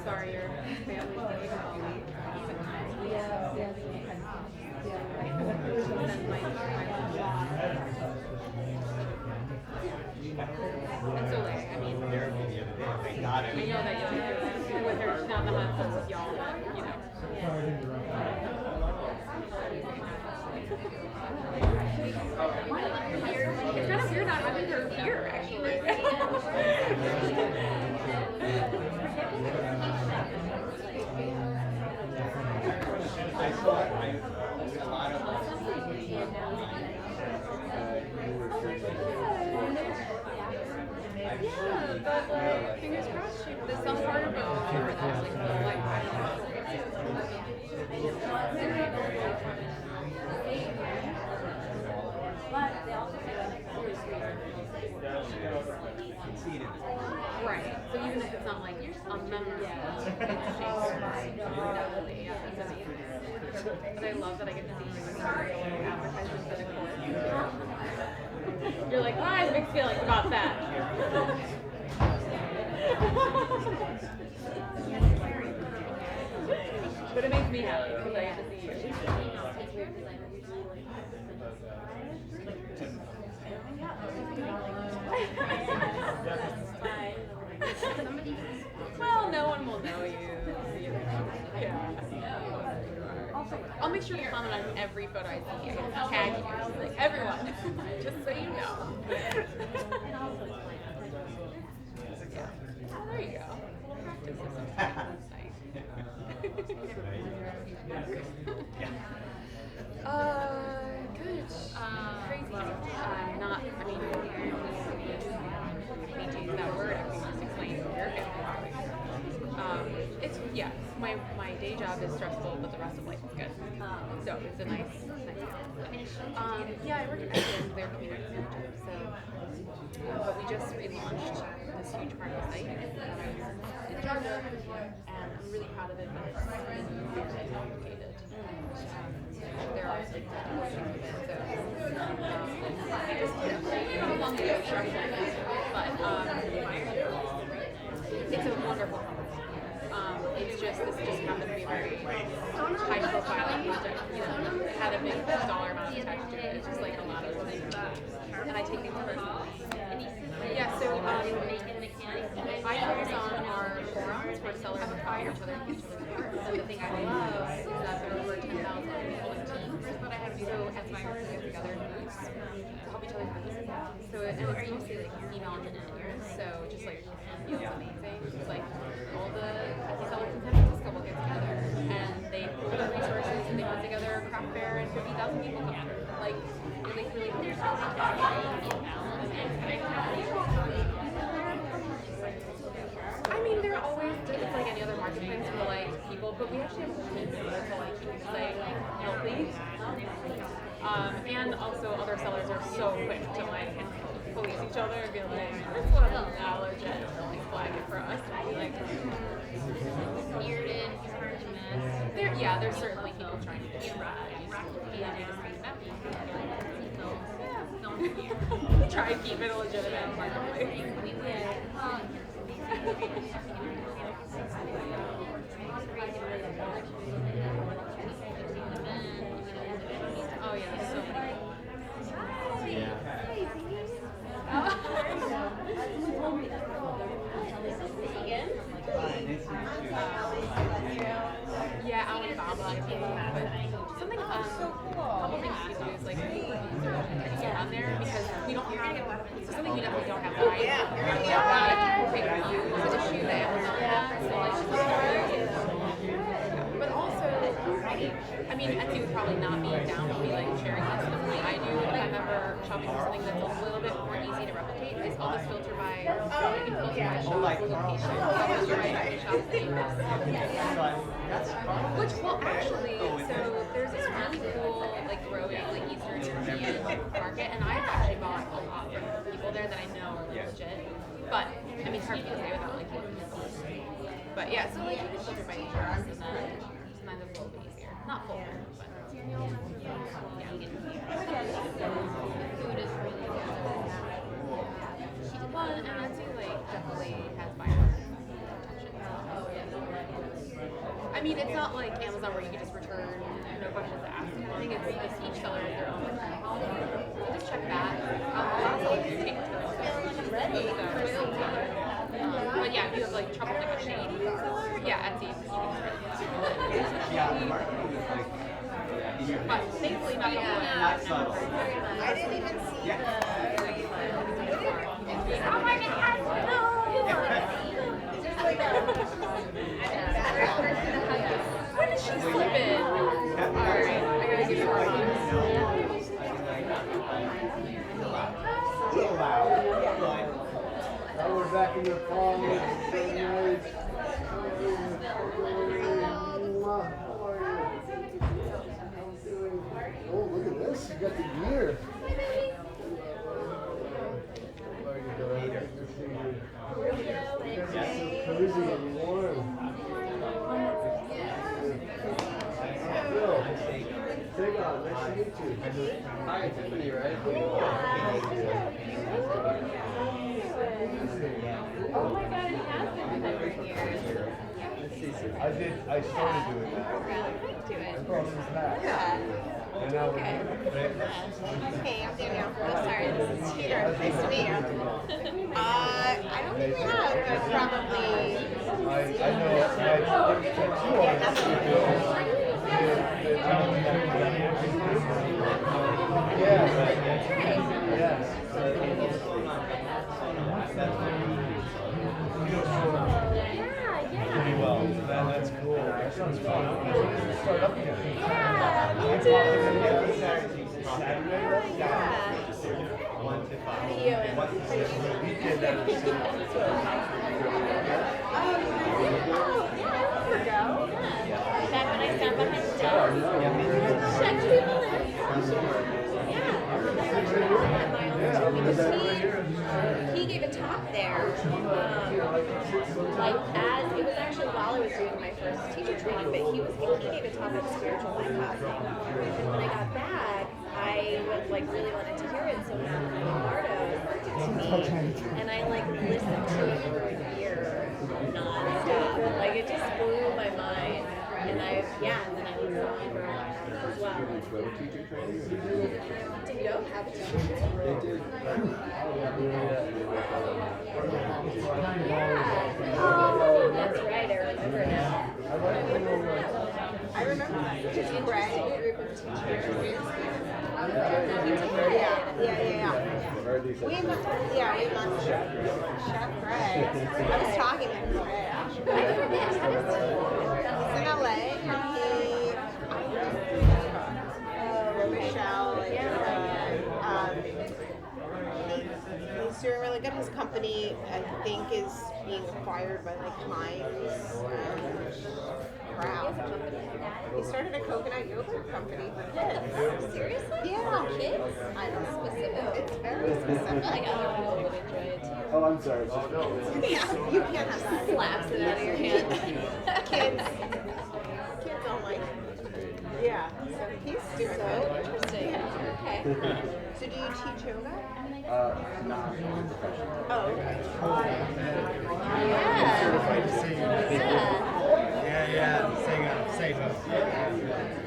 Sorry, your family's dealing with all that. And so, like, I mean, I know that you're with her, she's not the husband with y'all, you know. It's kind of weird not having her here, actually. I saw it. A lot of yeah, but like, fingers crossed, there's some part of it that's like, I don't know. Right. So even if it's not like a memory, it's definitely, yeah, that's amazing. But I love that I get to see you advertisements for the course. You're like, I have mixed feelings about that. But it makes me happy because I get to see you. Well, no one will know you. Yeah. I'll make sure to comment on every photo I see. Tag you, like everyone, just so you know. Yeah. Oh, there you go. A little practice or something. That's nice. Good. Crazy. Not. I mean, I hate to use that word. I can just explain your family. It's my day job is stressful, but the rest of life is good. So it's a nice balance. Yeah, I work at Tibetan, their community manager. So, but we just relaunched this huge part of the site that I was in charge of, and I'm really proud of it. But it's very complicated. There are like technical issues with it, so it's a long day of stressful, but it's a wonderful company. It's just, this just happened to be a very high profile project, you know, it had a big dollar amount attached to it. It's just like a lot of things, and I take things personally. Yeah, so I focus on our forums where sellers inspire each other and get each other's work. And the thing I love is that there are over 10,000 people in teams, so aspirers get together in groups to help each other's businesses out. So and it's mostly like female entrepreneurs, so just like feels amazing. It's like all the sellers in San Francisco will get together and they pool their resources and they put together a craft fair and 50,000 people come through. Like really I mean, there are always, it's like any other marketplace for like people, but we actually have a team to like keep the site healthy. And also other sellers are so quick to like police each other and be like, this one's allergen, like flag it for us. And be like, bearded, hard to miss. There's certainly people trying to get try and keep it a legitimate marketplace. Oh yeah, so many. Yeah, Alibaba, I think. Something, a couple things we do is like get on there because we don't have, so something we definitely don't have the right. Take reviews as a issue that Amazon has, so like, but also, I mean, Etsy would probably not be down to me like sharing this with me. I do if I'm ever shopping for something that's a little bit more easy to replicate. Is all this filter by, you can filter by shop location. So you're right, shop which, well, actually, so there's this really cool, like, growing, like, Eastern European market, and I've actually bought a lot from people there that I know are legit. But, I mean, it's hard to say without, like, looking at them. But, yeah, so, like, you can filter by nature, and then sometimes it's a little bit easier. Not full, but, yeah. Food is really good. Well, and Etsy like definitely has buyers protection. I mean, it's not like Amazon where you can just return no questions asked. I think it's just each seller has their own. So just check that. Also, like take returns. But yeah, if you have like trouble with like a shady seller, yeah, Etsy. But thankfully, not Not subtle. I didn't even see the. Oh my God! No! When did she slip in? Alright, I gotta give you more money. Now we're back in the fall. Oh, look at this. You got the gear. Cozy and warm. Bill, take on. Nice to meet you. Hi, Tiffany, right? Oh my God, it has been 100 years. I started doing that. Do it. Across this path. And now we're Hey, I'm Danielle. Oh, sorry, this is Peter. Nice to meet you. I don't think we have, but probably. I know. I tattoo artists who do Yes. Pretty well. That's cool. That sounds fun. I'm going to start up again. Yeah, me too. Back when I sat behind the desk, check people in. He gave a talk there, like as it was actually while I was doing my first teacher training, but he gave a talk at the spiritual bypass. And when I got back, I was like really wanted to hear it, so Leonardo sent it to me, and I like listened to it for a year nonstop. Like it just blew my mind, and then I was on for a while as well. Did you have a teacher training? They did. Oh, that's right. I remember now. I remember just Greg. Group of teachers. Yeah. We met Chef Greg. I was talking to him today, actually. I never did. How does He's in LA. Michelle. He's doing really good. His company, I think, is being acquired by like Heinz. Crap. He started a coconut yogurt company for kids. seriously? Yeah. Kids? I don't know. Specific. It's very specific. Like other people would enjoy it too. Oh, I'm sorry. Yeah, you can't have that. Slaps it out of your hand. Kids don't like it. Yeah, so he's doing So good. interesting. Okay. So do you teach yoga? Not professional. Oh, okay. Yeah. Say no.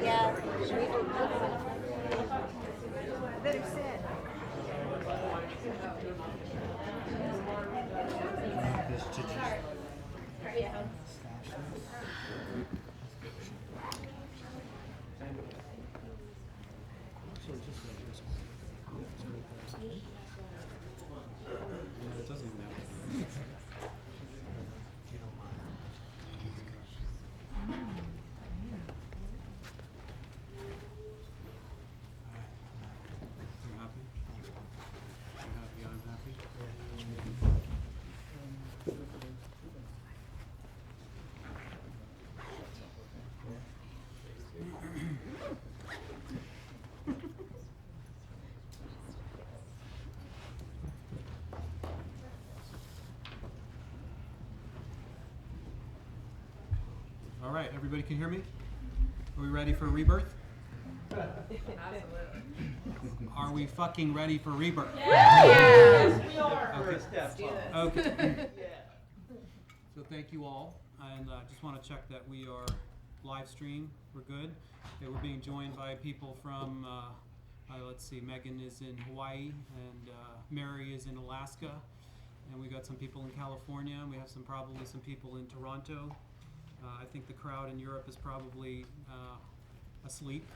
Yeah. Should we do Better sit. All right, everybody can hear me? Are we ready for rebirth? Absolutely. Are we fucking ready for rebirth? Yes, we are. Okay. Let's do this. Okay. So thank you all, and just want to check that we are live stream. We're good. Okay, we're being joined by people from, let's see, Megan is in Hawaii, and Mary is in Alaska, and we got some people in California, and we have probably some people in Toronto. I think the crowd in Europe is probably asleep,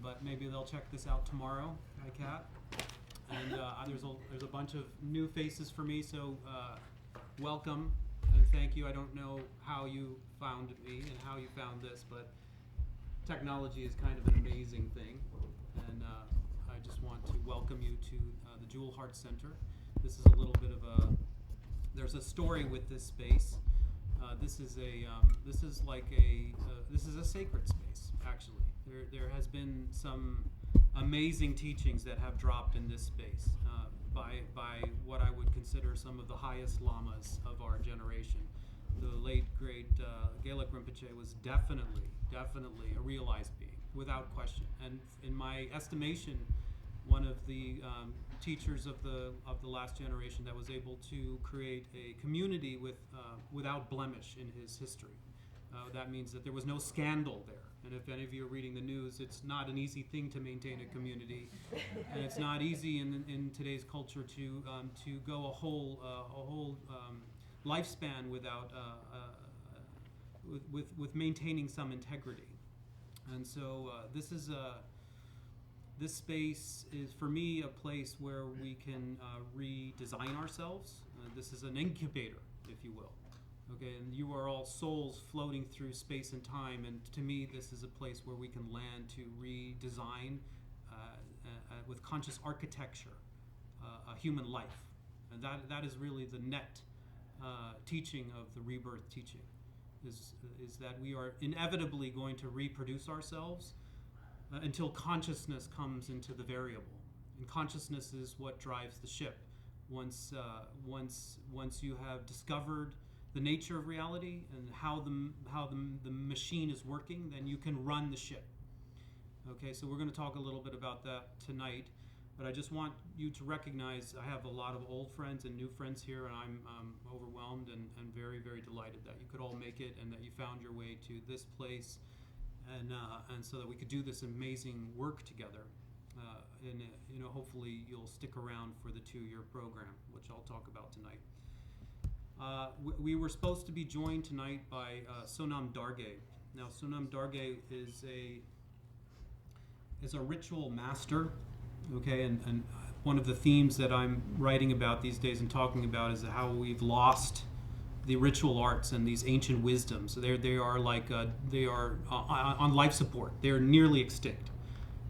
but maybe they'll check this out tomorrow. Hi, Kat. And there's a bunch of new faces for me, so welcome and thank you. I don't know how you found me and how you found this, but technology is kind of an amazing thing, and I just want to welcome you to the Jewel Heart Center. This is a little bit of there's a story with this space. This is a sacred space, actually. There has been some amazing teachings that have dropped in this space by what I would consider some of the highest lamas of our generation. The late, great Gaelic Rinpoche was definitely a realized being, without question. And in my estimation, one of the teachers of the last generation that was able to create a community without blemish in his history. That means that there was no scandal there. And if any of you are reading the news, it's not an easy thing to maintain a community, and it's not easy in today's culture to go a whole lifespan without with maintaining some integrity. And so this space is, for me, a place where we can redesign ourselves. This is an incubator, if you will. Okay, and you are all souls floating through space and time, and to me, this is a place where we can land to redesign with conscious architecture a human life, and that is really the net teaching of the rebirth teaching, is that we are inevitably going to reproduce ourselves until consciousness comes into the variable, and consciousness is what drives the ship. Once you have discovered the nature of reality and how the machine is working, then you can run the ship. Okay, so we're going to talk a little bit about that tonight, but I just want you to recognize I have a lot of old friends and new friends here, and I'm overwhelmed and very, very delighted that you could all make it and that you found your way to this place, and so that we could do this amazing work together. And hopefully you'll stick around for the 2-year program, which I'll talk about tonight. We were supposed to be joined tonight by Sonam Dargay. Now, Sonam Dargay is a ritual master, okay, and one of the themes that I'm writing about these days and talking about is how we've lost the ritual arts and these ancient wisdoms. They are on life support. They are nearly extinct.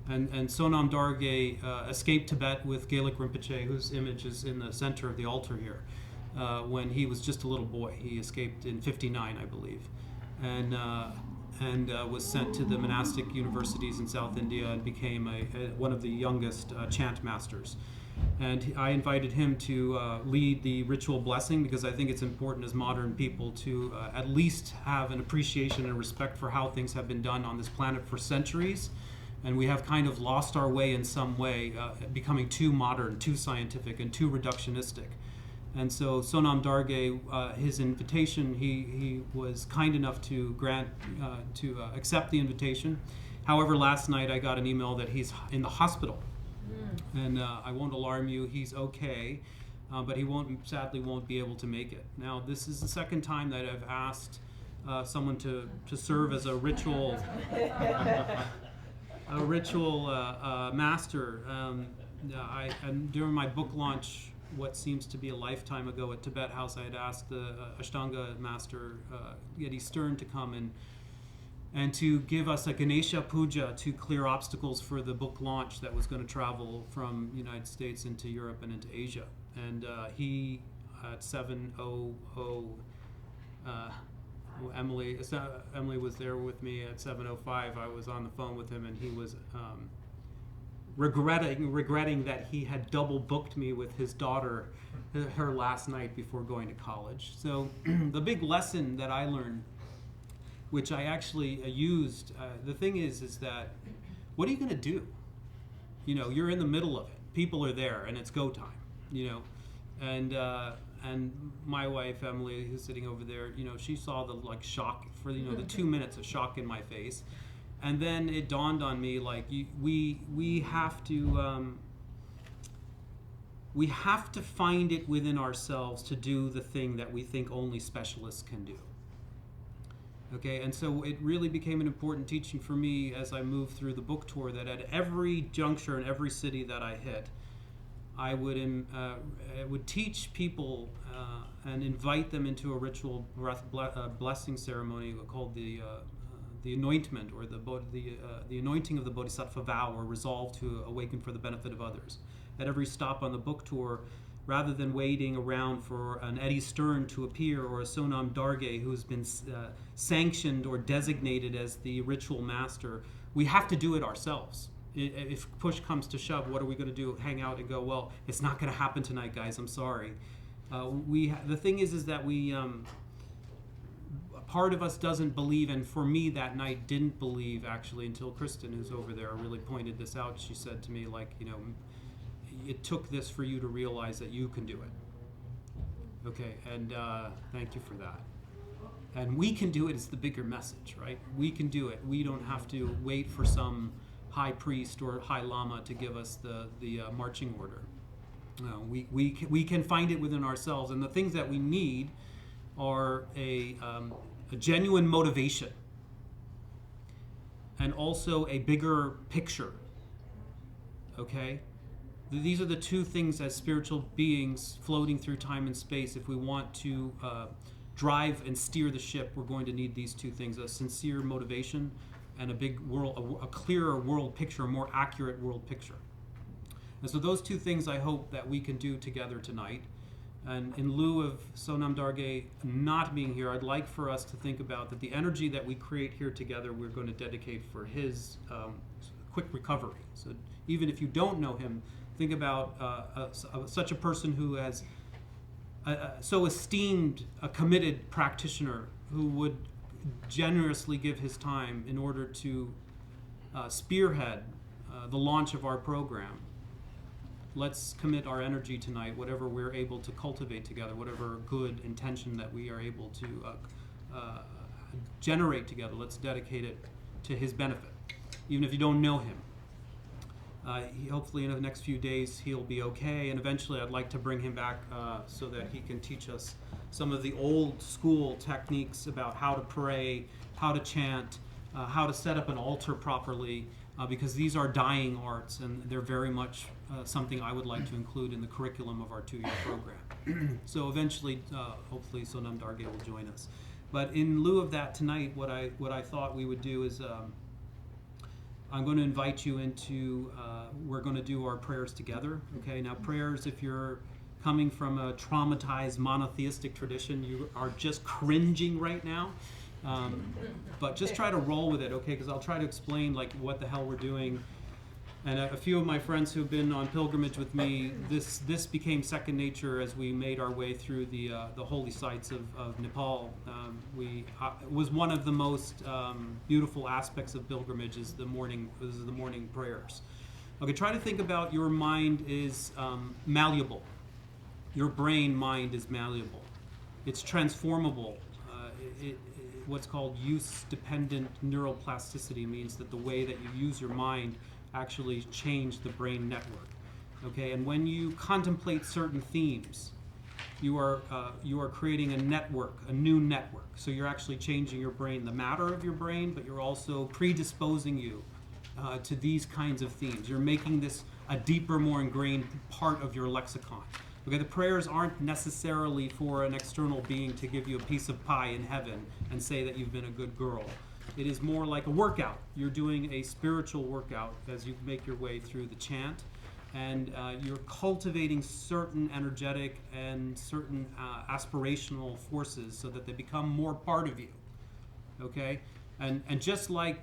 And Sonam Dargay escaped Tibet with Gaelic Rinpoche, whose image is in the center of the altar here. When he was just a little boy. He escaped in '59, I believe, and was sent to the monastic universities in South India and became one of the youngest chant masters. And I invited him to lead the ritual blessing, because I think it's important as modern people to at least have an appreciation and respect for how things have been done on this planet for centuries. And we have kind of lost our way in some way, becoming too modern, too scientific, and too reductionistic. And so Sonam Dargay, his invitation, he was kind enough to accept the invitation. However, last night I got an email that he's in the hospital. And I won't alarm you, he's okay, but he sadly won't be able to make it. Now, this is the second time that I've asked someone to serve as a ritual master. During my book launch, what seems to be a lifetime ago at Tibet House, I had asked the Ashtanga master, Yeti Stern, to come and to give us a Ganesha Puja to clear obstacles for the book launch that was going to travel from the United States into Europe and into Asia. And he, at 7:00, Emily was there with me at 7:05. I was on the phone with him, and he was regretting that he had double booked me with his daughter her last night before going to college. So the big lesson that I learned, which I actually used, the thing is that what are you going to do? You know, you're in the middle of it. People are there, and it's go time. You know, and my wife Emily, who's sitting over there, you know, she saw the like shock for the 2 minutes of shock in my face, and then it dawned on me like we have to find it within ourselves to do the thing that we think only specialists can do. Okay, and so it really became an important teaching for me as I moved through the book tour, that at every juncture in every city that I hit, I would teach people and invite them into a ritual blessing ceremony called the anointment, or the anointing of the bodhisattva vow, or resolve to awaken for the benefit of others. At every stop on the book tour, rather than waiting around for an Eddie Stern to appear or a Sonam Darge who's been sanctioned or designated as the ritual master, we have to do it ourselves. If push comes to shove, what are we going to do? Hang out and go, well, it's not going to happen tonight, guys, I'm sorry. The thing is that a part of us doesn't believe, and for me that night didn't believe actually until Kristen, who's over there, really pointed this out. She said to me, like, you know, it took this for you to realize that you can do it. Okay, and thank you for that. And we can do it is the bigger message, right? We can do it. We don't have to wait for some high priest or high lama to give us the marching order. We can find it within ourselves, and the things that we need are a genuine motivation, and also a bigger picture. Okay? These are the two things as spiritual beings floating through time and space. If we want to drive and steer the ship, we're going to need these two things: a sincere motivation and a big world, a clearer world picture, a more accurate world picture. And so those two things I hope that we can do together tonight. And in lieu of Sonam Darge not being here, I'd like for us to think about that the energy that we create here together, we're going to dedicate for his quick recovery. So even if you don't know him, think about such a person who has so esteemed a committed practitioner who would generously give his time in order to spearhead the launch of our program. Let's commit our energy tonight, whatever we're able to cultivate together, whatever good intention that we are able to generate together, let's dedicate it to his benefit, even if you don't know him. Hopefully in the next few days he'll be okay, and eventually I'd like to bring him back so that he can teach us some of the old school techniques about how to pray, how to chant, how to set up an altar properly, because these are dying arts, and they're very much something I would like to include in the curriculum of our 2-year program. So eventually, hopefully Sonam Darge will join us. But in lieu of that tonight, what I thought we would do is I'm going to invite you into, we're going to do our prayers together. Okay, now prayers, if you're coming from a traumatized monotheistic tradition, you are just cringing right now. But just try to roll with it, okay? Because I'll try to explain like what the hell we're doing. And a few of my friends who've been on pilgrimage with me, this became second nature as we made our way through the holy sites of Nepal. It was one of the most beautiful aspects of pilgrimage is the morning prayers. Okay, try to think about your mind is malleable. Your brain mind is malleable. It's transformable. What's called use-dependent neuroplasticity means that the way that you use your mind actually change the brain network. Okay, and when you contemplate certain themes, you are creating a network, a new network. So you're actually changing your brain, the matter of your brain, but you're also predisposing you to these kinds of themes. You're making this a deeper, more ingrained part of your lexicon. Okay, the prayers aren't necessarily for an external being to give you a piece of pie in heaven and say that you've been a good girl. It is more like a workout. You're doing a spiritual workout as you make your way through the chant, and you're cultivating certain energetic and certain aspirational forces so that they become more part of you. Okay, and just like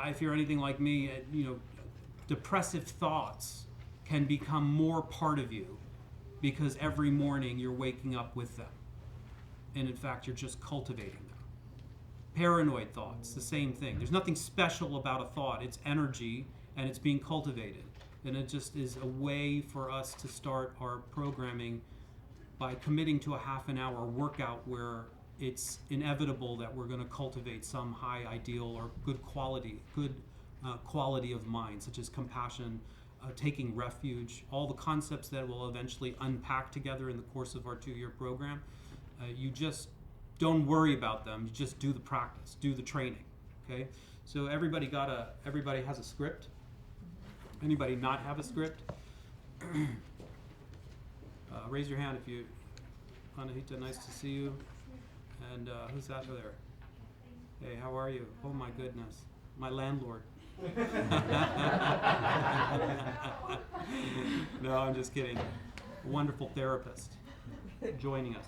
if you're anything like me, depressive thoughts can become more part of you because every morning you're waking up with them, and in fact you're just cultivating them. Paranoid thoughts, the same thing. There's nothing special about a thought. It's energy, and it's being cultivated. And it just is a way for us to start our programming by committing to a half an hour workout where it's inevitable that we're going to cultivate some high ideal or good quality of mind, such as compassion, taking refuge, all the concepts that we'll eventually unpack together in the course of our 2-year program. You just don't worry about them. You just do the practice, do the training. Okay. So everybody has a script. Anybody not have a script? Raise your hand if you. Anahita, nice to see you. And who's that over there? Hey, how are you? Oh my goodness, my landlord. No, I'm just kidding. A wonderful therapist joining us.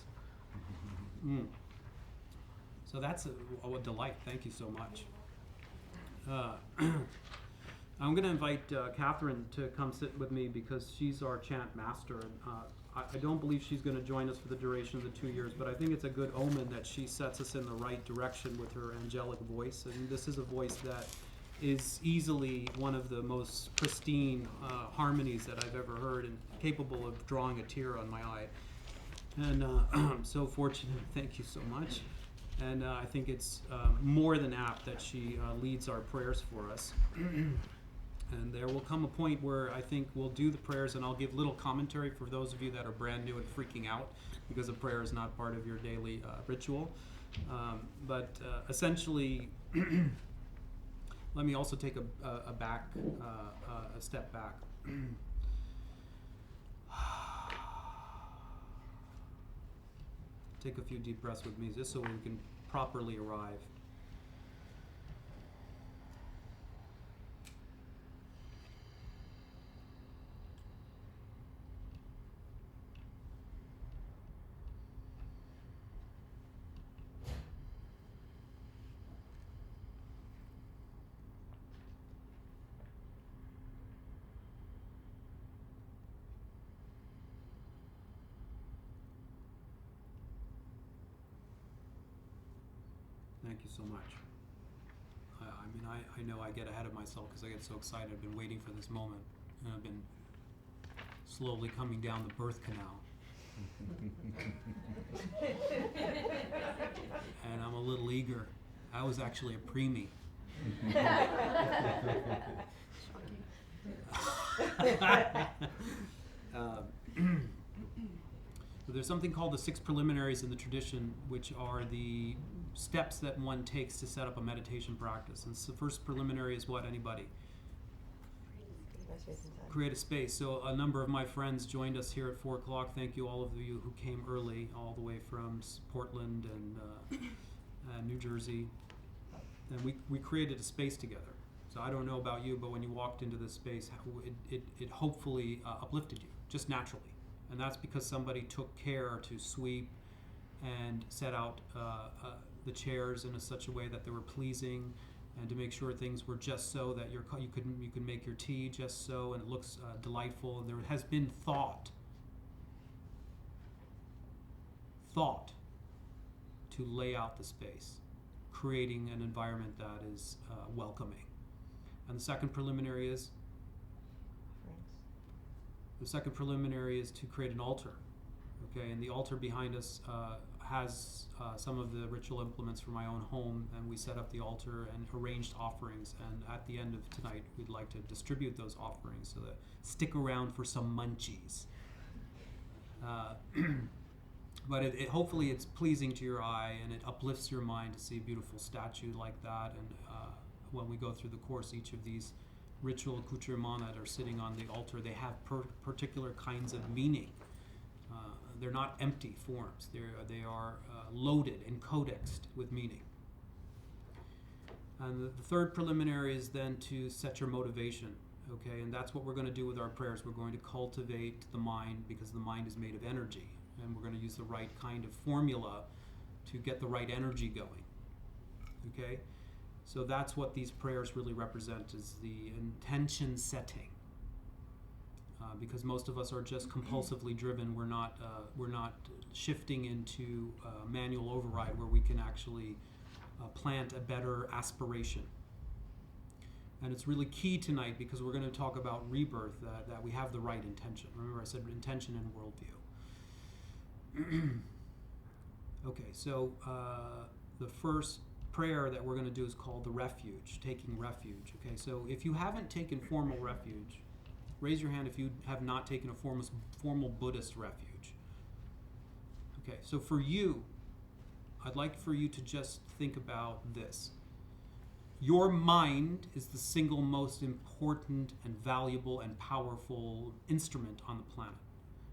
So that's a delight. Thank you so much. I'm going to invite Catherine to come sit with me because she's our chant master. And I don't believe she's going to join us for the duration of the 2 years, but I think it's a good omen that she sets us in the right direction with her angelic voice. And this is a voice that is easily one of the most pristine harmonies that I've ever heard, and capable of drawing a tear on my eye. And I'm so fortunate. Thank you so much. And I think it's more than apt that she leads our prayers for us. And there will come a point where I think we'll do the prayers, and I'll give little commentary for those of you that are brand new and freaking out because a prayer is not part of your daily ritual. But essentially, let me also take a step back. Take a few deep breaths with me just so we can properly arrive. Thank you so much. I know I get ahead of myself because I get so excited. I've been waiting for this moment, and I've been slowly coming down the birth canal. And I'm a little eager. I was actually a preemie. So there's something called the 6 preliminaries in the tradition, which are the steps that one takes to set up a meditation practice. And so the first preliminary is what, anybody? Create a space. So a number of my friends joined us here at 4 o'clock. Thank you, all of you who came early, all the way from Portland and New Jersey. And we created a space together. So I don't know about you, but when you walked into this space, it hopefully uplifted you, just naturally. And that's because somebody took care to sweep and set out the chairs in such a way that they were pleasing, and to make sure things were just so that you could make your tea just so, and it looks delightful. And there has been thought to lay out the space, creating an environment that is welcoming. And the second preliminary is to create an altar. Okay, and the altar behind us has some of the ritual implements from my own home, and we set up the altar and arranged offerings. And at the end of tonight, we'd like to distribute those offerings, so that stick around for some munchies. But it hopefully it's pleasing to your eye, and it uplifts your mind to see a beautiful statue like that. And when we go through the course, each of these ritual accoutrements that are sitting on the altar, they have particular kinds of meaning. They're not empty forms. They are loaded and codexed with meaning. And the third preliminary is then to set your motivation. Okay, and that's what we're going to do with our prayers. We're going to cultivate the mind, because the mind is made of energy, and we're going to use the right kind of formula to get the right energy going. Okay, so that's what these prayers really represent, is the intention setting. Because most of us are just compulsively driven. We're not shifting into manual override, where we can actually plant a better aspiration. And it's really key tonight because we're going to talk about rebirth, that we have the right intention. Remember I said intention and worldview. Okay, so the first prayer that we're going to do is called the refuge, taking refuge. Okay, so if you haven't taken formal refuge, raise your hand if you have not taken a formal Buddhist refuge. Okay, so for you, I'd like for you to just think about this. Your mind is the single most important and valuable and powerful instrument on the planet.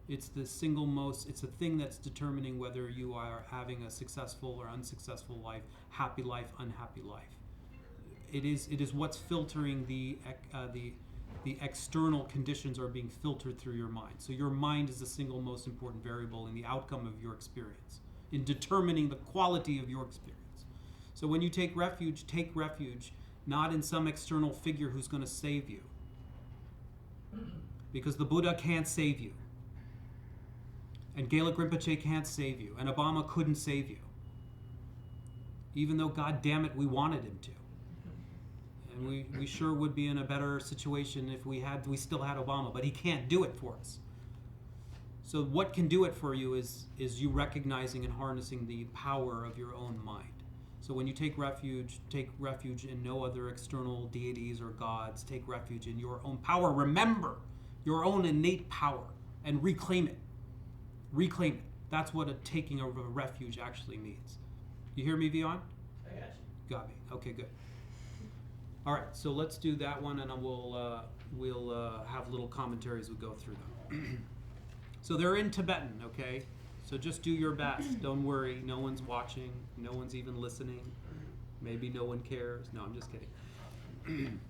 It's the it's the thing that's determining whether you are having a successful or unsuccessful life, happy life, unhappy life. It is what's filtering the external conditions are being filtered through your mind. So your mind is the single most important variable in the outcome of your experience, in determining the quality of your experience. So when you take refuge not in some external figure who's going to save you. Because the Buddha can't save you. And Gaelic Rinpoche can't save you. And Obama couldn't save you. Even though, God damn it, we wanted him to. And we sure would be in a better situation if we still had Obama, but he can't do it for us. So what can do it for you is you recognizing and harnessing the power of your own mind. So when you take refuge in no other external deities or gods. Take refuge in your own power. Remember your own innate power and reclaim it. Reclaim it. That's what a taking of a refuge actually means. You hear me, Vion? I got you. Got me. Okay, good. All right, so let's do that one, and we'll have little commentaries we go through them. So they're in Tibetan, okay? So just do your best. Don't worry. No one's watching. No one's even listening. Maybe no one cares. No, I'm just kidding.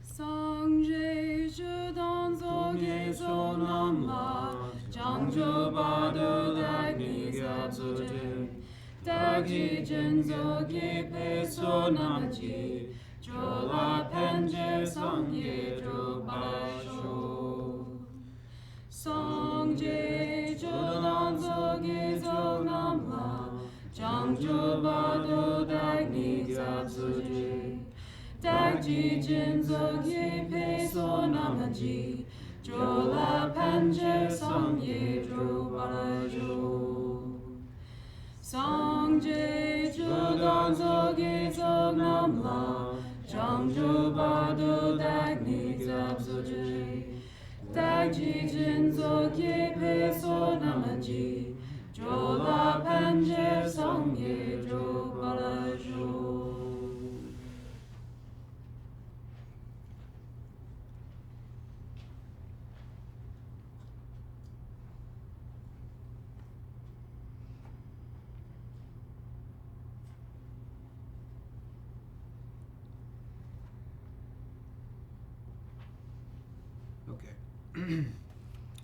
Sangye je danzo gezo namla, jangjo bado dagni gyatsoje, dagji jenzo ge peso namaji, jola penje sangye jo basho. Sangye je danzo gezo namla, jangjo bado dagni gyatsoje, Dagji jinzo ye peso namaji, jola panje samye jo barajo. Sangje jodanzo gezo namla, jangjo bado dagni zabzoje. Dagji jinzo ye peso namaji, jola panje samye jo barajo.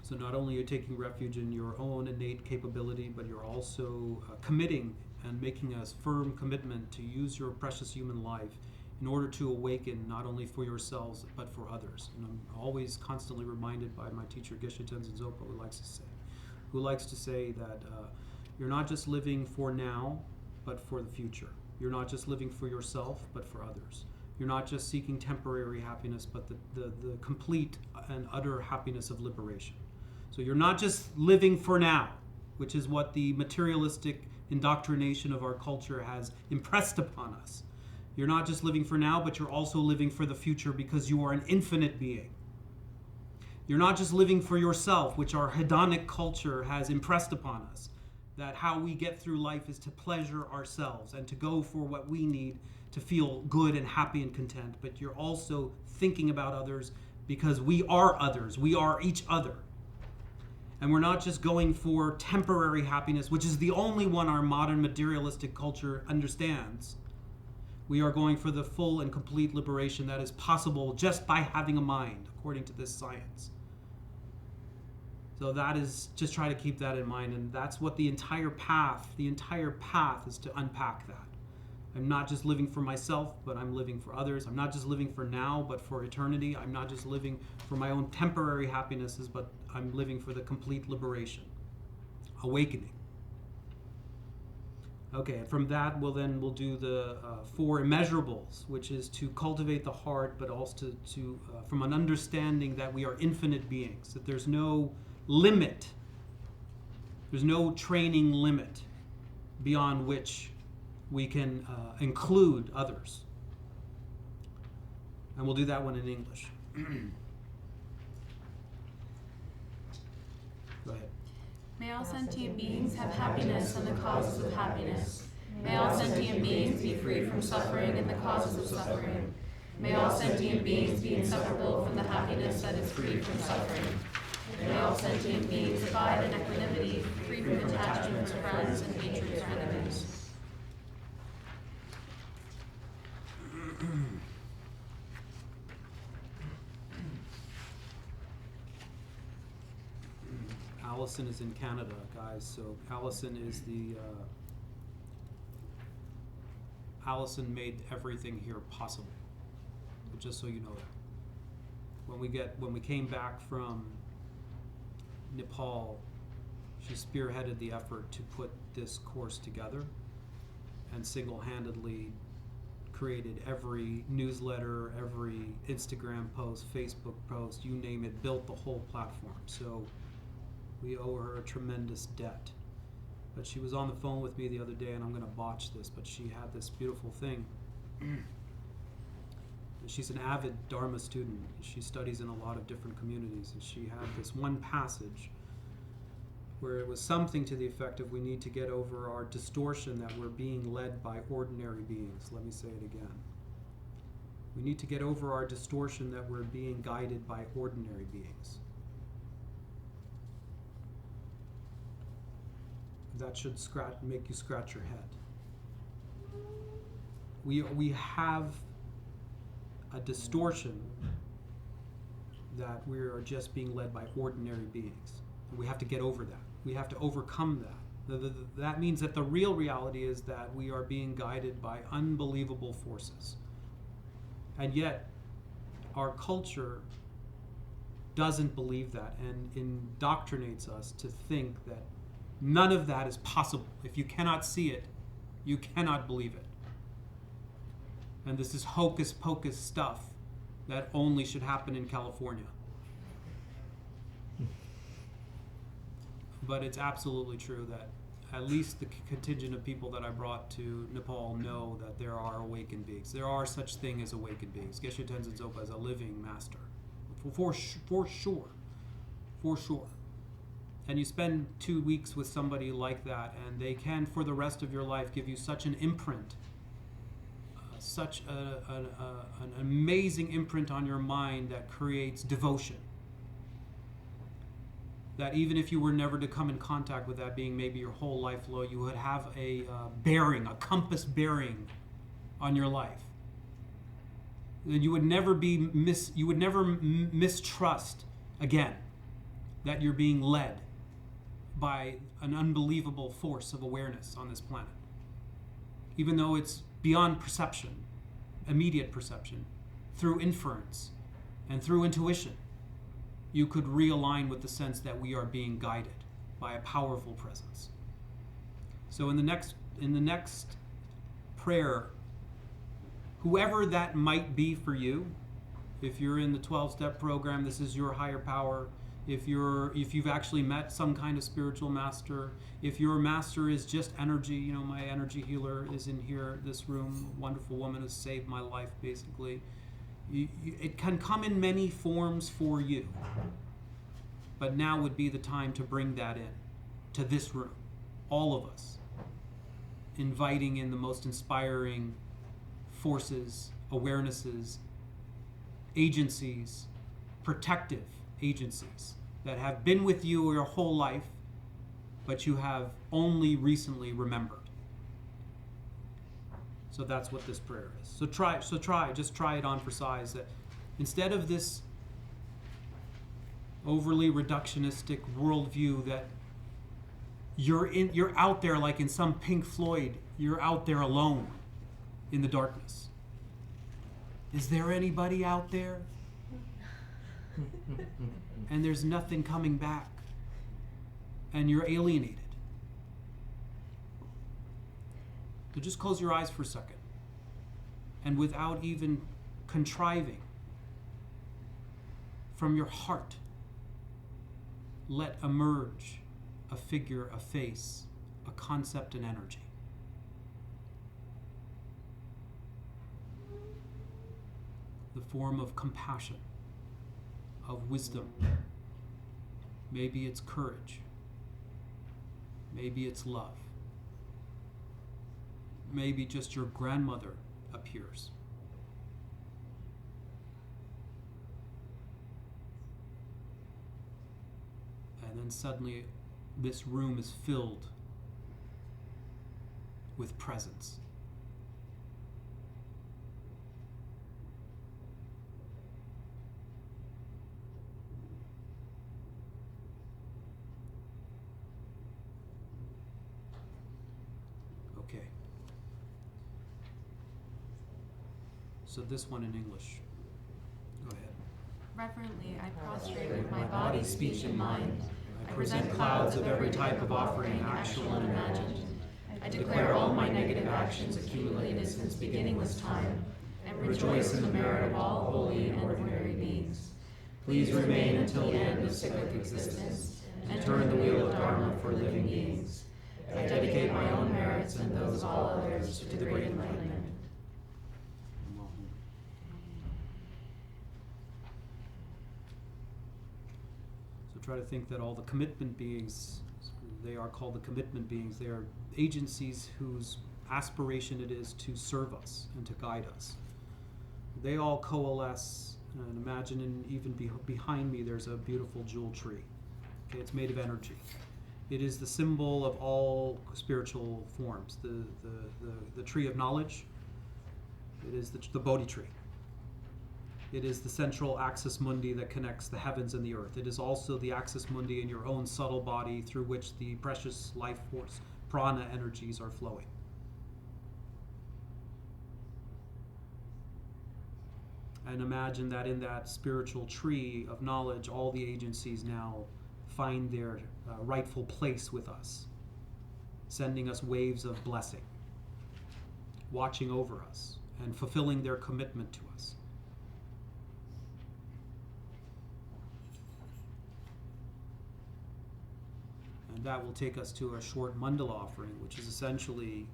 So not only are you taking refuge in your own innate capability, but you're also committing and making a firm commitment to use your precious human life in order to awaken not only for yourselves, but for others. And I'm always constantly reminded by my teacher, Geshe Tenzin Zopa, who likes to say that you're not just living for now, but for the future. You're not just living for yourself, but for others. You're not just seeking temporary happiness, but the complete and utter happiness of liberation. So you're not just living for now, which is what the materialistic indoctrination of our culture has impressed upon us. You're not just living for now, but you're also living for the future because you are an infinite being. You're not just living for yourself, which our hedonic culture has impressed upon us, that how we get through life is to pleasure ourselves and to go for what we need to feel good and happy and content, but you're also thinking about others because we are others. We are each other. And we're not just going for temporary happiness, which is the only one our modern materialistic culture understands. We are going for the full and complete liberation that is possible just by having a mind, according to this science. So that is, just try to keep that in mind, and that's what the entire path is to unpack that. I'm not just living for myself, but I'm living for others. I'm not just living for now, but for eternity. I'm not just living for my own temporary happinesses, but I'm living for the complete liberation, awakening. Okay, and from that, we'll do the 4 immeasurables, which is to cultivate the heart, but also to from an understanding that we are infinite beings, that there's no limit, there's no training limit beyond which we can include others. And we'll do that one in English. Go ahead. May all sentient beings have happiness and the causes of happiness. May all sentient beings be free from suffering and the causes of suffering. May all sentient beings be inseparable from the happiness that is free from suffering. May all sentient beings abide in equanimity, free from attachment to friends and hatred to enemies. Allison is in Canada, guys. So Allison is Allison made everything here possible. But just so you know that. When we came back from Nepal, she spearheaded the effort to put this course together and single-handedly created every newsletter, every Instagram post, Facebook post, you name it, built the whole platform. So we owe her a tremendous debt. But she was on the phone with me the other day, and I'm going to botch this, but she had this beautiful thing. She's an avid Dharma student. She studies in a lot of different communities, and she had this one passage where it was something to the effect of, we need to get over our distortion that we're being led by ordinary beings. Let me say it again. We need to get over our distortion that we're being guided by ordinary beings. That should make you scratch your head. We have a distortion that we are just being led by ordinary beings. We have to get over that. We have to overcome that. That means that the real reality is that we are being guided by unbelievable forces. And yet, our culture doesn't believe that and indoctrinates us to think that none of that is possible. If you cannot see it, you cannot believe it. And this is hocus pocus stuff that only should happen in California. But it's absolutely true that at least the contingent of people that I brought to Nepal know that there are awakened beings. There are such thing as awakened beings. Geshe Tenzin Zopa is a living master. For sure. And you spend 2 weeks with somebody like that, and they can, for the rest of your life, give you such an imprint, such an amazing imprint on your mind that creates devotion. That even if you were never to come in contact with that being, maybe your whole life long, you would have a bearing, a compass bearing on your life. Then you would never mistrust again that you're being led by an unbelievable force of awareness on this planet. Even though it's beyond perception, immediate perception, through inference and through intuition, you could realign with the sense that we are being guided by a powerful presence. So in the next prayer, whoever that might be for you, if you're in the 12-step program, this is your higher power. If you've actually met some kind of spiritual master, if your master is just energy, my energy healer is in here, this room, wonderful woman has saved my life, basically. It can come in many forms for you. But now would be the time to bring that in, to this room, all of us, inviting in the most inspiring forces, awarenesses, agencies, protective agencies that have been with you your whole life, but you have only recently remembered. So that's what this prayer is. So just try it on for size. That instead of this overly reductionistic worldview that you're out there like in some Pink Floyd, you're out there alone. in the darkness. Is there anybody out there? And there's nothing coming back. And you're alienated. So just close your eyes for a second. And without even contriving, from your heart, let emerge a figure, a face, a concept, an energy. The form of compassion, of wisdom. Maybe it's courage. Maybe it's love. Maybe just your grandmother appears. And then suddenly this room is filled with presence. Okay. So this one in English. Go ahead. Reverently, I prostrate with my body, speech, and mind. I present clouds of every type of offering, actual and imagined. I declare all my negative actions accumulated since beginningless time, and rejoice in the merit of all holy and ordinary beings. Please remain until the end of cyclic existence, and turn the wheel of Dharma for living beings. I dedicate my own merits and those of all others to the great enlightenment. Try to think that all the commitment beings, they are called the commitment beings, they are agencies whose aspiration it is to serve us and to guide us. They all coalesce, and imagine even behind me there's a beautiful jewel tree. Okay, it's made of energy. It is the symbol of all spiritual forms. The tree of knowledge, it is the Bodhi tree. It is the central axis mundi that connects the heavens and the earth. It is also the axis mundi in your own subtle body through which the precious life force, prana energies are flowing. And imagine that in that spiritual tree of knowledge, all the agencies now find their rightful place with us, sending us waves of blessing, watching over us, and fulfilling their commitment to us. And that will take us to a short mandala offering, which is essentially,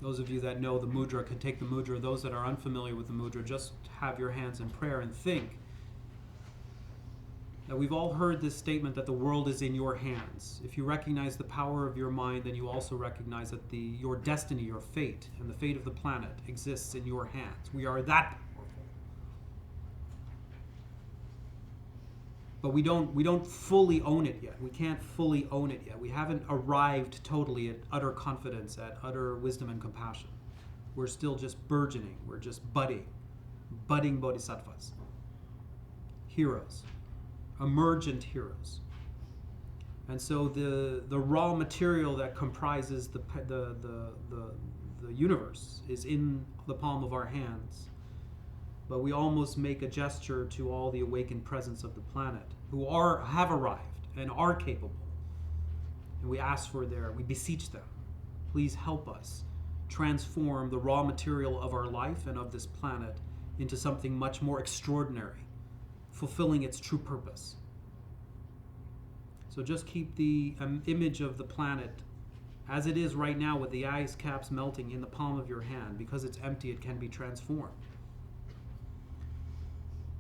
those of you that know the mudra can take the mudra. Those that are unfamiliar with the mudra, just have your hands in prayer and think that we've all heard this statement that the world is in your hands. If you recognize the power of your mind, then you also recognize that your destiny, your fate, and the fate of the planet exists in your hands. We are that powerful. But we don't fully own it yet. We can't fully own it yet. We haven't arrived totally at utter confidence, at utter wisdom and compassion. We're still just burgeoning. We're just budding bodhisattvas, heroes, emergent heroes. And so the raw material that comprises the universe is in the palm of our hands. But we almost make a gesture to all the awakened presence of the planet who have arrived and are capable. And we we beseech them, please help us transform the raw material of our life and of this planet into something much more extraordinary, fulfilling its true purpose. So just keep the image of the planet as it is right now with the ice caps melting in the palm of your hand. Because it's empty, it can be transformed.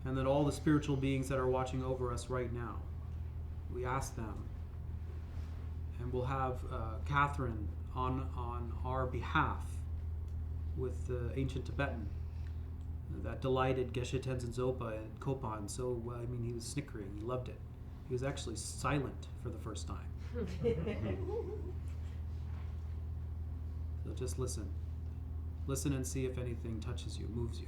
And that all the spiritual beings that are watching over us right now, we ask them, and we'll have Catherine on our behalf with the ancient Tibetan that delighted Geshe Tenzin Zopa and Kopan. So, he was snickering, he loved it. He was actually silent for the first time. So just listen. Listen and see if anything touches you, moves you.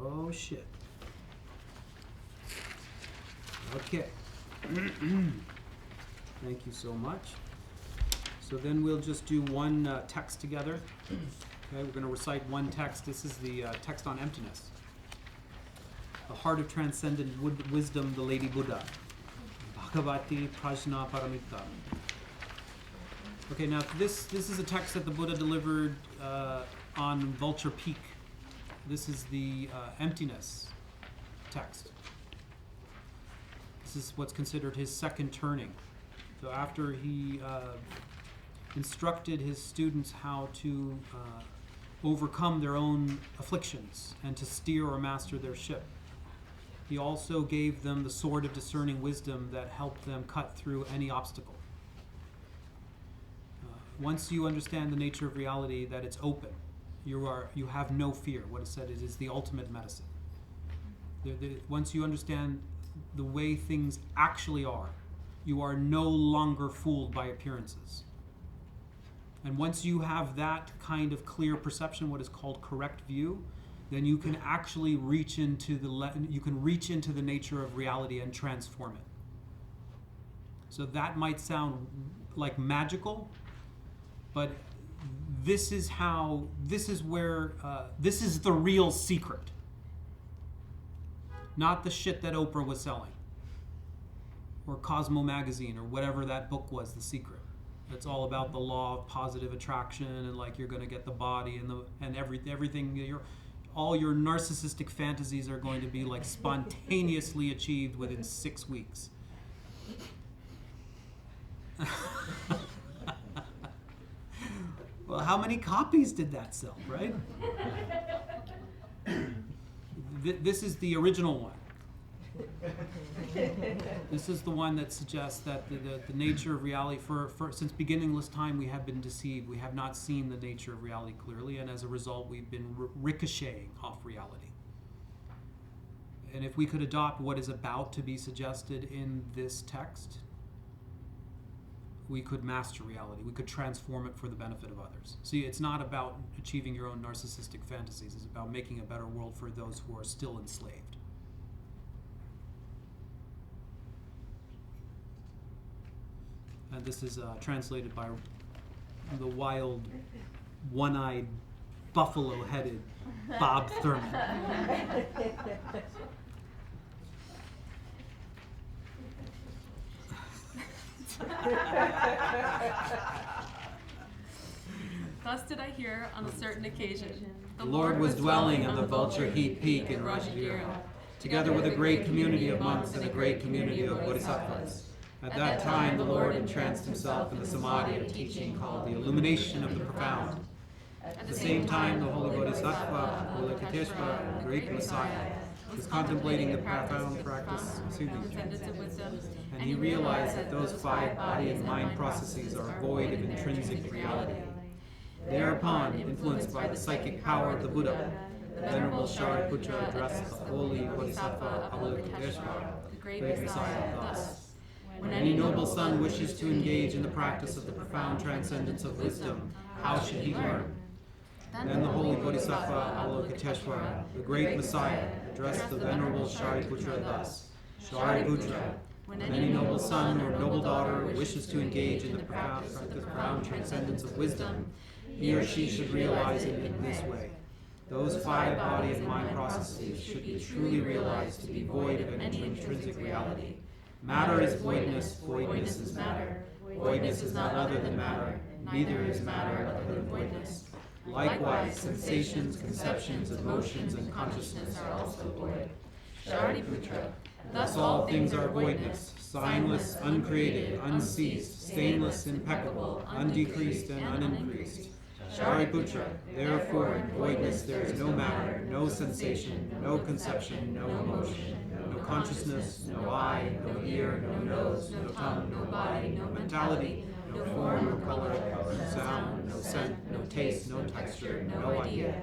Oh shit. Okay. Thank you so much. So then we'll just do one text together. Okay, we're going to recite one text. This is the text on emptiness. The heart of transcendent wisdom, the Lady Buddha. Bhagavati Prajna Paramita. Okay, now this is a text that the Buddha delivered on Vulture Peak. This is the emptiness text. This is what's considered his second turning. So after he instructed his students how to overcome their own afflictions and to steer or master their ship, he also gave them the sword of discerning wisdom that helped them cut through any obstacle. Once you understand the nature of reality, that it's open, you have no fear. What is said is the ultimate medicine. Once you understand the way things actually are, you are no longer fooled by appearances. And once you have that kind of clear perception, what is called correct view, then you can actually reach into the nature of reality and transform it. So that might sound like magical, but this is the real secret. Not the shit that Oprah was selling, or Cosmo magazine, or whatever that book was, The Secret. It's all about the law of positive attraction, and like you're going to get the body and everything. All your narcissistic fantasies are going to be like spontaneously achieved within 6 weeks. Well, how many copies did that sell, right? This is the original one. This is the one that suggests that the nature of reality, since beginningless time, we have been deceived. We have not seen the nature of reality clearly, and as a result, we've been ricocheting off reality. And if we could adopt what is about to be suggested in this text, we could master reality. We could transform it for the benefit of others. See, it's not about achieving your own narcissistic fantasies. It's about making a better world for those who are still enslaved. And this is translated by the wild, one-eyed, buffalo-headed Bob Thurman. Thus did I hear on a certain occasion. The Lord was dwelling on the Vulture Peak in Rajagiri, together with a great community of monks and a great community of bodhisattvas. At that time, the Lord entranced himself in the samadhi of teaching called the illumination of the profound. At the same time, the holy bodhisattva, Avalokiteshvara, the great Messiah, was contemplating the profound practice, and he realized that those 5 body and mind processes are void of intrinsic reality. Thereupon, influenced by the psychic power of the Buddha, the Venerable Shariputra addressed the holy bodhisattva Avalokiteshvara, the great Messiah, thus: when any noble son wishes to engage in the practice of the profound transcendence of wisdom, how should he learn? Then the holy bodhisattva Avalokiteshvara, the great Messiah, addressed the Venerable Shariputra thus: Shariputra, when any noble son or noble daughter wishes to engage in the profound transcendence of wisdom, he or she should realize it in this way. Those five body and mind processes should be truly realized to be void of any intrinsic reality. Matter is voidness, voidness is matter. Voidness is not other than matter, neither is matter other than voidness. Likewise, sensations, conceptions, emotions, and consciousness are also void. Shariputra. Thus all things are voidness, signless, uncreated, unceased, stainless, impeccable, undecreased, and unincreased. Shariputra, therefore in voidness there is no matter, no sensation, no conception, no emotion, no consciousness, no eye, no ear, no nose, no tongue, no body, no mentality, no form, no color, no sound, no scent, no taste, no texture, no idea.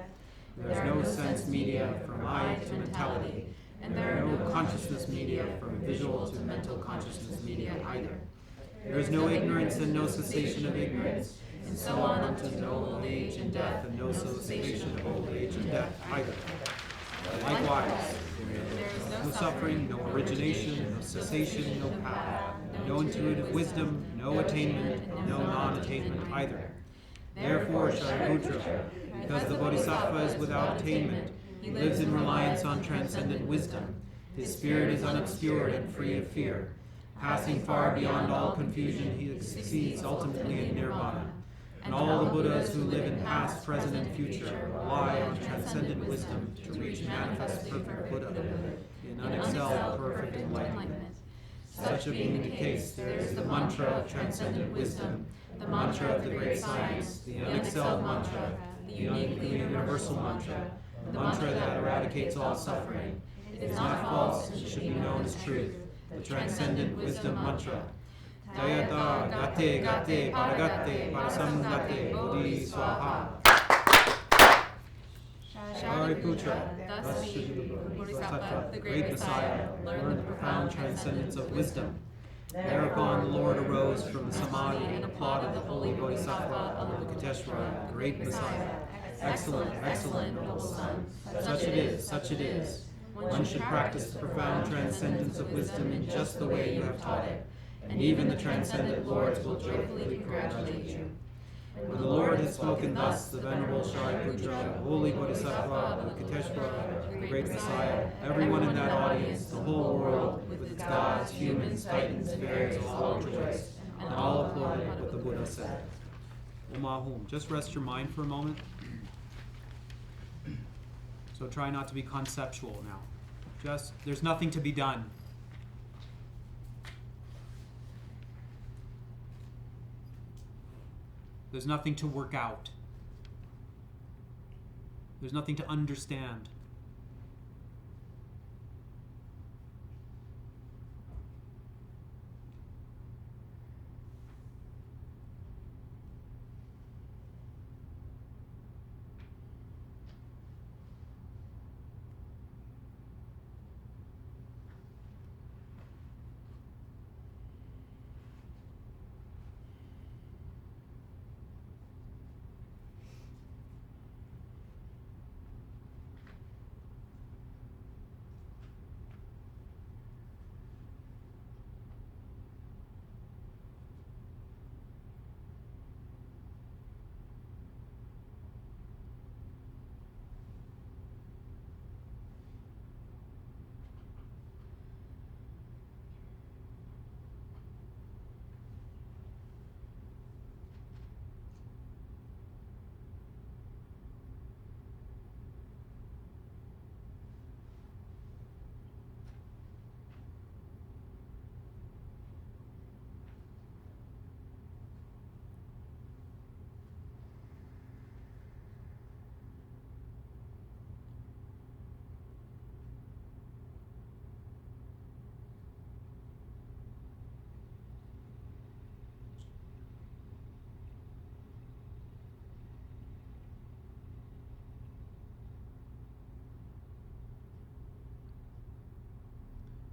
There is no sense media from eye to mentality, and there are no consciousness media from visual to mental consciousness media either. There is no ignorance and no cessation of ignorance, and so on unto no old age and death, and no cessation of old age and death either. Likewise, there is no suffering, no origination, no cessation, no path, no intuitive wisdom, no attainment, no non-attainment either. Therefore, Shariputra, because the Bodhisattva is without attainment, he lives in reliance on transcendent wisdom. His spirit is unobscured and free of fear. Passing far beyond all confusion, he succeeds ultimately in nirvana. And all the Buddhas who live in past, present, and future rely on transcendent wisdom to reach manifest perfect Buddha in unexcelled perfect enlightenment. Such being the case, there is the mantra of transcendent wisdom, the mantra of the great science, the unexcelled mantra, the uniquely universal mantra, the mantra that eradicates all suffering. It is not false and should be known as truth, the transcendent wisdom mantra. Jayata gate gate paragate parasamgate bodhi swaha. Shariputra, thus should the Bodhisattva, the great Messiah, learn the profound transcendence of wisdom. Thereupon the Lord arose from the Samadhi and applauded the holy Bodhisattva Avalokiteshvara, the great Messiah. Excellent, excellent, noble son. Such it is, such it is. One should practice the profound transcendence of wisdom in just the way you have taught it, and even the transcendent lords will joyfully congratulate you. When the Lord had spoken thus, the Venerable Shariputra, holy Bodhisattva Avalokiteshvara, the great Messiah, everyone in that audience, the whole world, with its gods, humans, titans, fairies, all rejoiced, and all applauded what the Buddha said. Om Ahum. Just rest your mind for a moment. So try not to be conceptual now. There's nothing to be done. There's nothing to work out. There's nothing to understand.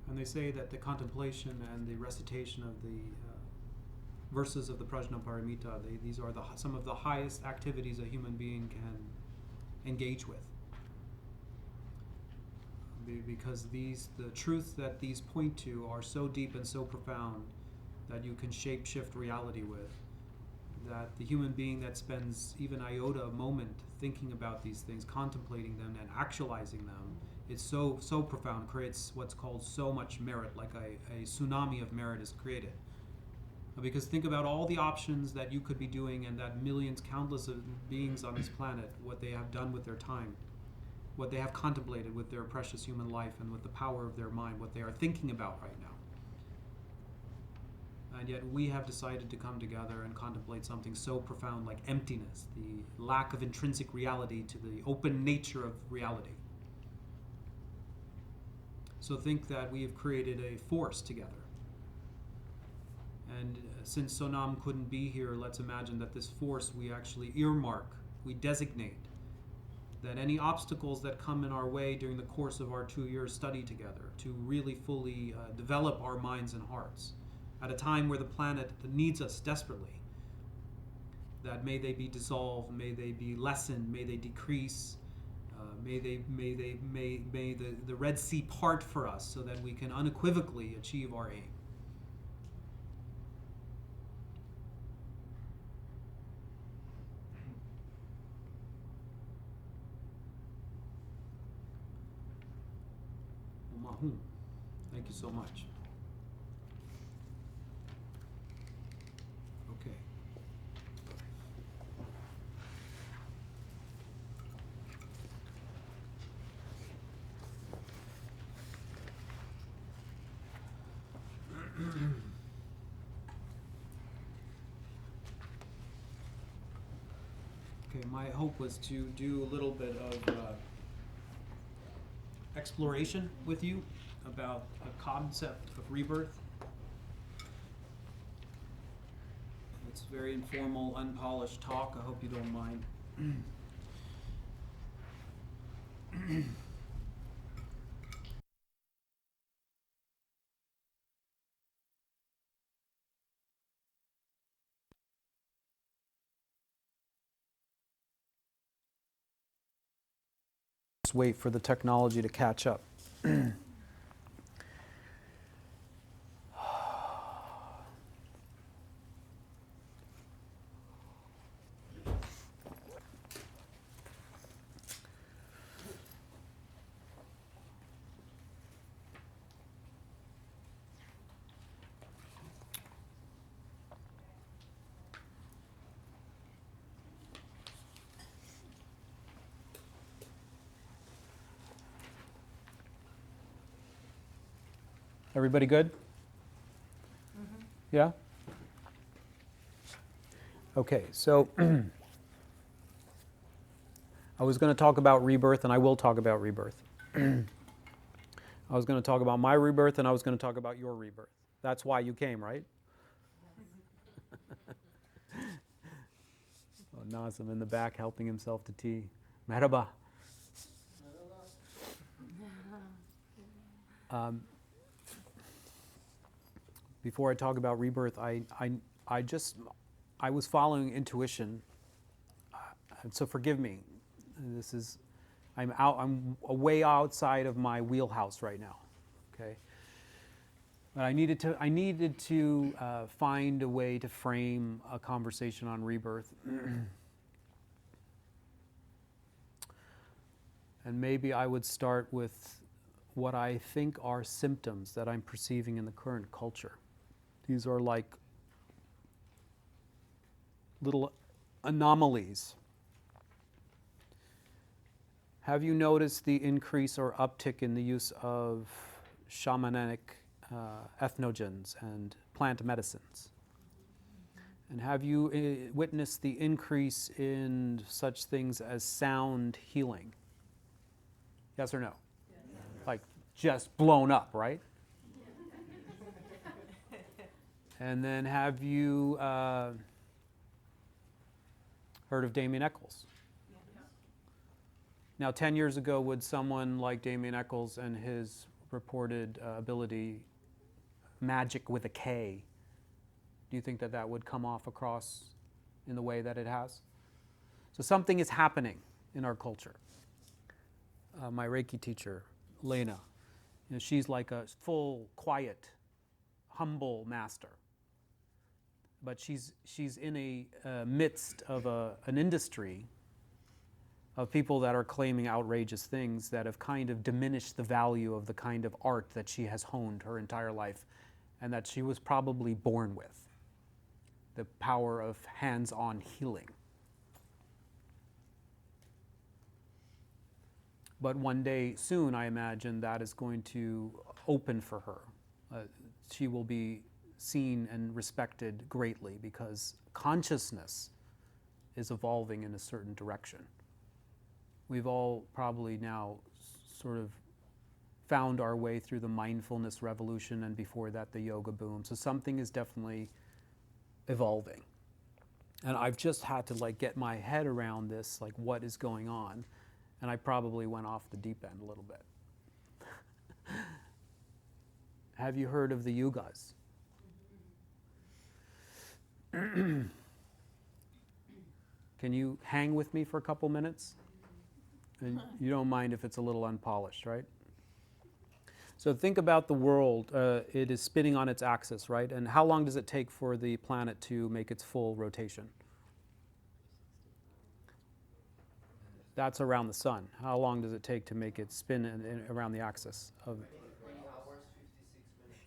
And they say that the contemplation and the recitation of the verses of the Prajnaparamita, these are some of the highest activities a human being can engage with. Because the truths that these point to are so deep and so profound that you can shape-shift reality with. that the human being that spends even iota a moment thinking about these things, contemplating them and actualizing them, it's so profound, creates what's called so much merit, like a tsunami of merit is created. Because think about all the options that you could be doing and that millions, countless of beings on this planet, what they have done with their time, what they have contemplated with their precious human life and with the power of their mind, what they are thinking about right now. And yet we have decided to come together and contemplate something so profound like emptiness, the lack of intrinsic reality to the open nature of reality. So think that we have created a force together. And since Sonam couldn't be here, let's imagine that this force we actually earmark, we designate, that any obstacles that come in our way during the course of our 2 years study together to really fully develop our minds and hearts at a time where the planet needs us desperately, that may they be dissolved, may they be lessened, may they decrease, may the Red Sea part for us so that we can unequivocally achieve our aim. Mahum. Thank you so much. Okay. Okay, my hope was to do a little bit of exploration with you about a concept of rebirth. It's very informal, unpolished talk. I hope you don't mind. Just wait for the technology to catch up. Everybody good? Mm-hmm. Yeah? Okay, so I was going to talk about rebirth, and I will talk about rebirth. I was going to talk about my rebirth, and I was going to talk about your rebirth. That's why you came, right? Oh, Nazim in the back helping himself to tea. Merhaba. Before I talk about rebirth, I was following intuition, and so forgive me. I'm way outside of my wheelhouse right now. Okay, but I needed to find a way to frame a conversation on rebirth, and maybe I would start with what I think are symptoms that I'm perceiving in the current culture. These are like little anomalies. Have you noticed the increase or uptick in the use of shamanic ethnogens and plant medicines? And have you witnessed the increase in such things as sound healing? Yes or no? Yes. Like just blown up, right? And then have you heard of Damien Eccles? Now, 10 years ago, would someone like Damien Eccles and his reported ability, magic with a K, do you think that that would come off across in the way that it has? So something is happening in our culture. My Reiki teacher, Lena, she's like a full, quiet, humble master. but she's in a midst of an industry of people that are claiming outrageous things that have kind of diminished the value of the kind of art that she has honed her entire life and that she was probably born with, the power of hands-on healing. But one day soon, I imagine, that is going to open for her. She will be seen and respected greatly because consciousness is evolving in a certain direction. We've all probably now sort of found our way through the mindfulness revolution, and before that the yoga boom. So something is definitely evolving. And I've just had to like get my head around this, like what is going on. And I probably went off the deep end a little bit. Have you heard of the yugas? Can you hang with me for a couple minutes? And you don't mind if it's a little unpolished, right? So think about the world. It is spinning on its axis, right? And how long does it take for the planet to make its full rotation? That's around the sun. How long does it take to make it spin around the axis?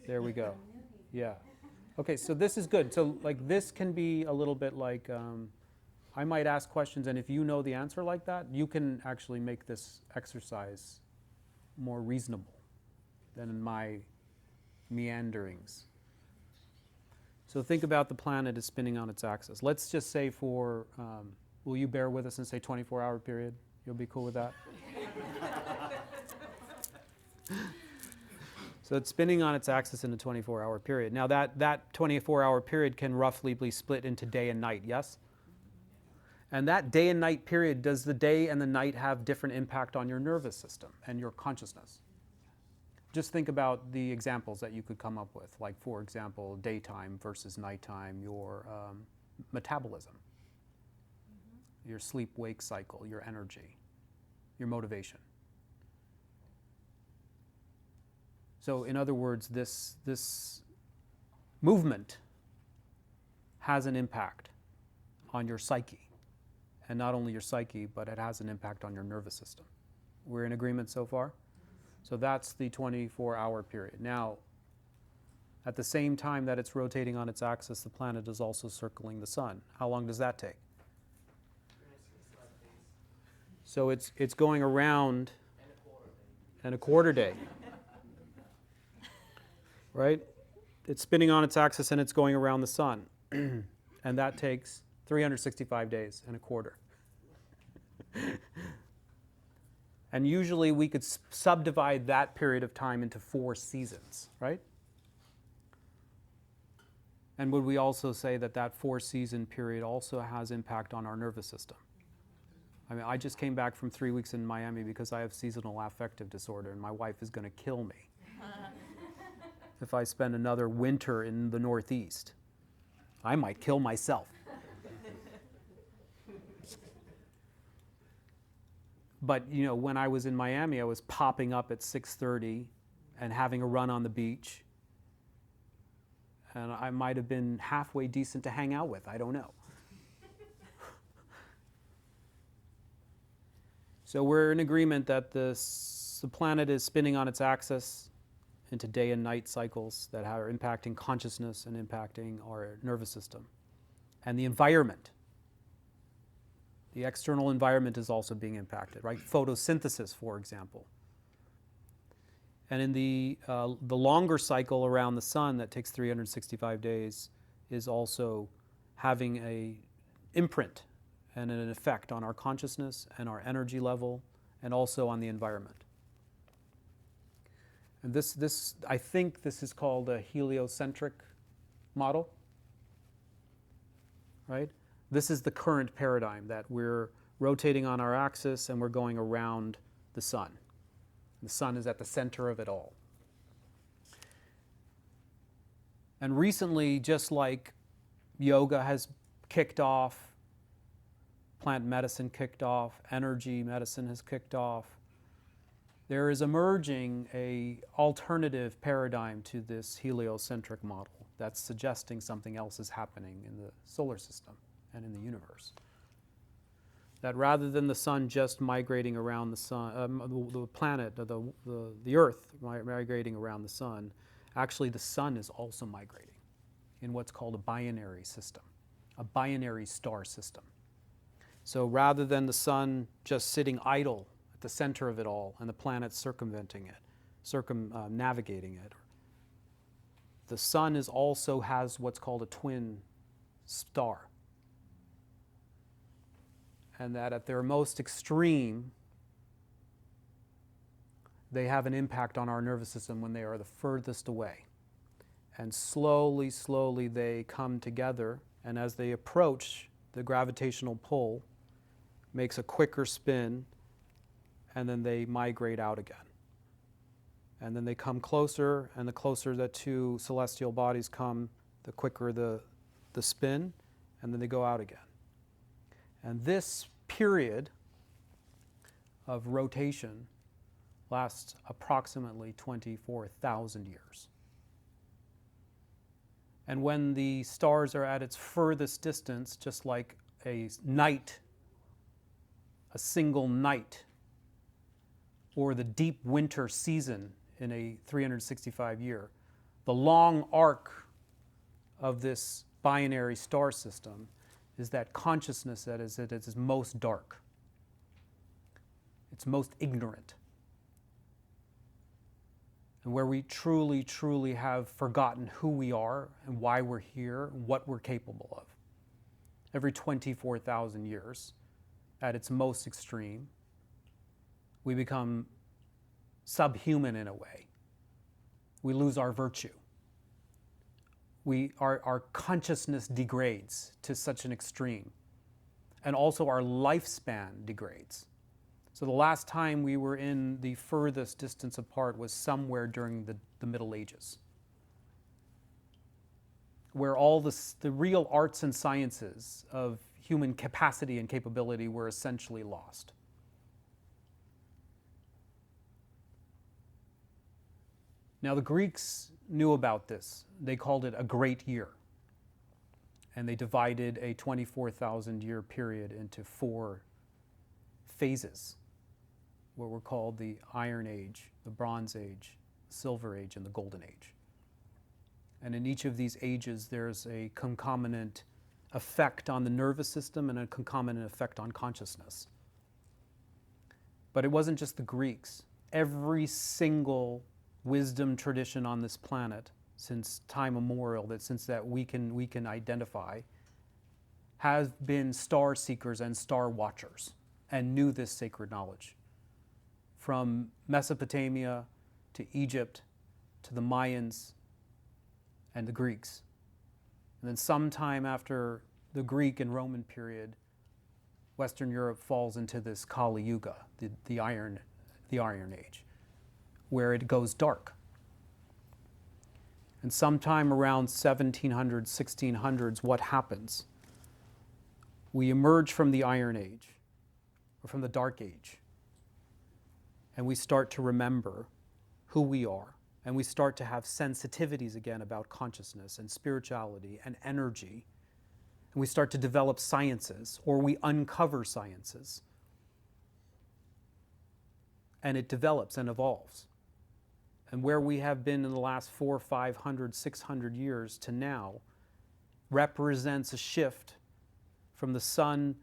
There we go. Yeah. Okay, so this is good. So like this can be a little bit like, I might ask questions, and if you know the answer like that, you can actually make this exercise more reasonable than in my meanderings. So think about the planet as spinning on its axis. Let's just say for, will you bear with us and say 24-hour period? You'll be cool with that? So it's spinning on its axis in a 24-hour period. Now that 24-hour period can roughly be split into day and night, yes? And that day and night period, does the day and the night have different impact on your nervous system and your consciousness? Just think about the examples that you could come up with, like for example, daytime versus nighttime, your metabolism, your sleep-wake cycle, your energy, your motivation. So in other words, this movement has an impact on your psyche. And not only your psyche, but it has an impact on your nervous system. We're in agreement so far? So that's the 24-hour period. Now, at the same time that it's rotating on its axis, the planet is also circling the sun. How long does that take? So it's going around and a quarter day. Right? It's spinning on its axis and it's going around the sun. And that takes 365 days and a quarter. And usually we could subdivide that period of time into 4 seasons, right? And would we also say that that 4-season period also has impact on our nervous system? I mean, I just came back from 3 weeks in Miami because I have seasonal affective disorder, and my wife is going to kill me if I spend another winter in the Northeast. I might kill myself. But, you know, when I was in Miami, I was popping up at 6:30 and having a run on the beach. And I might have been halfway decent to hang out with. I don't know. So we're in agreement that the planet is spinning on its axis into day and night cycles that are impacting consciousness and impacting our nervous system. And the environment. The external environment is also being impacted, right? Photosynthesis, for example. And in the longer cycle around the sun that takes 365 days is also having an imprint and an effect on our consciousness and our energy level and also on the environment. And this I think this is called a heliocentric model, right? This is the current paradigm, that we're rotating on our axis and we're going around the sun. The sun is at the center of it all. And recently, just like yoga has kicked off, plant medicine kicked off, energy medicine has kicked off, there is emerging a alternative paradigm to this heliocentric model that's suggesting something else is happening in the solar system and in the universe. That rather than the sun just migrating around the sun, the planet, the Earth migrating around the sun, actually the sun is also migrating in what's called a binary system, a binary star system. So rather than the sun just sitting idle at the center of it all and the planets circumventing it, navigating it, the sun also has what's called a twin star. And that at their most extreme, they have an impact on our nervous system when they are the furthest away. And slowly, slowly they come together, and as they approach, the gravitational pull makes a quicker spin, and then they migrate out again. And then they come closer, and the closer the two celestial bodies come, the quicker the spin, and then they go out again. And this period of rotation lasts approximately 24,000 years. And when the stars are at its furthest distance, just like a night, a single night, or the deep winter season in a 365 year, the long arc of this binary star system is that consciousness that is at its most dark. It's most ignorant. And where we truly, truly have forgotten who we are and why we're here and what we're capable of. Every 24,000 years, at its most extreme, we become subhuman in a way. We lose our virtue. Our consciousness degrades to such an extreme. And also our lifespan degrades. So the last time we were in the furthest distance apart was somewhere during the Middle Ages, where all the real arts and sciences of human capacity and capability were essentially lost. Now the Greeks knew about this. They called it a great year. And they divided a 24,000 year period into 4 phases, what were called the Iron Age, the Bronze Age, the Silver Age, and the Golden Age. And in each of these ages, there's a concomitant effect on the nervous system and a concomitant effect on consciousness. But it wasn't just the Greeks. Every single wisdom tradition on this planet, since time immemorial, since we can identify, has been star seekers and star watchers and knew this sacred knowledge. From Mesopotamia to Egypt to the Mayans and the Greeks. And then sometime after the Greek and Roman period, Western Europe falls into this Kali Yuga, the Iron Age, where it goes dark. And sometime around 1700s, 1600s, what happens? We emerge from the Iron Age, or from the Dark Age, and we start to remember who we are, and we start to have sensitivities again about consciousness and spirituality and energy, and we start to develop sciences, or we uncover sciences, and it develops and evolves. And where we have been in the last 400, 500, 600 years to now represents a shift from the sun,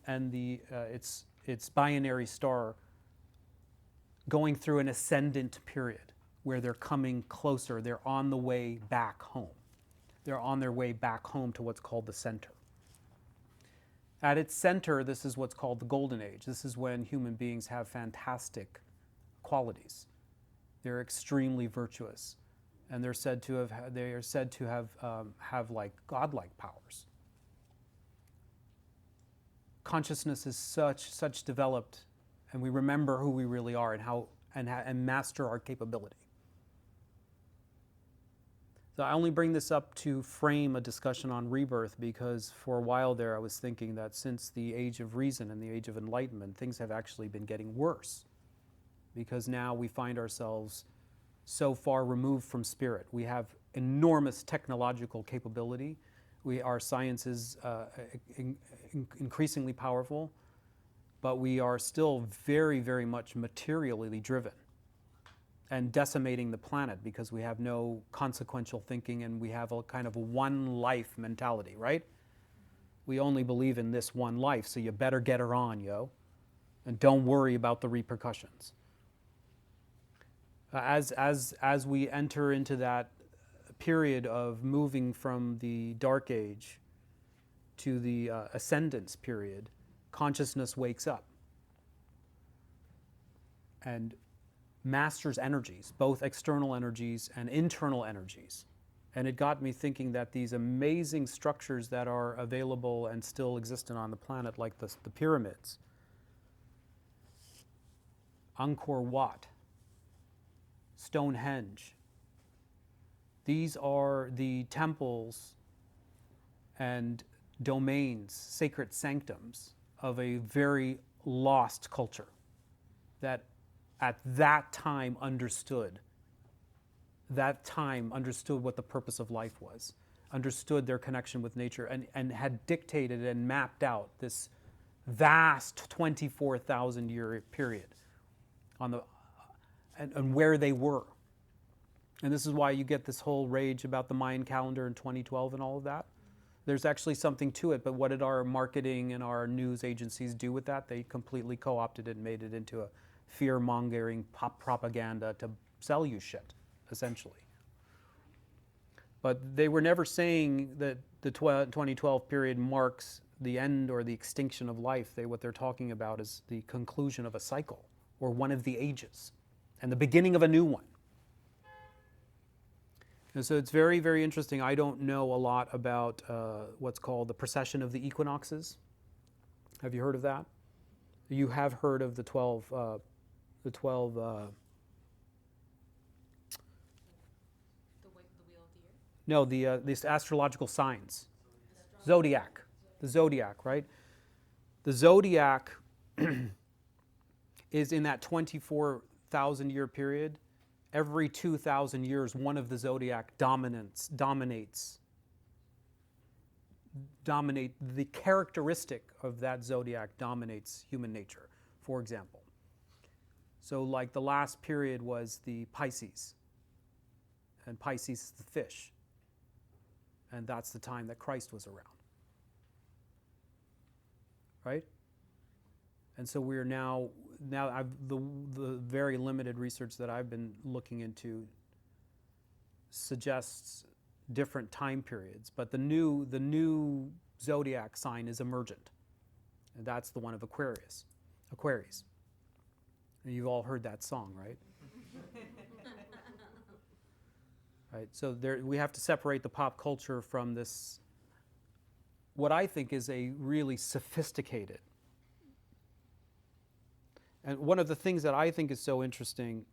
and its binary star going through an ascendant period where they're coming closer. They're on the way back home. They're on their way back home to what's called the center. At its center, this is what's called the Golden Age. This is when human beings have fantastic qualities. They're extremely virtuous, and they are said to have like godlike powers. Consciousness is such developed, and we remember who we really are and master our capability. So I only bring this up to frame a discussion on rebirth because for a while there I was thinking that since the age of reason and the age of enlightenment, things have actually been getting worse because now we find ourselves so far removed from spirit. We have enormous technological capability. Our science is increasingly powerful, but we are still very, very much materially driven and decimating the planet because we have no consequential thinking and we have a kind of a one life mentality, right? We only believe in this one life, so you better get her on, yo, and don't worry about the repercussions. As we enter into that period of moving from the dark age to the ascendance period, consciousness wakes up and masters energies, both external energies and internal energies. And it got me thinking that these amazing structures that are available and still existent on the planet, like the pyramids, Angkor Wat, Stonehenge, these are the temples and domains, sacred sanctums of a very lost culture that at that time understood what the purpose of life was, understood their connection with nature, and had dictated and mapped out this vast 24,000 year period and where they were. And this is why you get this whole rage about the Mayan calendar in 2012 and all of that. There's actually something to it, but what did our marketing and our news agencies do with that? They completely co-opted it and made it into a fear-mongering pop propaganda to sell you shit, essentially. But they were never saying that the 2012 period marks the end or the extinction of life. What they're talking about is the conclusion of a cycle or one of the ages and the beginning of a new one. And so it's very, very interesting. I don't know a lot about what's called the precession of the equinoxes. Have you heard of that? You have heard of the 12 The wheel of the year? No, these astrological signs. Zodiac. The zodiac, right? The zodiac is in that 24,000 year period. Every 2,000 years, one of the zodiac dominates. The characteristic of that zodiac dominates human nature, for example. So like the last period was the Pisces. And Pisces is the fish. And that's the time that Christ was around. Right? And so we're now the very limited research that I've been looking into suggests different time periods, but the new zodiac sign is emergent, and that's the one of Aquarius. And you've all heard that song, right? Right. So we have to separate the pop culture from this, what I think is a really sophisticated. And one of the things that I think is so interesting,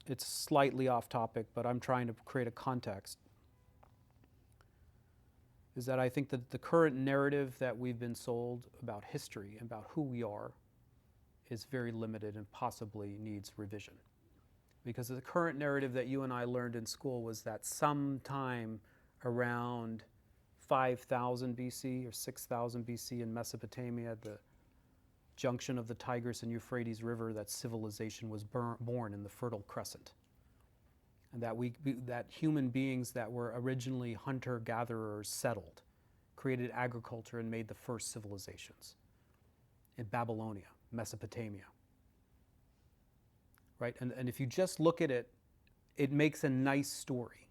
it's slightly off topic, but I'm trying to create a context, is that I think that the current narrative that we've been sold about history and about who we are is very limited and possibly needs revision. Because the current narrative that you and I learned in school was that sometime around 5,000 BC or 6,000 BC in Mesopotamia, the junction of the Tigris and Euphrates River, that civilization was born in the Fertile Crescent. And that human beings that were originally hunter-gatherers settled, created agriculture and made the first civilizations in Babylonia, Mesopotamia. Right? And if you just look at it, it makes a nice story.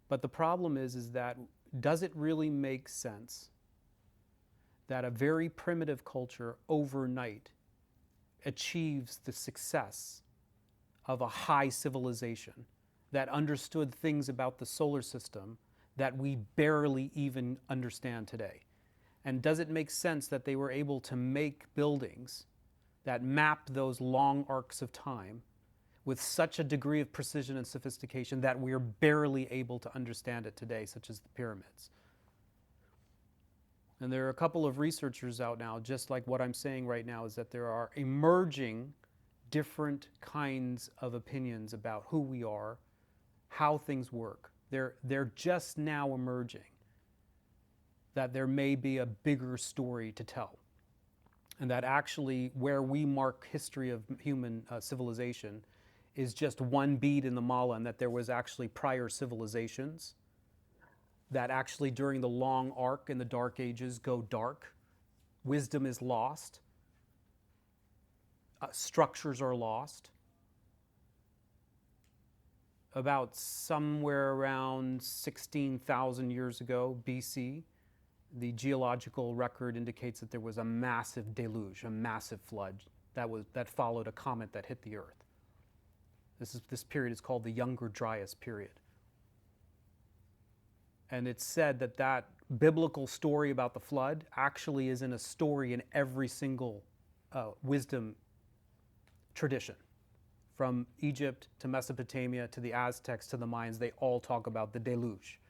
But the problem is that does it really make sense that a very primitive culture overnight achieves the success of a high civilization that understood things about the solar system that we barely even understand today? And does it make sense that they were able to make buildings that map those long arcs of time with such a degree of precision and sophistication that we are barely able to understand it today, such as the pyramids? And there are a couple of researchers out now, just like what I'm saying right now, is that there are emerging different kinds of opinions about who we are, how things work. They're just now emerging, that there may be a bigger story to tell. And that actually where we mark history of human civilization is just one bead in the mala, and that there was actually prior civilizations that actually during the long arc in the dark ages go dark. Wisdom is lost. Structures are lost. About somewhere around 16,000 years ago, BC, the geological record indicates that there was a massive deluge, a massive flood that followed a comet that hit the Earth. This period is called the Younger Dryas period. And it's said that that biblical story about the flood actually is in a story in every single wisdom tradition. From Egypt to Mesopotamia to the Aztecs to the Mayans, they all talk about the deluge,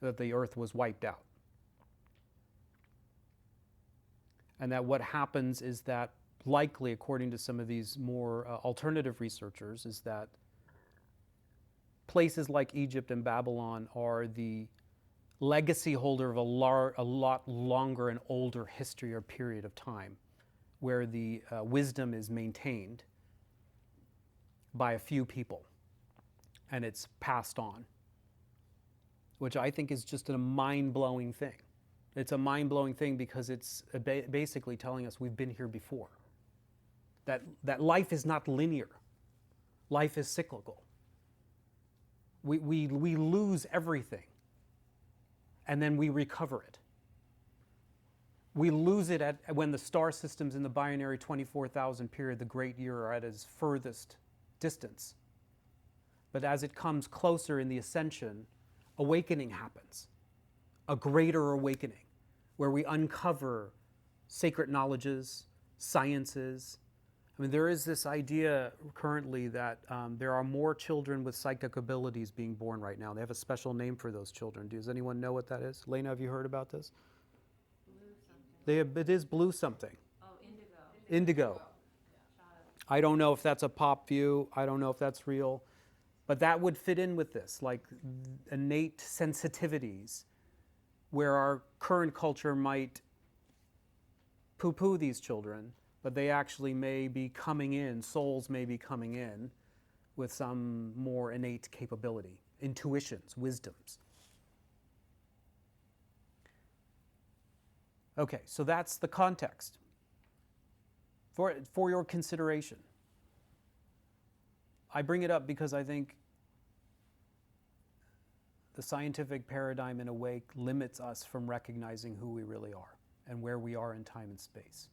that the earth was wiped out. And that what happens is that likely, according to some of these more alternative researchers, is that places like Egypt and Babylon are the legacy holder of a lot longer and older history or period of time, where the wisdom is maintained by a few people and it's passed on, which I think is just a mind-blowing thing. It's a mind-blowing thing because it's basically telling us we've been here before. That life is not linear. Life is cyclical. We lose everything and then we recover it. We lose it when the star systems in the binary 24,000 period, the great year, are at its furthest distance. But as it comes closer in the ascension, awakening happens, a greater awakening, where we uncover sacred knowledges, sciences. I mean, there is this idea currently that there are more children with psychic abilities being born right now. They have a special name for those children. Does anyone know what that is? Lena, have you heard about this? It is blue something. Oh, indigo. Indigo. I don't know if that's a pop view. I don't know if that's real. But that would fit in with this, like innate sensitivities, where our current culture might poo-poo these children, but they actually may be coming in, souls may be coming in with some more innate capability, intuitions, wisdoms. Okay, so that's the context for your consideration. I bring it up because I think the scientific paradigm, in a way, limits us from recognizing who we really are and where we are in time and space.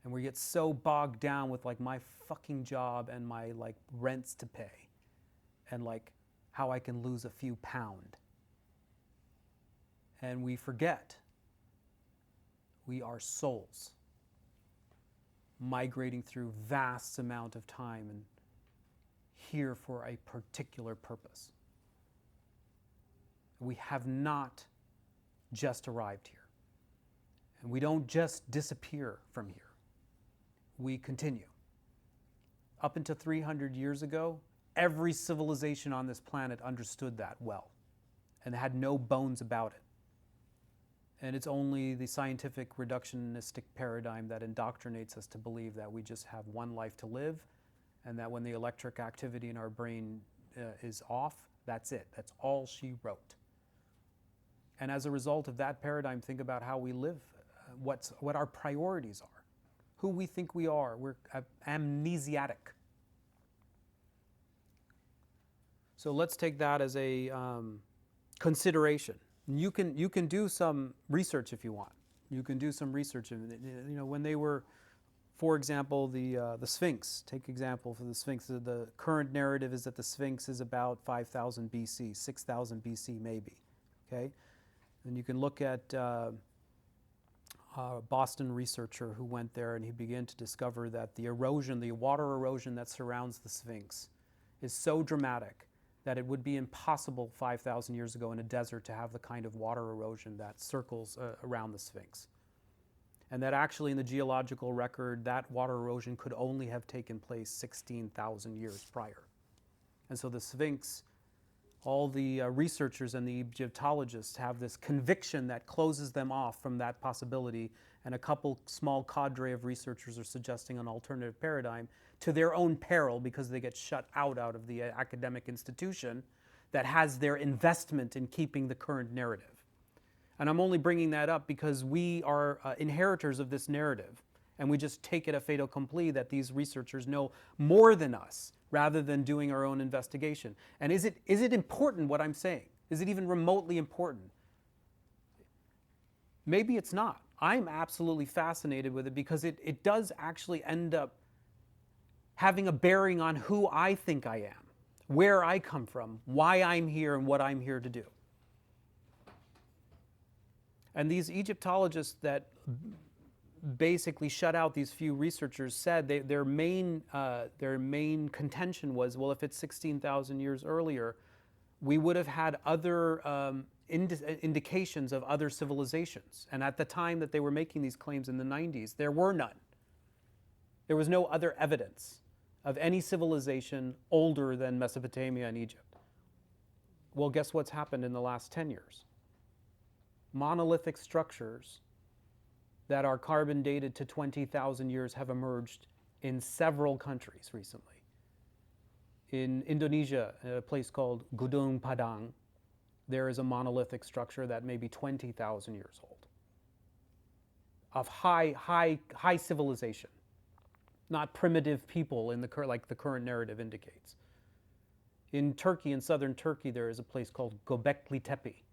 And we get so bogged down with like my fucking job and my like rents to pay and like how I can lose a few pound. And we forget we are souls migrating through vast amount of time and here for a particular purpose. We have not just arrived here. And we don't just disappear from here. We continue. Up until 300 years ago, every civilization on this planet understood that well and had no bones about it. And it's only the scientific reductionistic paradigm that indoctrinates us to believe that we just have one life to live, and that when the electric activity in our brain is off, that's it. That's all she wrote. And as a result of that paradigm, think about how we live, what our priorities are, who we think we are. We're amnesiatic. So let's take that as a consideration. You can do some research if you want. You can do some research. You know, when they were, for example, the Sphinx. Take example for the Sphinx. The current narrative is that the Sphinx is about 5,000 BC, 6,000 BC maybe. Okay, and you can look at a Boston researcher who went there, and he began to discover that the erosion, the water erosion that surrounds the Sphinx, is so dramatic that it would be impossible 5,000 years ago in a desert to have the kind of water erosion that circles around the Sphinx. and that actually in the geological record, that water erosion could only have taken place 16,000 years prior. And so the Sphinx, all the researchers and the Egyptologists have this conviction that closes them off from that possibility, and a couple small cadre of researchers are suggesting an alternative paradigm to their own peril because they get shut out of the academic institution that has their investment in keeping the current narrative. And I'm only bringing that up because we are inheritors of this narrative, and we just take it a fait accompli that these researchers know more than us rather than doing our own investigation. And is it important what I'm saying? Is it even remotely important? Maybe it's not. I'm absolutely fascinated with it because it does actually end up having a bearing on who I think I am, where I come from, why I'm here, and what I'm here to do. And these Egyptologists that basically shut out these few researchers said their main contention was, well, if it's 16,000 years earlier, we would have had other indications of other civilizations. And at the time that they were making these claims in the 90s, there were none. There was no other evidence of any civilization older than Mesopotamia and Egypt. Well, guess what's happened in the last 10 years? Monolithic structures that are carbon dated to 20,000 years have emerged in several countries recently. In Indonesia, at a place called Gunung Padang, there is a monolithic structure that may be 20,000 years old, of high civilization, not primitive people like the current narrative indicates. In Turkey, in southern Turkey, there is a place called Göbekli Tepe.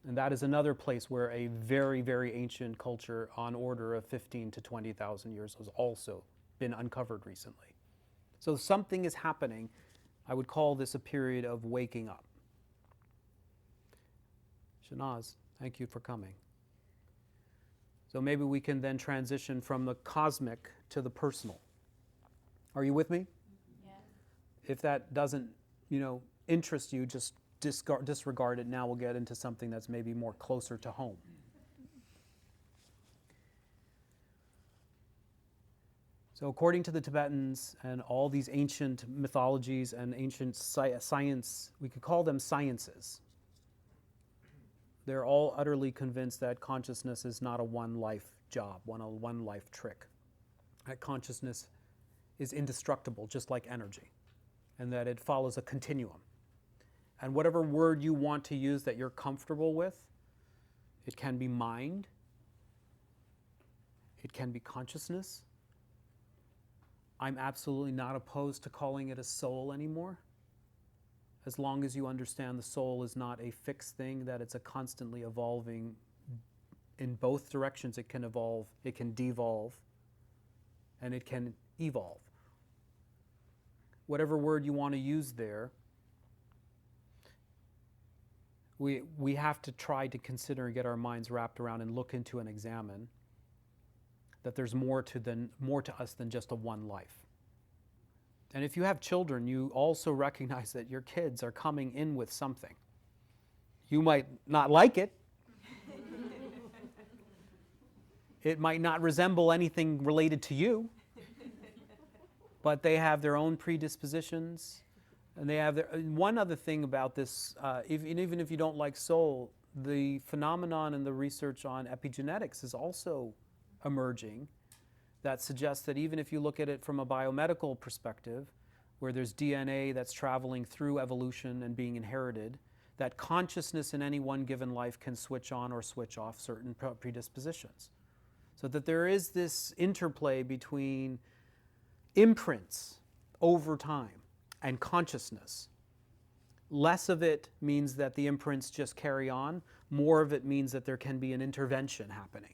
And that is another place where a very, very ancient culture on order of 15 to 20,000 years has also been uncovered recently. So something is happening. I would call this a period of waking up. Shanaz, thank you for coming. So maybe we can then transition from the cosmic to the personal. Are you with me? Yes. If that doesn't, interest you, just disregard it. Now we'll get into something that's maybe more closer to home. So according to the Tibetans and all these ancient mythologies and ancient science, we could call them sciences. They're all utterly convinced that consciousness is not a one-life job, one-life trick. That consciousness is indestructible, just like energy, and that it follows a continuum. And whatever word you want to use that you're comfortable with, it can be mind, it can be consciousness. I'm absolutely not opposed to calling it a soul anymore, as long as you understand the soul is not a fixed thing, that it's a constantly evolving in both directions. It can evolve, it can devolve, and it can evolve. Whatever word you want to use there, we have to try to consider and get our minds wrapped around and look into and examine that there's more to us than just a one life. And if you have children, you also recognize that your kids are coming in with something. You might not like it. It might not resemble anything related to you, but they have their own predispositions. And they have one other thing about this, even if you don't like soul, the phenomenon and the research on epigenetics is also emerging that suggests that even if you look at it from a biomedical perspective, where there's DNA that's traveling through evolution and being inherited, that consciousness in any one given life can switch on or switch off certain predispositions. So that there is this interplay between imprints over time and consciousness. Less of it means that the imprints just carry on. More of it means that there can be an intervention happening.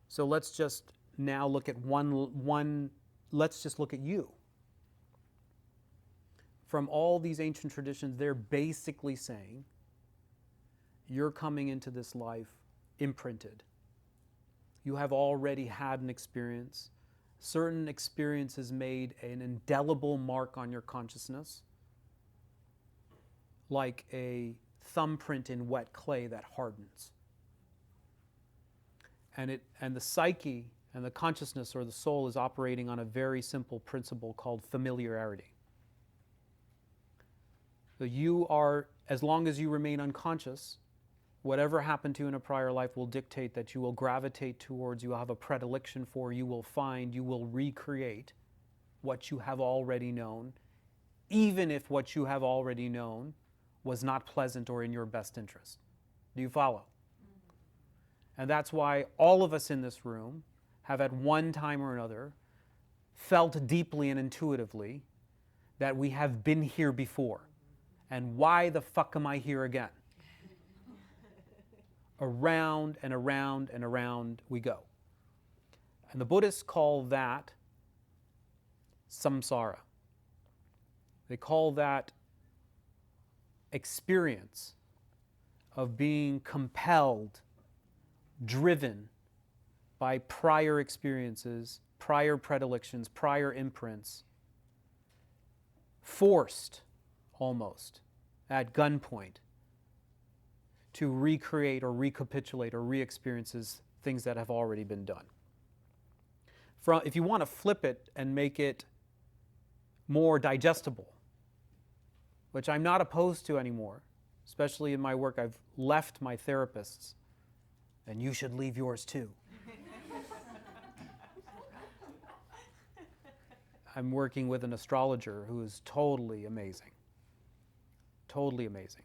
So let's just now look at let's just look at you. From all these ancient traditions, they're basically saying you're coming into this life imprinted. You have already had an experience. Certain experiences made an indelible mark on your consciousness, like a thumbprint in wet clay that hardens. And the psyche and the consciousness or the soul is operating on a very simple principle called familiarity. So you are, as long as you remain unconscious, whatever happened to you in a prior life will dictate that you will gravitate towards, you will have a predilection for, you will find, you will recreate what you have already known, even if what you have already known was not pleasant or in your best interest. Do you follow? And that's why all of us in this room have at one time or another felt deeply and intuitively that we have been here before. And why the fuck am I here again? Around and around and around we go. And the Buddhists call that samsara. They call that experience of being compelled, driven by prior experiences, prior predilections, prior imprints, forced almost at gunpoint to recreate or recapitulate or re-experiences things that have already been done. If you want to flip it and make it more digestible, which I'm not opposed to anymore, especially in my work, I've left my therapists, and you should leave yours too. I'm working with an astrologer who is totally amazing. Totally amazing.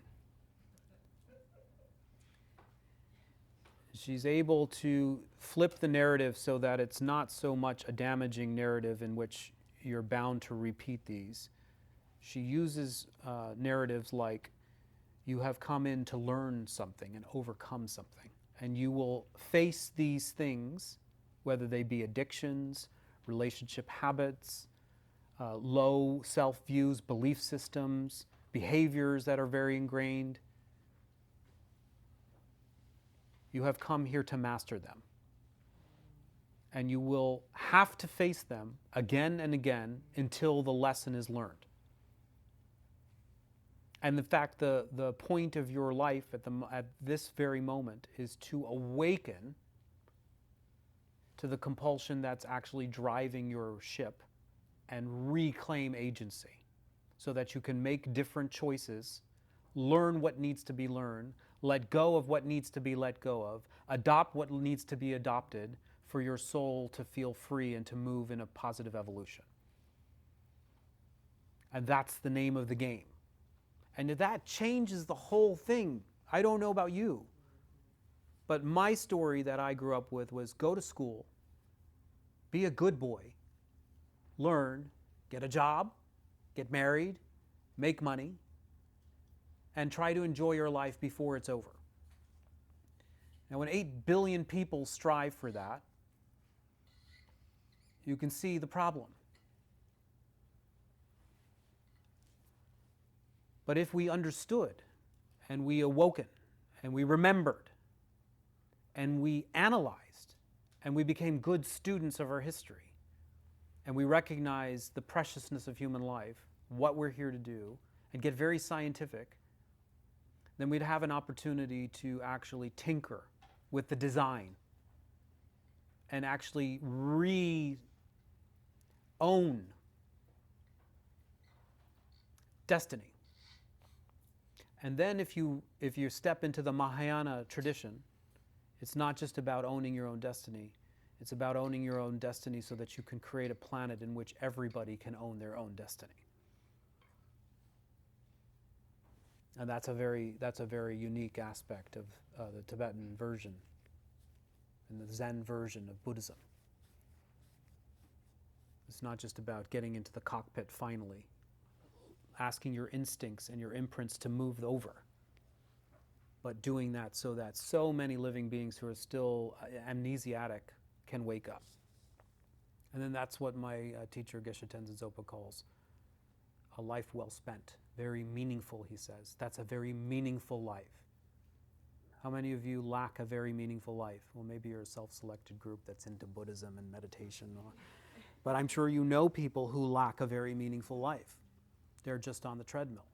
She's able to flip the narrative so that it's not so much a damaging narrative in which you're bound to repeat these. She uses narratives like, you have come in to learn something and overcome something. And you will face these things, whether they be addictions, relationship habits, low self-views, belief systems, behaviors that are very ingrained. You have come here to master them. And you will have to face them again and again until the lesson is learned. And in fact, the point of your life at this very moment is to awaken to the compulsion that's actually driving your ship and reclaim agency so that you can make different choices, learn what needs to be learned, let go of what needs to be let go of, adopt what needs to be adopted for your soul to feel free and to move in a positive evolution. And that's the name of the game. And that changes the whole thing. I don't know about you, but my story that I grew up with was go to school, be a good boy, learn, get a job, get married, make money, and try to enjoy your life before it's over. Now, when 8 billion people strive for that, you can see the problem. But if we understood, and we awoken, and we remembered, and we analyzed, and we became good students of our history, and we recognized the preciousness of human life, what we're here to do, and get very scientific, then we'd have an opportunity to actually tinker with the design and actually own destiny. And then if you step into the Mahayana tradition, it's not just about owning your own destiny. It's about owning your own destiny so that you can create a planet in which everybody can own their own destiny. And that's a very unique aspect of the Tibetan version and the Zen version of Buddhism. It's not just about getting into the cockpit finally, asking your instincts and your imprints to move over, but doing that so that so many living beings who are still amnesiac can wake up. And then that's what my teacher Geshe Tenzin Zopa calls a life well spent. Very meaningful, he says. That's a very meaningful life. How many of you lack a very meaningful life? Well, maybe you're a self-selected group that's into Buddhism and meditation. But I'm sure you know people who lack a very meaningful life. They're just on the treadmill.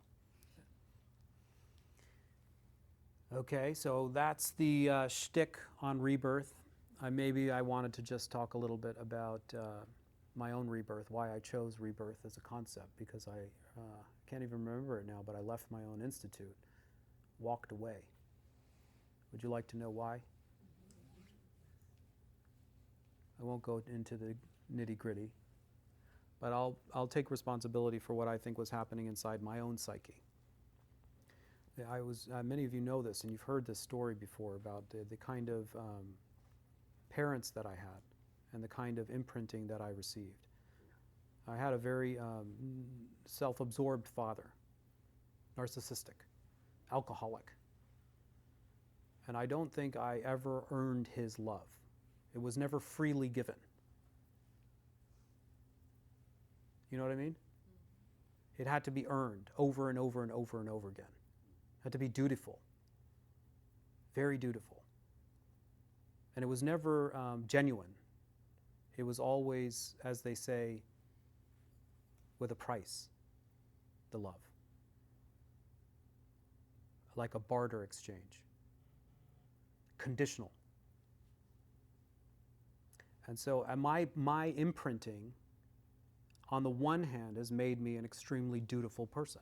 Okay, so that's the shtick on rebirth. maybe I wanted to just talk a little bit about my own rebirth, why I chose rebirth as a concept, because I can't even remember it now, but I left my own institute, walked away. Would you like to know why? I won't go into the nitty-gritty, but I'll take responsibility for what I think was happening inside my own psyche. I was many of you know this, and you've heard this story before about the kind of parents that I had and the kind of imprinting that I received. I had a very self-absorbed father, narcissistic, alcoholic, and I don't think I ever earned his love. It was never freely given. You know what I mean? It had to be earned over and over and over and over again. It had to be dutiful, very dutiful. And it was never genuine. It was always, as they say, with a price, the love. Like a barter exchange. Conditional. And so my imprinting, on the one hand, has made me an extremely dutiful person.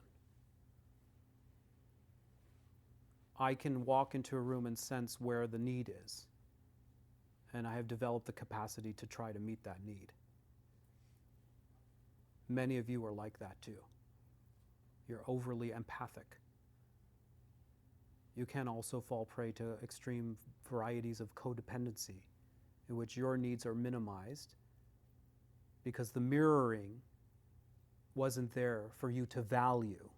I can walk into a room and sense where the need is. And I have developed the capacity to try to meet that need. Many of you are like that too. You're overly empathic. You can also fall prey to extreme varieties of codependency, in which your needs are minimized because the mirroring wasn't there for you to value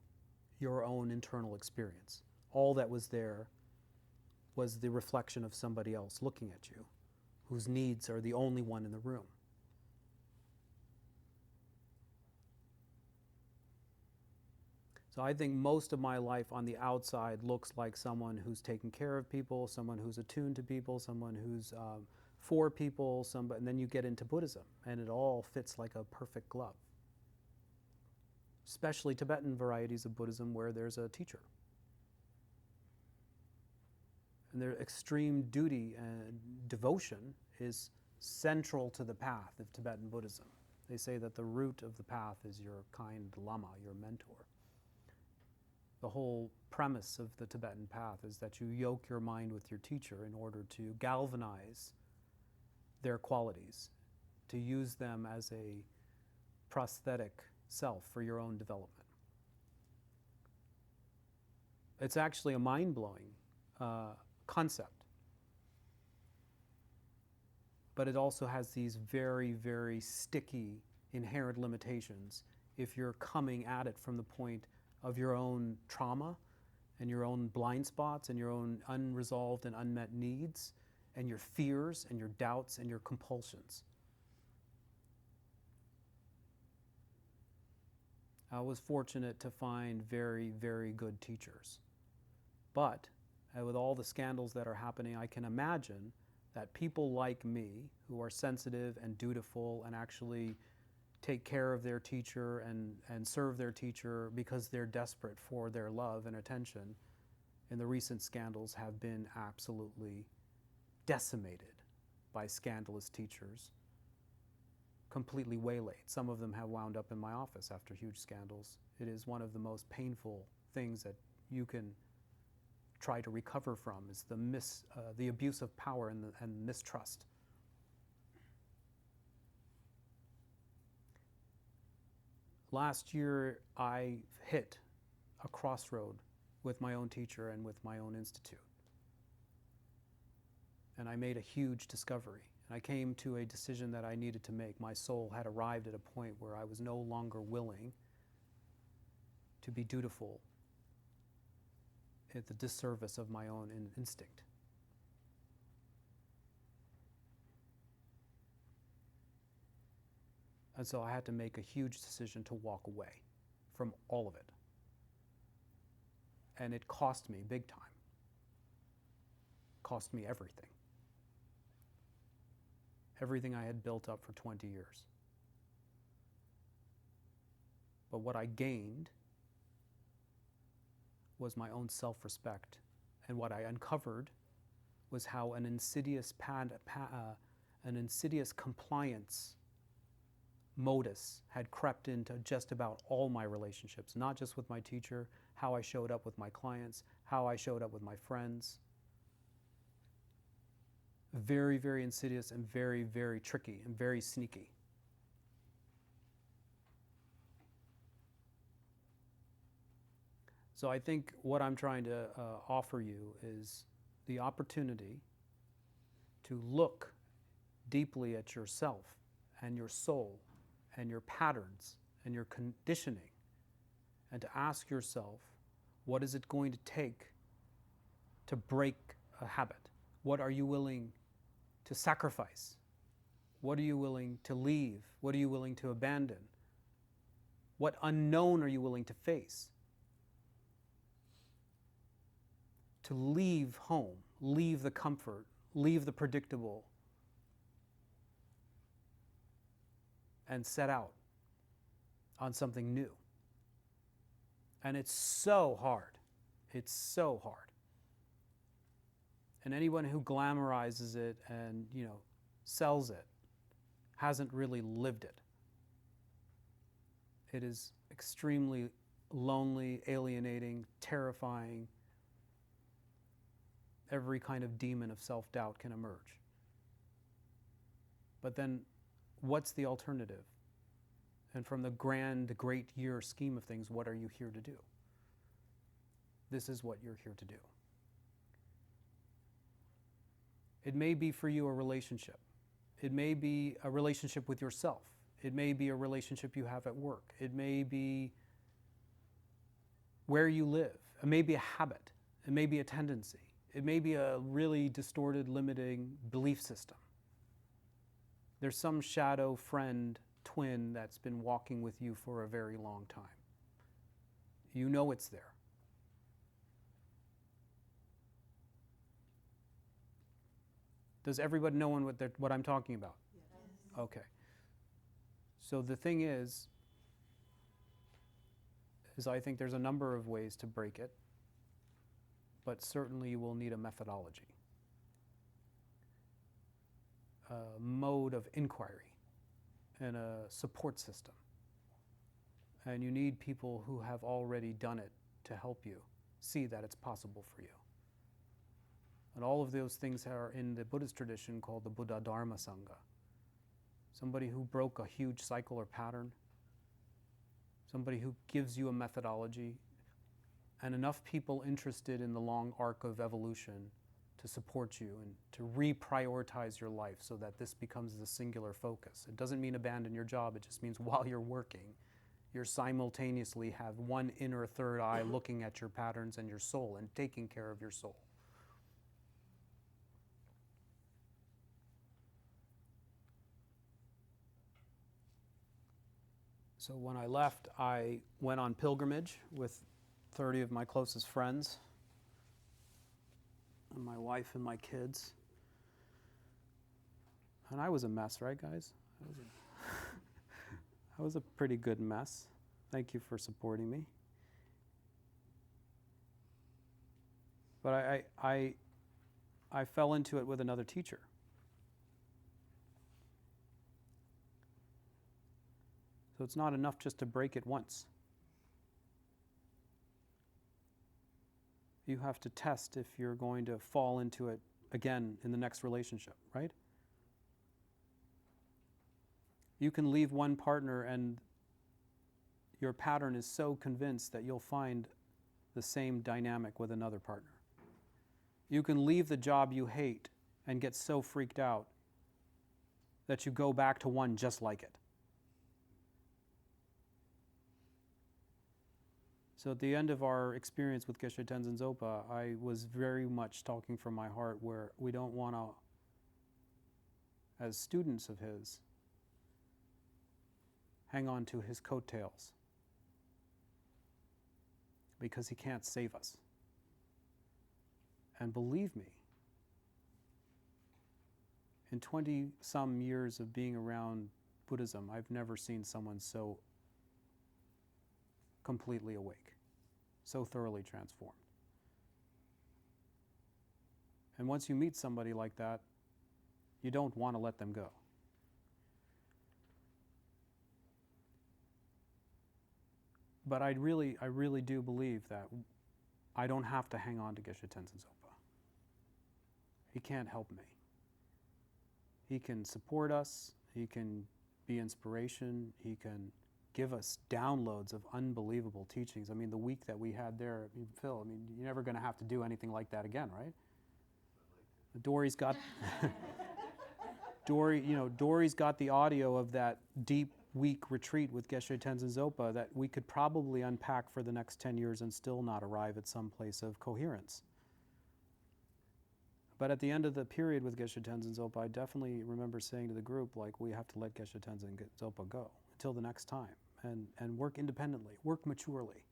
your own internal experience. All that was there was the reflection of somebody else looking at you, whose needs are the only one in the room. So I think most of my life on the outside looks like someone who's taking care of people, someone who's attuned to people, someone who's for people, and then you get into Buddhism, and it all fits like a perfect glove. Especially Tibetan varieties of Buddhism where there's a teacher. And their extreme duty and devotion is central to the path of Tibetan Buddhism. They say that the root of the path is your kind lama, your mentor. The whole premise of the Tibetan path is that you yoke your mind with your teacher in order to galvanize their qualities, to use them as a prosthetic self for your own development. It's actually a mind-blowing concept. But it also has these very, very sticky inherent limitations if you're coming at it from the point of your own trauma and your own blind spots and your own unresolved and unmet needs and your fears and your doubts and your compulsions. I was fortunate to find very, very good teachers. But with all the scandals that are happening, I can imagine that people like me, who are sensitive and dutiful and actually take care of their teacher and serve their teacher because they're desperate for their love and attention, in the recent scandals have been absolutely decimated by scandalous teachers, completely waylaid. Some of them have wound up in my office after huge scandals. It is one of the most painful things that you can try to recover from, is the abuse of power and mistrust. Last year, I hit a crossroad with my own teacher and with my own institute. And I made a huge discovery. And I came to a decision that I needed to make. My soul had arrived at a point where I was no longer willing to be dutiful at the disservice of my own instinct. And so I had to make a huge decision to walk away from all of it. And it cost me big time. Cost me everything. Everything I had built up for 20 years. But what I gained was my own self-respect. And what I uncovered was how an insidious compliance modus had crept into just about all my relationships, not just with my teacher, how I showed up with my clients, how I showed up with my friends. Very, very insidious and very, very tricky and very sneaky. So I think what I'm trying to offer you is the opportunity to look deeply at yourself and your soul and your patterns and your conditioning, and to ask yourself, what is it going to take to break a habit? What are you willing to sacrifice? What are you willing to leave? What are you willing to abandon? What unknown are you willing to face? To leave home, leave the comfort, leave the predictable, and set out on something new. And it's so hard. It's so hard. And anyone who glamorizes it and, sells it hasn't really lived it. It is extremely lonely, alienating, terrifying. Every kind of demon of self-doubt can emerge. But then, what's the alternative? And from the grand, great year scheme of things, what are you here to do? This is what you're here to do. It may be for you a relationship. It may be a relationship with yourself. It may be a relationship you have at work. It may be where you live. It may be a habit. It may be a tendency. It may be a really distorted, limiting belief system. There's some shadow friend, twin that's been walking with you for a very long time. You know it's there. Does everybody know what I'm talking about? Yes. Okay. So the thing is I think there's a number of ways to break it, but certainly you will need a methodology, a mode of inquiry, and a support system. And you need people who have already done it to help you see that it's possible for you. And all of those things are in the Buddhist tradition called the Buddha Dharma Sangha. Somebody who broke a huge cycle or pattern, somebody who gives you a methodology, and enough people interested in the long arc of evolution to support you and to reprioritize your life so that this becomes the singular focus. It doesn't mean abandon your job, it just means while you're working, you simultaneously have one inner third eye looking at your patterns and your soul and taking care of your soul. So when I left, I went on pilgrimage with 30 of my closest friends, and my wife and my kids. And I was a mess, right, guys? I was a pretty good mess. Thank you for supporting me. But I fell into it with another teacher. So it's not enough just to break it once. You have to test if you're going to fall into it again in the next relationship, right? You can leave one partner and your pattern is so convinced that you'll find the same dynamic with another partner. You can leave the job you hate and get so freaked out that you go back to one just like it. So at the end of our experience with Geshe Tenzin Zopa, I was very much talking from my heart where we don't want to, as students of his, hang on to his coattails because he can't save us. And believe me, in 20-some years of being around Buddhism, I've never seen someone so completely awake, so thoroughly transformed. And once you meet somebody like that, you don't want to let them go. But I really do believe that I don't have to hang on to Geshe Tenzin Zopa. He can't help me. He can support us. He can be inspiration. He can give us downloads of unbelievable teachings. I mean, the week that we had there, I mean, Phil, I mean, you're never going to have to do anything like that again, right? Dory's got Dory's got the audio of that deep week retreat with Geshe Tenzin Zopa that we could probably unpack for the next 10 years and still not arrive at some place of coherence. But at the end of the period with Geshe Tenzin Zopa, I definitely remember saying to the group, like, we have to let Geshe Tenzin Zopa go until the next time and work independently, work maturely.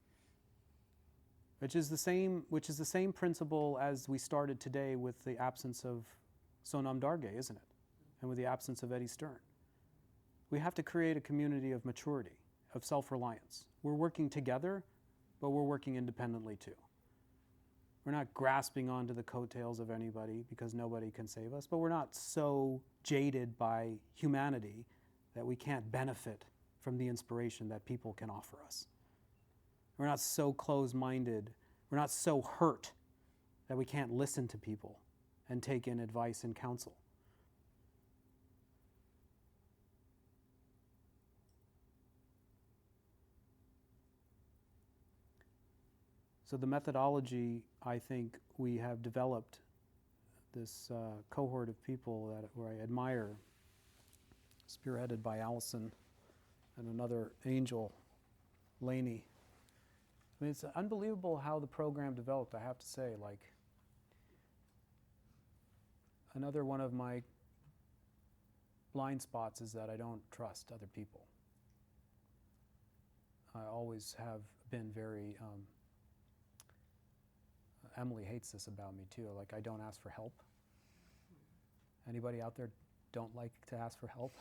Which is the same principle as we started today with the absence of Sonam Darge, isn't it? And with the absence of Eddie Stern. We have to create a community of maturity, of self-reliance. We're working together, but we're working independently too. We're not grasping onto the coattails of anybody because nobody can save us, but we're not so jaded by humanity that we can't benefit from the inspiration that people can offer us. We're not so closed-minded, we're not so hurt that we can't listen to people and take in advice and counsel. So the methodology, I think we have developed this cohort of people where I admire, spearheaded by Allison and another angel, Laney. I mean, it's unbelievable how the program developed, I have to say. Like, another one of my blind spots is that I don't trust other people. I always have been very... Emily hates this about me too. Like, I don't ask for help. Anybody out there don't like to ask for help?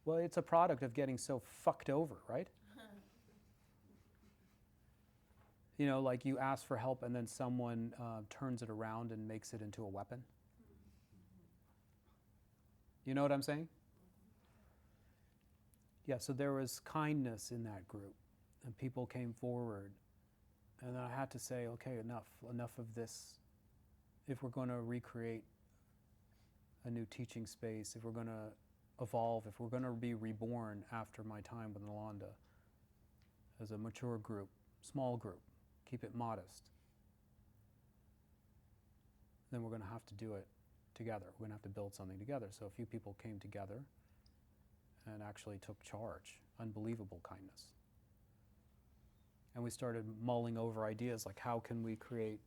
Well, it's a product of getting so fucked over, right? You know, like you ask for help and then someone turns it around and makes it into a weapon. You know what I'm saying? Yeah, so there was kindness in that group. And people came forward, and then I had to say, okay, enough of this. If we're going to recreate a new teaching space, if we're going to evolve, if we're going to be reborn after my time with Nalanda as a mature group, small group, keep it modest, then we're going to have to do it together. We're going to have to build something together. So a few people came together and actually took charge. Unbelievable kindness. And we started mulling over ideas like, how can we create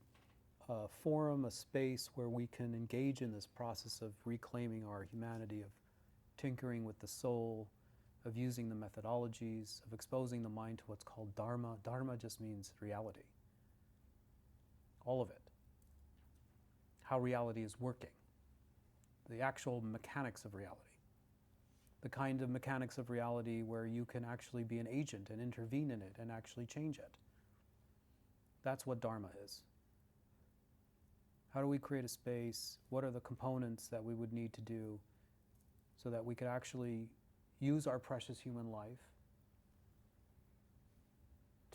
a forum, a space where we can engage in this process of reclaiming our humanity, of tinkering with the soul, of using the methodologies, of exposing the mind to what's called dharma. Dharma just means reality. All of it. How reality is working. The actual mechanics of reality. The kind of mechanics of reality where you can actually be an agent and intervene in it and actually change it. That's what Dharma is. How do we create a space? What are the components that we would need to do so that we could actually use our precious human life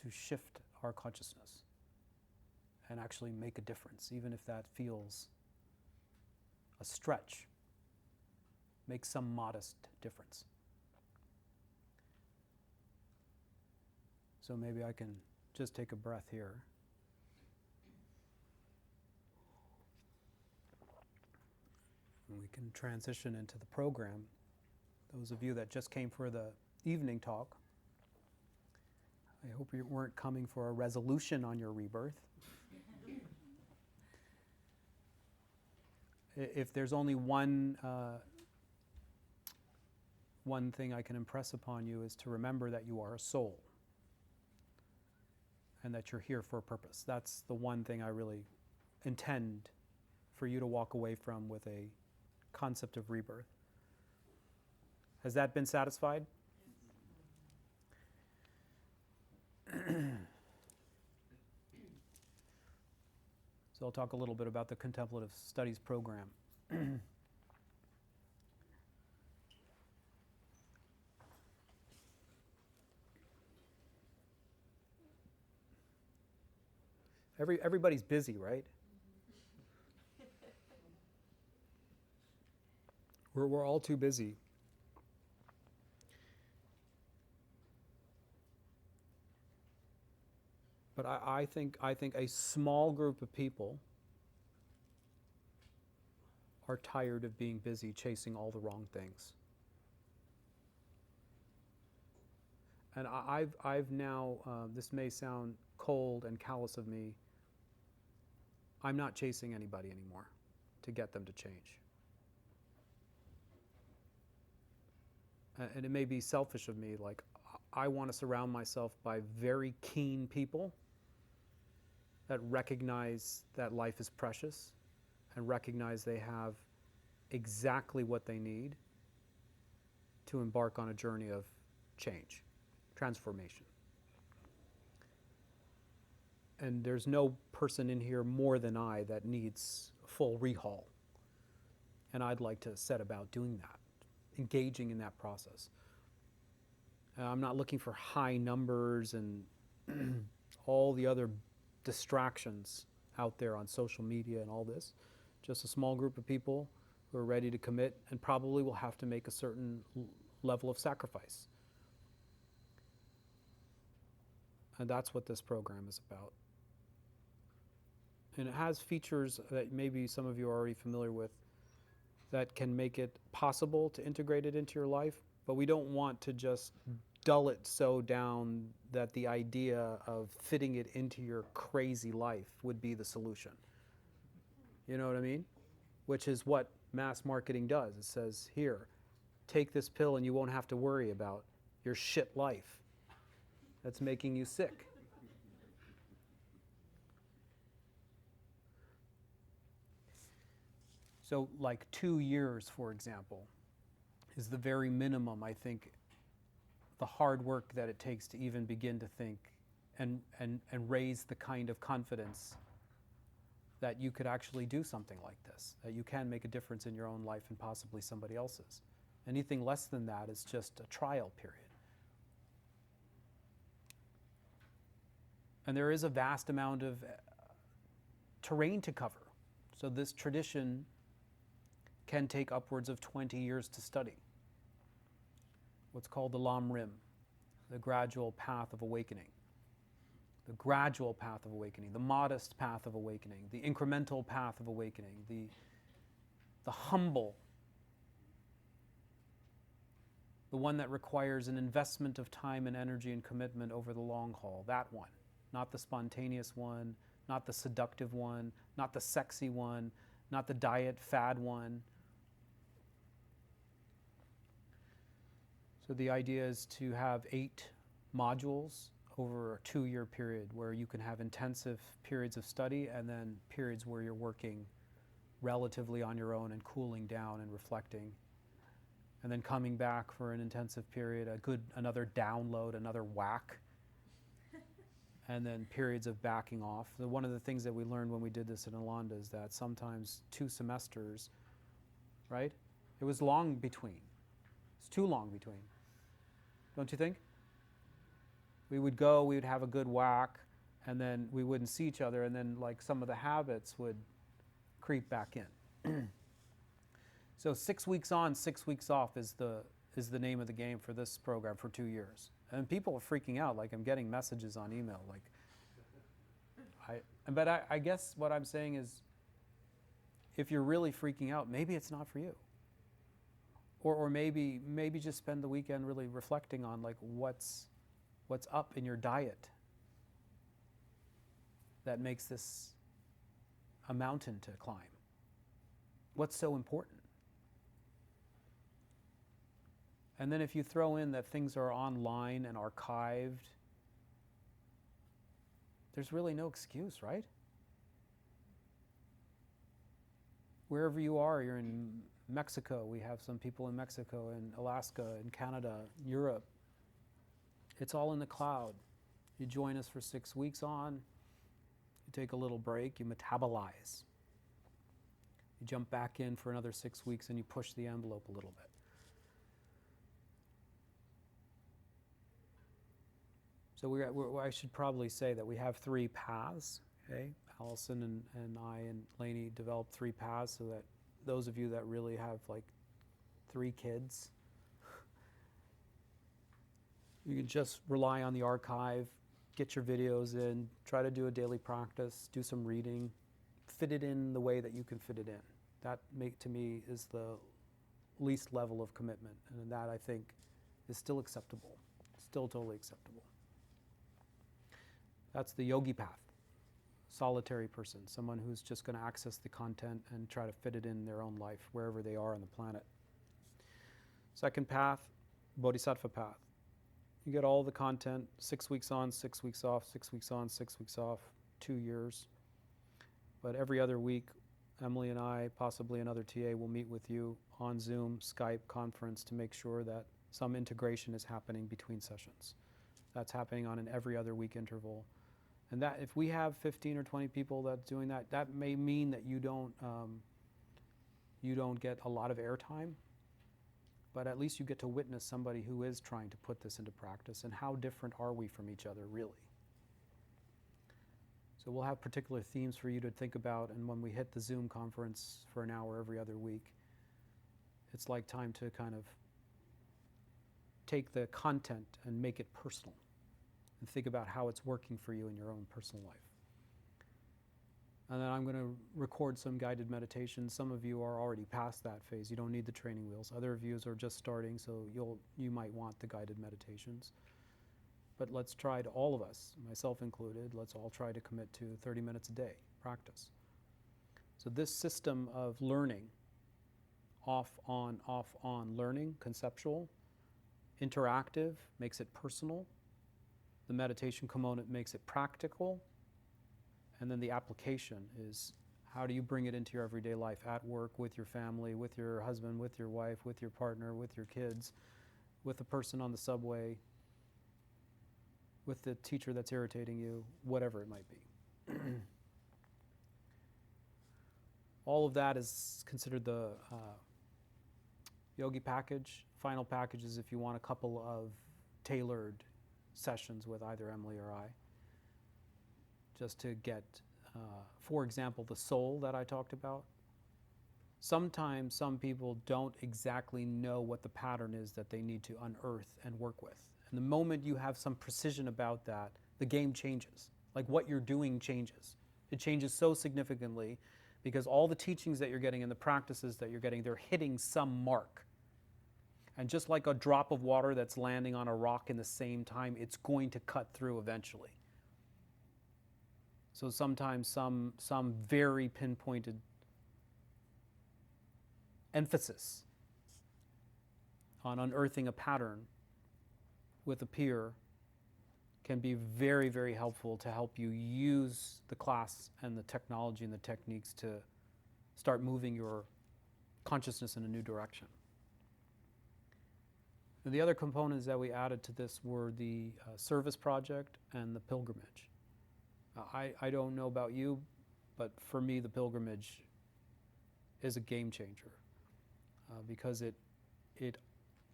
to shift our consciousness and actually make a difference, even if that feels a stretch? Make some modest difference. So maybe I can just take a breath here. And we can transition into the program. Those of you that just came for the evening talk, I hope you weren't coming for a resolution on your rebirth. If there's only one thing I can impress upon you is to remember that you are a soul and that you're here for a purpose. That's the one thing I really intend for you to walk away from with a concept of rebirth. Has that been satisfied? So I'll talk a little bit about the Contemplative Studies program. Everybody's busy, right? We're all too busy. But I think a small group of people are tired of being busy chasing all the wrong things. And I've now, this may sound cold and callous of me, I'm not chasing anybody anymore to get them to change. And it may be selfish of me, like I want to surround myself by very keen people that recognize that life is precious and recognize they have exactly what they need to embark on a journey of change, transformation. And there's no person in here more than I that needs a full rehaul. And I'd like to set about doing that, engaging in that process. I'm not looking for high numbers and all the other distractions out there on social media and all this. Just a small group of people who are ready to commit and probably will have to make a certain level of sacrifice. And that's what this program is about. And it has features that maybe some of you are already familiar with that can make it possible to integrate it into your life, but we don't want to just dull it so down that the idea of fitting it into your crazy life would be the solution. You know what I mean? Which is what mass marketing does. It says, here, take this pill and you won't have to worry about your shit life that's making you sick. So like 2 years, for example, is the very minimum, I think, the hard work that it takes to even begin to think and raise the kind of confidence that you could actually do something like this, that you can make a difference in your own life and possibly somebody else's. Anything less than that is just a trial period. And there is a vast amount of terrain to cover. So this tradition can take upwards of 20 years to study. What's called the Lam Rim, the Gradual Path of Awakening. The gradual path of awakening, the modest path of awakening, the incremental path of awakening, the humble, the one that requires an investment of time and energy and commitment over the long haul, that one. Not the spontaneous one, not the seductive one, not the sexy one, not the diet fad one. So the idea is to have 8 modules over a 2-year period where you can have intensive periods of study and then periods where you're working relatively on your own and cooling down and reflecting. And then coming back for an intensive period, another download, another whack. And then periods of backing off. So one of the things that we learned when we did this in Alanda is that sometimes 2 semesters, right? It was long between. It's too long between. Don't you think? We would go, we would have a good whack, and then we wouldn't see each other, and then like some of the habits would creep back in. So 6 weeks on, 6 weeks off is the name of the game for this program for 2 years. And people are freaking out, like I'm getting messages on email, like, but I guess what I'm saying is, if you're really freaking out, maybe it's not for you. Or maybe just spend the weekend really reflecting on like what's up in your diet that makes this a mountain to climb. What's so important? And then if you throw in that things are online and archived, there's really no excuse, right? Wherever you are, you're in Mexico, we have some people in Mexico, in Alaska, in Canada, Europe. It's all in the cloud. You join us for 6 weeks on, you take a little break, you metabolize. You jump back in for another 6 weeks and you push the envelope a little bit. So I should probably say that we have 3 paths. Okay, Allison and I and Lainey developed 3 paths so that those of you that really have like 3 kids, you can just rely on the archive, get your videos in, try to do a daily practice, do some reading, fit it in the way that you can fit it in. That, to me, is the least level of commitment, and that, I think, is still acceptable, still totally acceptable. That's the yogi path. Solitary person, someone who's just going to access the content and try to fit it in their own life, wherever they are on the planet. Second path, bodhisattva path. You get all the content, 6 weeks on, 6 weeks off, 6 weeks on, 6 weeks off, 2 years. But every other week, Emily and I, possibly another TA, will meet with you on Zoom, Skype, conference to make sure that some integration is happening between sessions. That's happening on an every other week interval. And that, if we have 15 or 20 people that's doing that, that may mean that you don't get a lot of airtime, but at least you get to witness somebody who is trying to put this into practice, and how different are we from each other, really. So we'll have particular themes for you to think about, and when we hit the Zoom conference for an hour every other week, it's like time to kind of take the content and make it personal, and think about how it's working for you in your own personal life. And then I'm going to record some guided meditations. Some of you are already past that phase. You don't need the training wheels. Other of you are just starting, so you might want the guided meditations. But let's try to, all of us, myself included, let's all try to commit to 30 minutes a day practice. So this system of learning, off, on learning, conceptual, interactive, makes it personal. The meditation component makes it practical. And then the application is, how do you bring it into your everyday life, at work, with your family, with your husband, with your wife, with your partner, with your kids, with the person on the subway, with the teacher that's irritating you, whatever it might be. All of that is considered the yogi package. Final package is if you want a couple of tailored sessions with either Emily or I, just to get, for example, the soul that I talked about. Sometimes some people don't exactly know what the pattern is that they need to unearth and work with. And the moment you have some precision about that, the game changes. Like what you're doing changes. It changes so significantly because all the teachings that you're getting and the practices that you're getting, they're hitting some mark. And just like a drop of water that's landing on a rock in the same time, it's going to cut through eventually. So sometimes some very pinpointed emphasis on unearthing a pattern with a peer can be very, very helpful to help you use the class and the technology and the techniques to start moving your consciousness in a new direction. And the other components that we added to this were the service project and the pilgrimage. I don't know about you, but for me the pilgrimage is a game changer because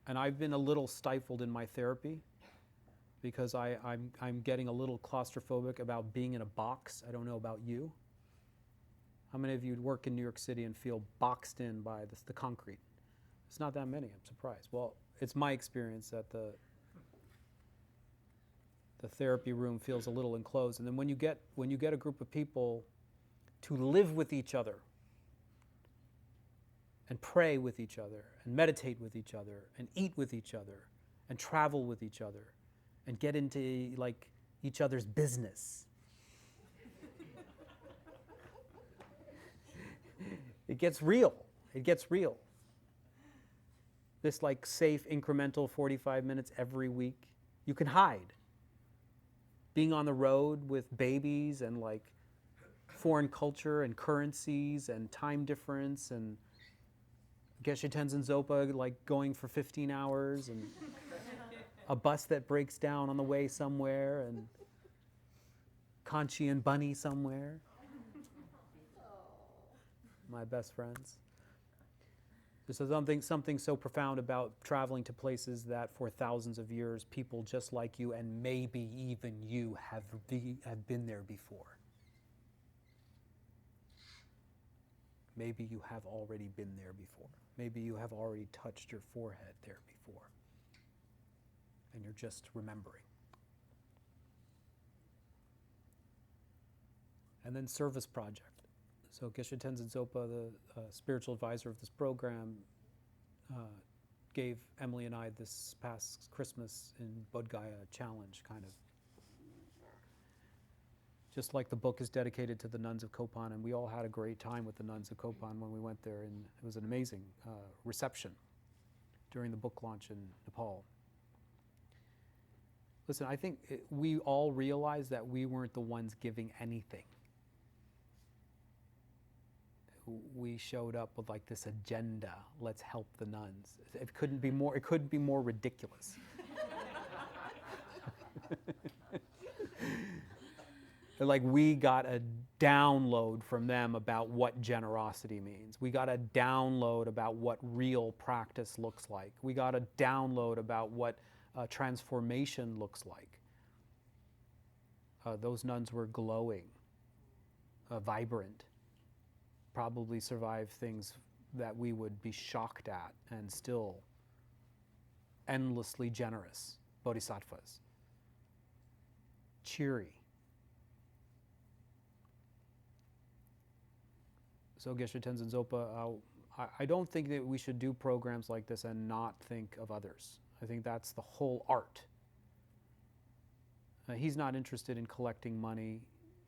and I've been a little stifled in my therapy because I'm getting a little claustrophobic about being in a box. I don't know about you. How many of you work in New York City and feel boxed in by the concrete? It's not that many, I'm surprised. Well, it's my experience that the therapy room feels a little enclosed. And then when you get a group of people to live with each other and pray with each other and meditate with each other and eat with each other and travel with each other and get into like each other's business. It gets real. It gets real. This like safe incremental 45 minutes every week. You can hide. Being on the road with babies and like foreign culture and currencies and time difference and Geshe Tenzin Zopa like going for 15 hours and a bus that breaks down on the way somewhere and Conchi and Bunny somewhere. My best friends. There's something so profound about traveling to places that for thousands of years, people just like you and maybe even you have been there before. Maybe you have already been there before. Maybe you have already touched your forehead there before. And you're just remembering. And then service project. So Geshe Tenzin Zopa, the spiritual advisor of this program, gave Emily and I this past Christmas in Bodh Gaya a challenge, kind of. Just like the book is dedicated to the nuns of Kopan, and we all had a great time with the nuns of Kopan when we went there, and it was an amazing reception during the book launch in Nepal. Listen, I think we all realized that we weren't the ones giving anything. We showed up with like this agenda. Let's help the nuns. It couldn't be more ridiculous. Like we got a download from them about what generosity means. We got a download about what real practice looks like. We got a download about what transformation looks like. Those nuns were glowing, vibrant, probably survived things that we would be shocked at, and still endlessly generous bodhisattvas. Cheery. So Geshe Tenzin Zopa, I don't think that we should do programs like this and not think of others. I think that's the whole art. He's not interested in collecting money.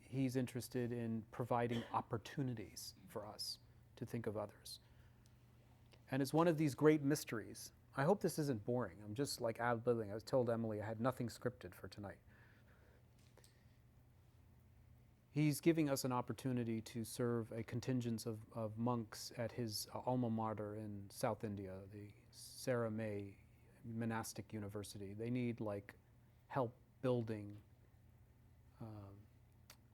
He's interested in providing opportunities for us to think of others. And it's one of these great mysteries. I hope this isn't boring. I'm just like ad-libbing. I was told Emily I had nothing scripted for tonight. He's giving us an opportunity to serve a contingent of monks at his alma mater in South India, the Sarah May Monastic University. They need like help building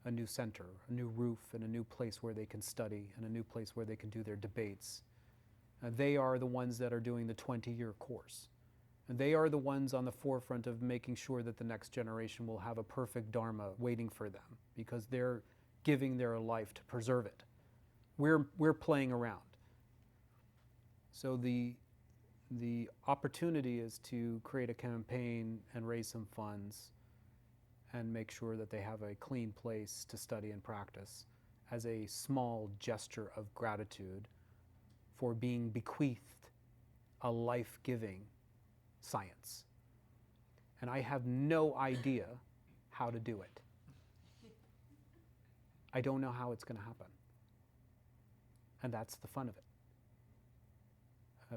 a new center, a new roof, and a new place where they can study, and a new place where they can do their debates. They are the ones that are doing the 20-year course. And they are the ones on the forefront of making sure that the next generation will have a perfect Dharma waiting for them, because they're giving their life to preserve it. We're playing around. So the opportunity is to create a campaign and raise some funds and make sure that they have a clean place to study and practice as a small gesture of gratitude for being bequeathed a life-giving science. And I have no idea how to do it. I don't know how it's going to happen. And that's the fun of it.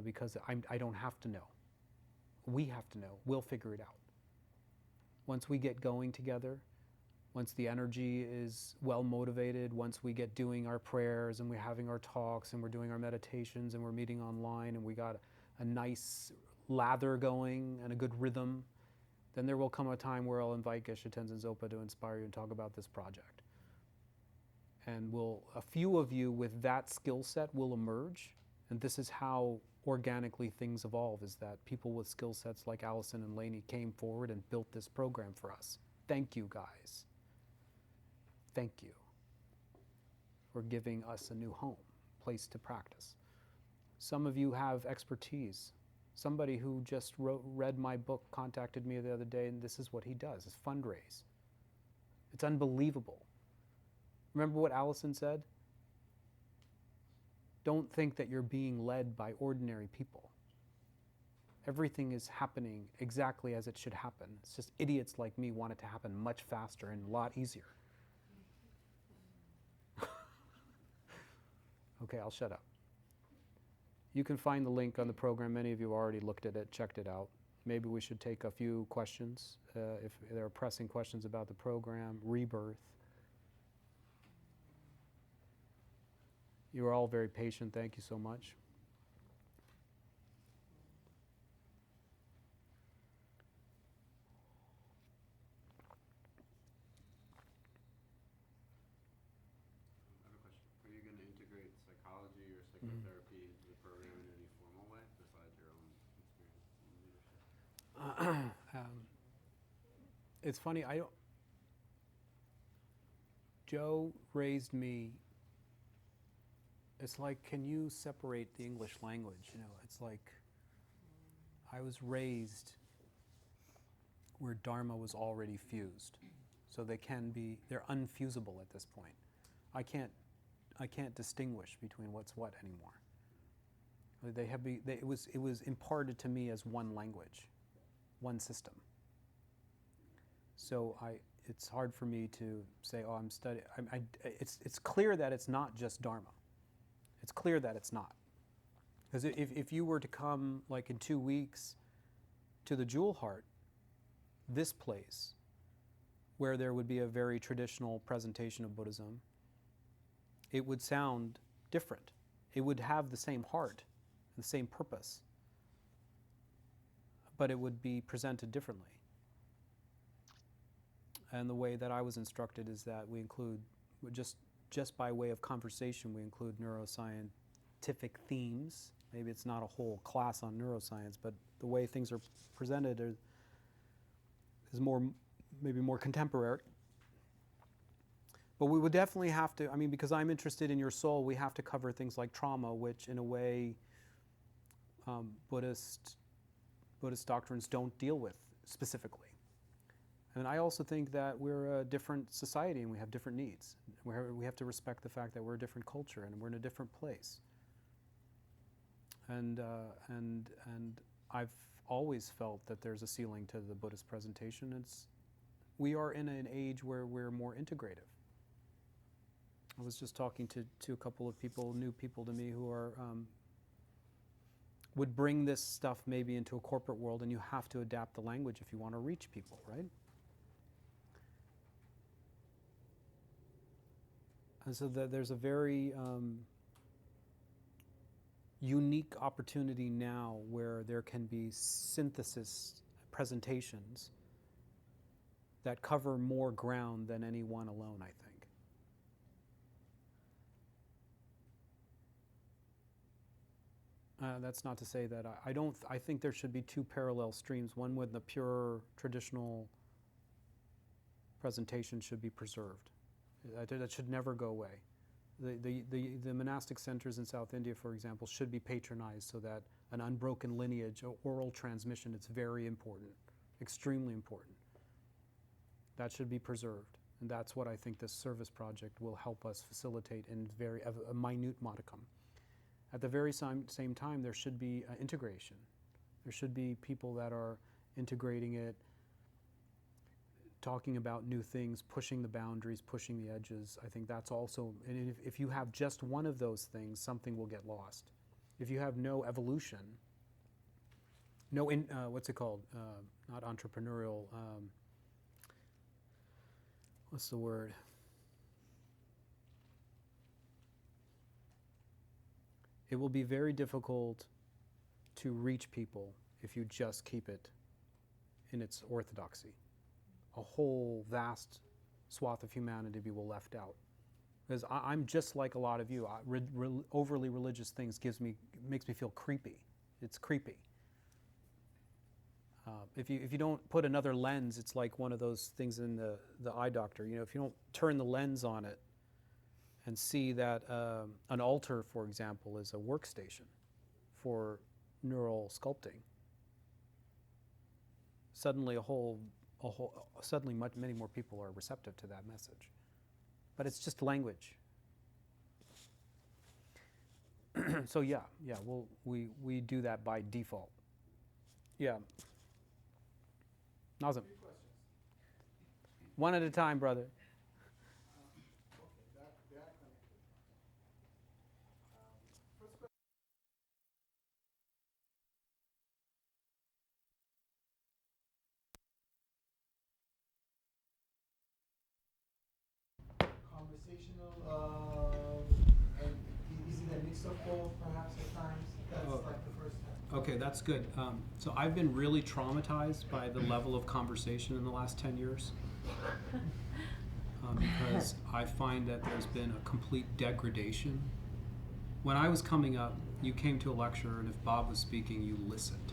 Because I don't have to know. We have to know. We'll figure it out. Once we get going together, once the energy is well motivated, once we get doing our prayers and we're having our talks and we're doing our meditations and we're meeting online and we got a nice lather going and a good rhythm, then there will come a time where I'll invite Geshe Tenzin Zopa to inspire you and talk about this project. And a few of you with that skill set will emerge, and this is how organically things evolve, is that people with skill sets like Allison and Lainey came forward and built this program for us. Thank you, guys. Thank you for giving us a new home, place to practice. Some of you have expertise. Somebody who just read my book contacted me the other day, and this is what he does, is fundraise. It's unbelievable. Remember what Allison said? Don't think that you're being led by ordinary people. Everything is happening exactly as it should happen. It's just idiots like me want it to happen much faster and a lot easier. Okay, I'll shut up. You can find the link on the program. Many of you already looked at it, checked it out. Maybe we should take a few questions, if there are pressing questions about the program, Rebirth. You are all very patient. Thank you so much. psychotherapy into the program in any formal way besides your own experience in leadership? It's funny. I don't. Joe raised me. It's like, can you separate the English language? You know, it's like I was raised where Dharma was already fused, so they're unfusable at this point. I can't distinguish between what's what anymore. It was imparted to me as one language, one system. So it's hard for me to say, oh, I'm studying. It's clear that it's not just Dharma. It's clear that it's not. Because if you were to come, like in 2 weeks, to the Jewel Heart, this place, where there would be a very traditional presentation of Buddhism, it would sound different. It would have the same heart, the same purpose, but it would be presented differently. And the way that I was instructed is that we include, just by way of conversation, we include neuroscientific themes. Maybe it's not a whole class on neuroscience, but the way things are presented is maybe more contemporary. But we would definitely have to, because I'm interested in your soul, we have to cover things like trauma, which in a way Buddhist doctrines don't deal with specifically. And I also think that we're a different society and we have different needs. We have to respect the fact that we're a different culture and we're in a different place. And I've always felt that there's a ceiling to the Buddhist presentation. We are in an age where we're more integrative. I was just talking to a couple of people, new people to me, who are would bring this stuff maybe into a corporate world, and you have to adapt the language if you want to reach people, right? And so there's a very unique opportunity now where there can be synthesis presentations that cover more ground than any one alone, I think. That's not to say that I think there should be two parallel streams. One with the pure traditional presentation should be preserved. That should never go away. The monastic centers in South India, for example, should be patronized so that an unbroken lineage, oral transmission, it's very important, extremely important. That should be preserved. And that's what I think this service project will help us facilitate in a minute modicum. At the very same time, there should be integration. There should be people that are integrating it, talking about new things, pushing the boundaries, pushing the edges. I think that's also, and if you have just one of those things, something will get lost. If you have no evolution, what's it called? Not entrepreneurial, what's the word? It will be very difficult to reach people if you just keep it in its orthodoxy. A whole vast swath of humanity will be left out. Because I'm just like a lot of you. Overly religious things makes me feel creepy. It's creepy. If you don't put another lens, it's like one of those things in the eye doctor. You know, if you don't turn the lens on it and see that an altar, for example, is a workstation for neural sculpting, suddenly many more people are receptive to that message. But it's just language. So we do that by default. Yeah. Nazim. One at a time, brother. And is it a mix of both, perhaps at times? That's like the first time. Okay, that's good. So I've been really traumatized by the level of conversation in the last 10 years. Because I find that there's been a complete degradation when I was coming up, you came to a lecture, and if Bob was speaking, you listened.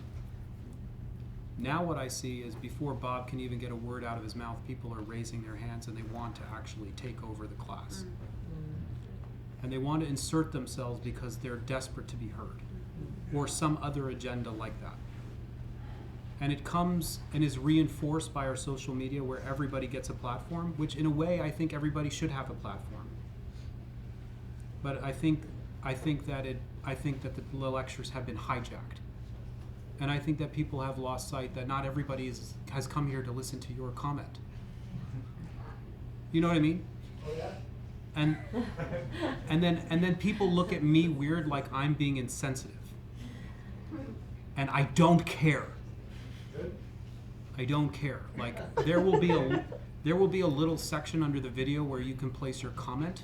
Now what I see is before Bob can even get a word out of his mouth, people are raising their hands and they want to actually take over the class. And they want to insert themselves because they're desperate to be heard, or some other agenda like that. And it comes and is reinforced by our social media where everybody gets a platform, which in a way I think everybody should have a platform. But I think that the lectures have been hijacked. And I think that people have lost sight that not everybody has come here to listen to your comment. You know what I mean? Oh yeah? And then people look at me weird like I'm being insensitive. And I don't care. Good. I don't care. Like there will be a little section under the video where you can place your comment.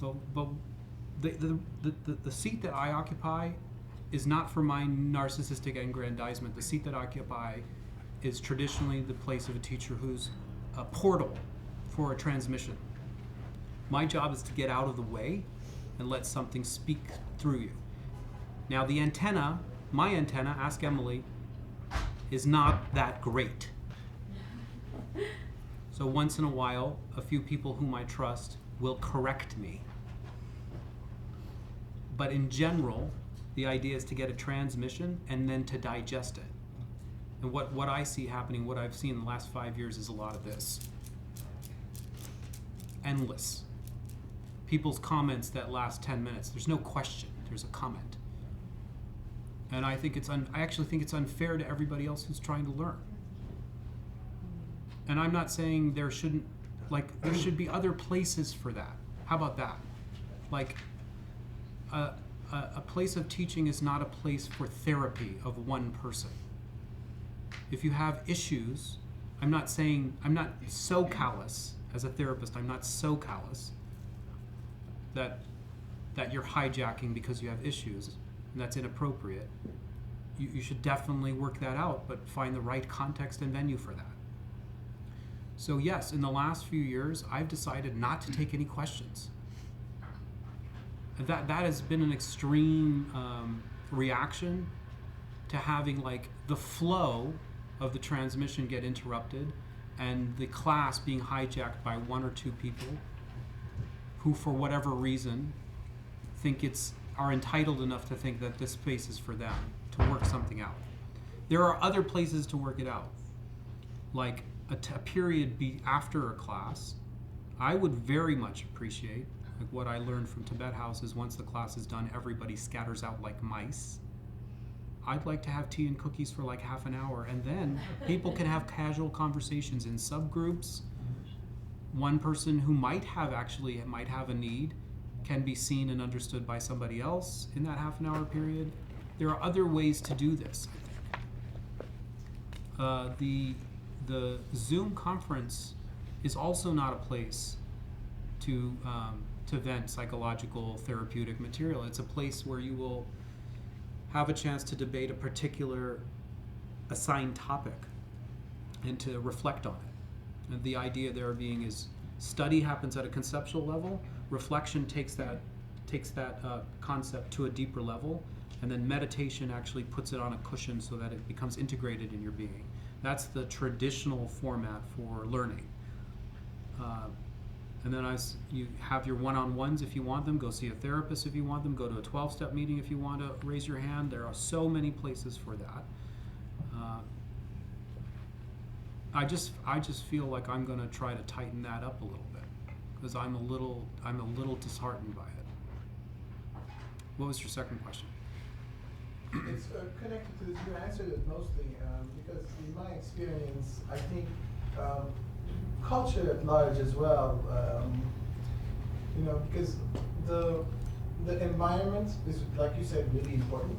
But the seat that I occupy is not for my narcissistic aggrandizement. The seat that I occupy is traditionally the place of a teacher who's a portal for a transmission. My job is to get out of the way and let something speak through you. Now the antenna, my antenna, ask Emily, is not that great. So once in a while, a few people whom I trust will correct me. But in general, the idea is to get a transmission and then to digest it. And what I see happening, what I've seen in the last 5 years is a lot of this. Endless. People's comments that last 10 minutes. There's no question, there's a comment. And I think I actually think it's unfair to everybody else who's trying to learn. And I'm not saying there should be other places for that. How about that? Like, a place of teaching is not a place for therapy of one person. If you have issues, I'm not so callous as a therapist, I'm not so callous that you're hijacking because you have issues, and that's inappropriate. You should definitely work that out, but find the right context and venue for that. So yes, in the last few years, I've decided not to take any questions. And that has been an extreme reaction to having like the flow of the transmission get interrupted and the class being hijacked by one or two people who, for whatever reason, are entitled enough to think that this space is for them to work something out. There are other places to work it out, like a period after a class. I would very much appreciate, like what I learned from Tibet House is once the class is done, everybody scatters out like mice. I'd like to have tea and cookies for like half an hour, and then people can have casual conversations in subgroups. One person who might have a need can be seen and understood by somebody else in that half an hour period. There are other ways to do this, I think. The Zoom conference is also not a place to vent psychological therapeutic material. It's a place where you will have a chance to debate a particular assigned topic and to reflect on it. And the idea there being is study happens at a conceptual level, reflection takes that concept to a deeper level, and then meditation actually puts it on a cushion so that it becomes integrated in your being. That's the traditional format for learning. And then you have your one-on-ones if you want them, go see a therapist if you want them, go to a 12-step meeting if you want to raise your hand. There are so many places for that. I just feel like I'm going to try to tighten that up a little bit because I'm a little disheartened by it. What was your second question? It's connected to this. You answered it mostly because in my experience, I think culture at large as well, because the environment is, like you said, really important,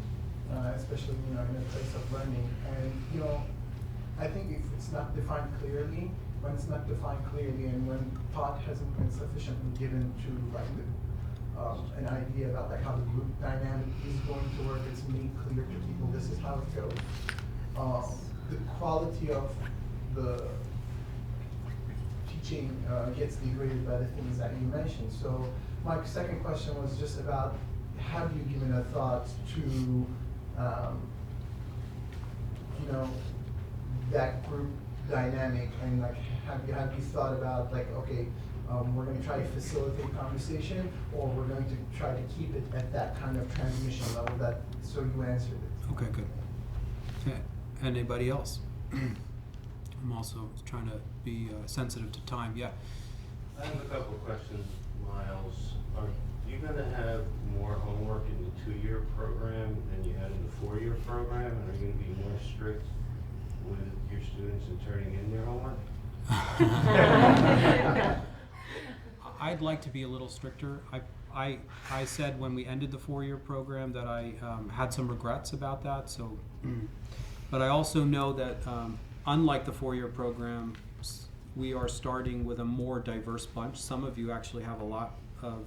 especially in a place of learning. And I think if it's not defined clearly, and when thought hasn't been sufficiently given to an idea about how the group dynamic is going to work, it's made clear to people this is how it goes. The quality of the teaching gets degraded by the things that you mentioned. So my second question was just about, have you given a thought to, that group dynamic, and like, have you thought about like, okay, we're going to try to facilitate conversation, or we're going to try to keep it at that kind of transmission level that, so you answered it. Okay, good. Okay. Anybody else? I'm also trying to be sensitive to time. Yeah. I have a couple questions, Miles. Are you going to have more homework in the 2-year program than you had in the 4-year program? And are you going to be more strict with your students in turning in their homework? I'd like to be a little stricter. I said when we ended the 4-year program that I had some regrets about that. So, but I also know that unlike the 4-year program, we are starting with a more diverse bunch. Some of you actually have a lot of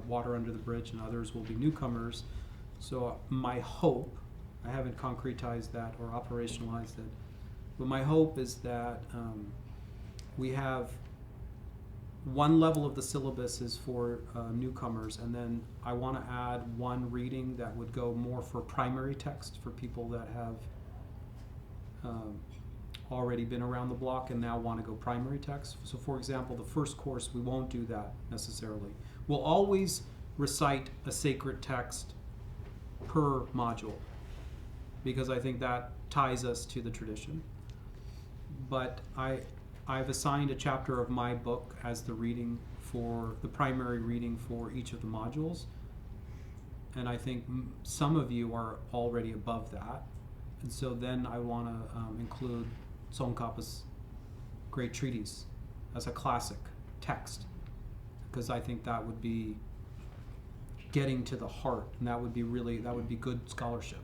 water under the bridge, and others will be newcomers. So my hope, I haven't concretized that or operationalized it, but my hope is that we have one level of the syllabus is for newcomers, and then I want to add one reading that would go more for primary text for people that have already been around the block and now want to go primary text. So for example, the first course, we won't do that necessarily. We'll always recite a sacred text per module, because I think that ties us to the tradition. But I've assigned a chapter of my book as the reading for the primary reading for each of the modules. And I think some of you are already above that. And so then I want to include Tsongkhapa's Great Treatise as a classic text, because I think that would be getting to the heart, and that would be good scholarship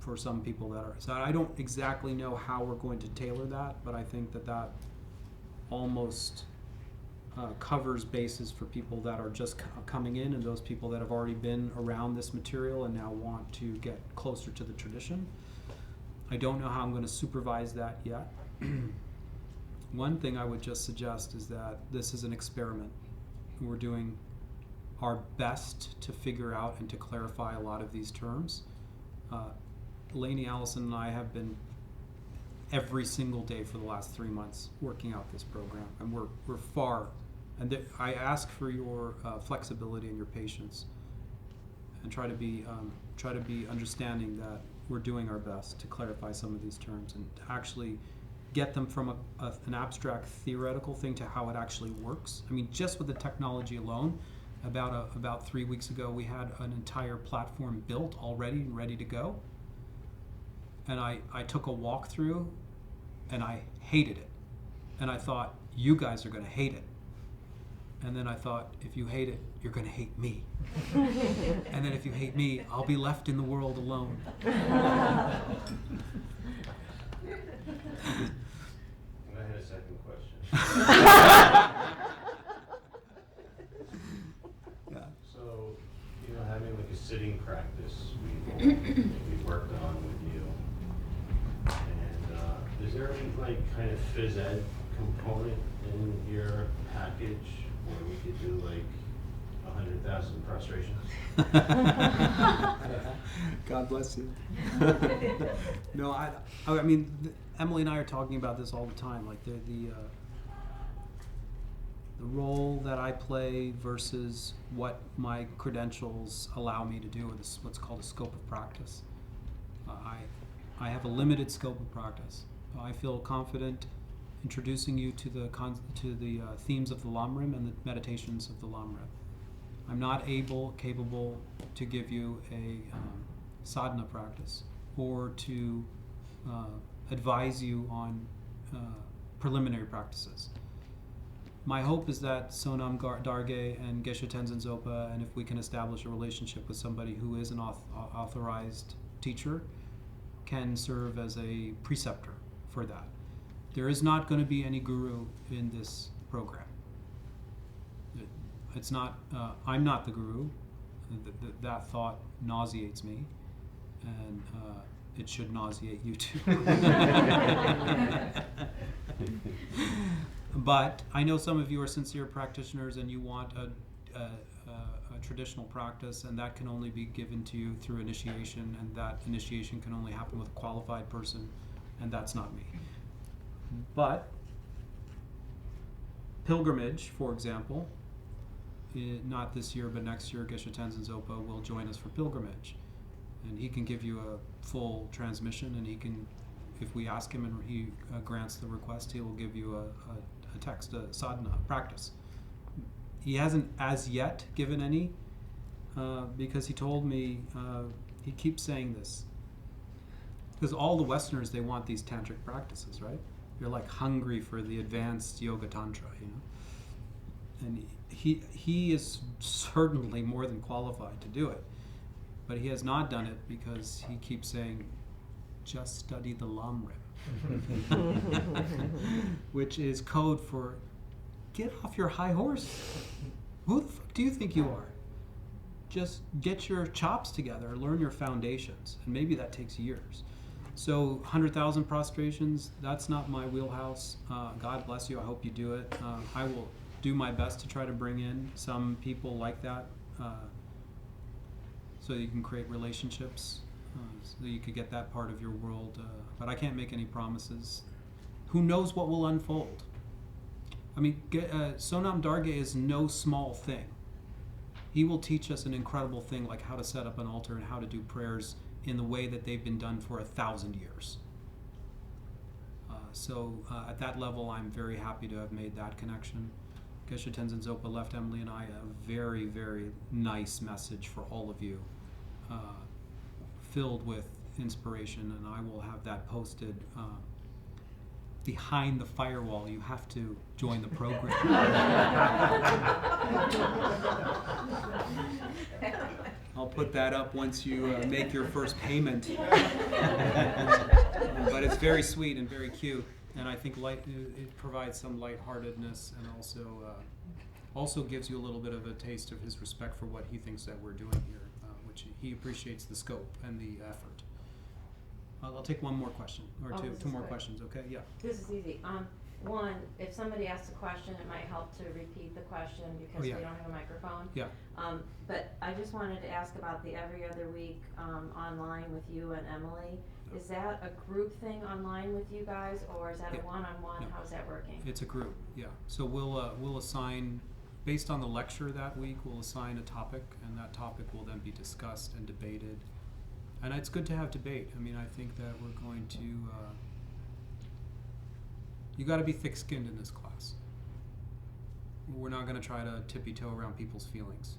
for some people that are. So I don't exactly know how we're going to tailor that, but I think that almost covers bases for people that are just coming in, and those people that have already been around this material and now want to get closer to the tradition. I don't know how I'm going to supervise that yet. One thing I would just suggest is that this is an experiment. We're doing our best to figure out and to clarify a lot of these terms. Lainey, Allison, and I have been every single day for the last 3 months working out this program, and we're far. And I ask for your flexibility and your patience, and try to be understanding that we're doing our best to clarify some of these terms and to actually get them from an abstract theoretical thing to how it actually works. I mean, just with the technology alone, about 3 weeks ago, we had an entire platform built already and ready to go. And I took a walk through, and I hated it. And I thought, you guys are going to hate it. And then I thought, if you hate it, you're going to hate me. And then if you hate me, I'll be left in the world alone. And I had a second question. Yeah. So, having like a sitting practice we worked on with you. And is there any like kind of phys ed component in your package where we could do like 100,000 prostrations? God bless you. No, I mean, Emily and I are talking about this all the time. Like the role that I play versus what my credentials allow me to do with what's called a scope of practice. I have a limited scope of practice. I feel confident introducing you to the themes of the Lam Rim and the meditations of the Lam Rim. I'm not capable to give you a sadhana practice or to advise you on preliminary practices. My hope is that Sonam Darge and Geshe Tenzin Zopa, and if we can establish a relationship with somebody who is an authorized teacher, can serve as a preceptor for that. There is not going to be any guru in this program. It's not. I'm not the guru. That thought nauseates me, and it should nauseate you too. But I know some of you are sincere practitioners and you want a traditional practice, and that can only be given to you through initiation, and that initiation can only happen with a qualified person, and that's not me. But pilgrimage, for example, not this year but next year, Geshe Tenzin Zopa will join us for pilgrimage, and he can give you a full transmission, and he can, if we ask him and he grants the request, he will give you a text, a sadhana, a practice. He hasn't as yet given any, because he told me, he keeps saying this, because all the Westerners, they want these tantric practices, right? They're like hungry for the advanced yoga tantra, you know. And he is certainly more than qualified to do it, but he has not done it because he keeps saying, just study the Lam Rim, which is code for get off your high horse. Who the fuck do you think you are? Just get your chops together, learn your foundations, and maybe that takes years. So 100,000 prostrations, that's not my wheelhouse. God bless you, I hope you do it. I will do my best to try to bring in some people like that, so you can create relationships, so you could get that part of your world. But I can't make any promises. Who knows what will unfold? I mean, Sonam Darge is no small thing. He will teach us an incredible thing like how to set up an altar and how to do prayers in the way that they've been done for 1,000 years. So at that level, I'm very happy to have made that connection. Geshe Tenzin Zopa left Emily and I a very, very nice message for all of you, filled with inspiration, and I will have that posted behind the firewall. You have to join the program. I'll put that up once you make your first payment. But it's very sweet and very cute, and I think it provides some lightheartedness, and also gives you a little bit of a taste of his respect for what he thinks that we're doing here, which he appreciates the scope and the effort. I'll take one more question, or two more questions, okay? Yeah. This is easy. One, if somebody asks a question, it might help to repeat the question because we don't have a microphone. Yeah. But I just wanted to ask about the every other week online with you and Emily. Is that a group thing online with you guys, or is that a one-on-one? No. How's that working? It's a group, yeah. So we'll assign, based on the lecture that week, we'll assign a topic, and that topic will then be discussed and debated. And it's good to have debate. I mean, I think that we're going to, you got to be thick-skinned in this class. We're not going to try to tippy-toe around people's feelings.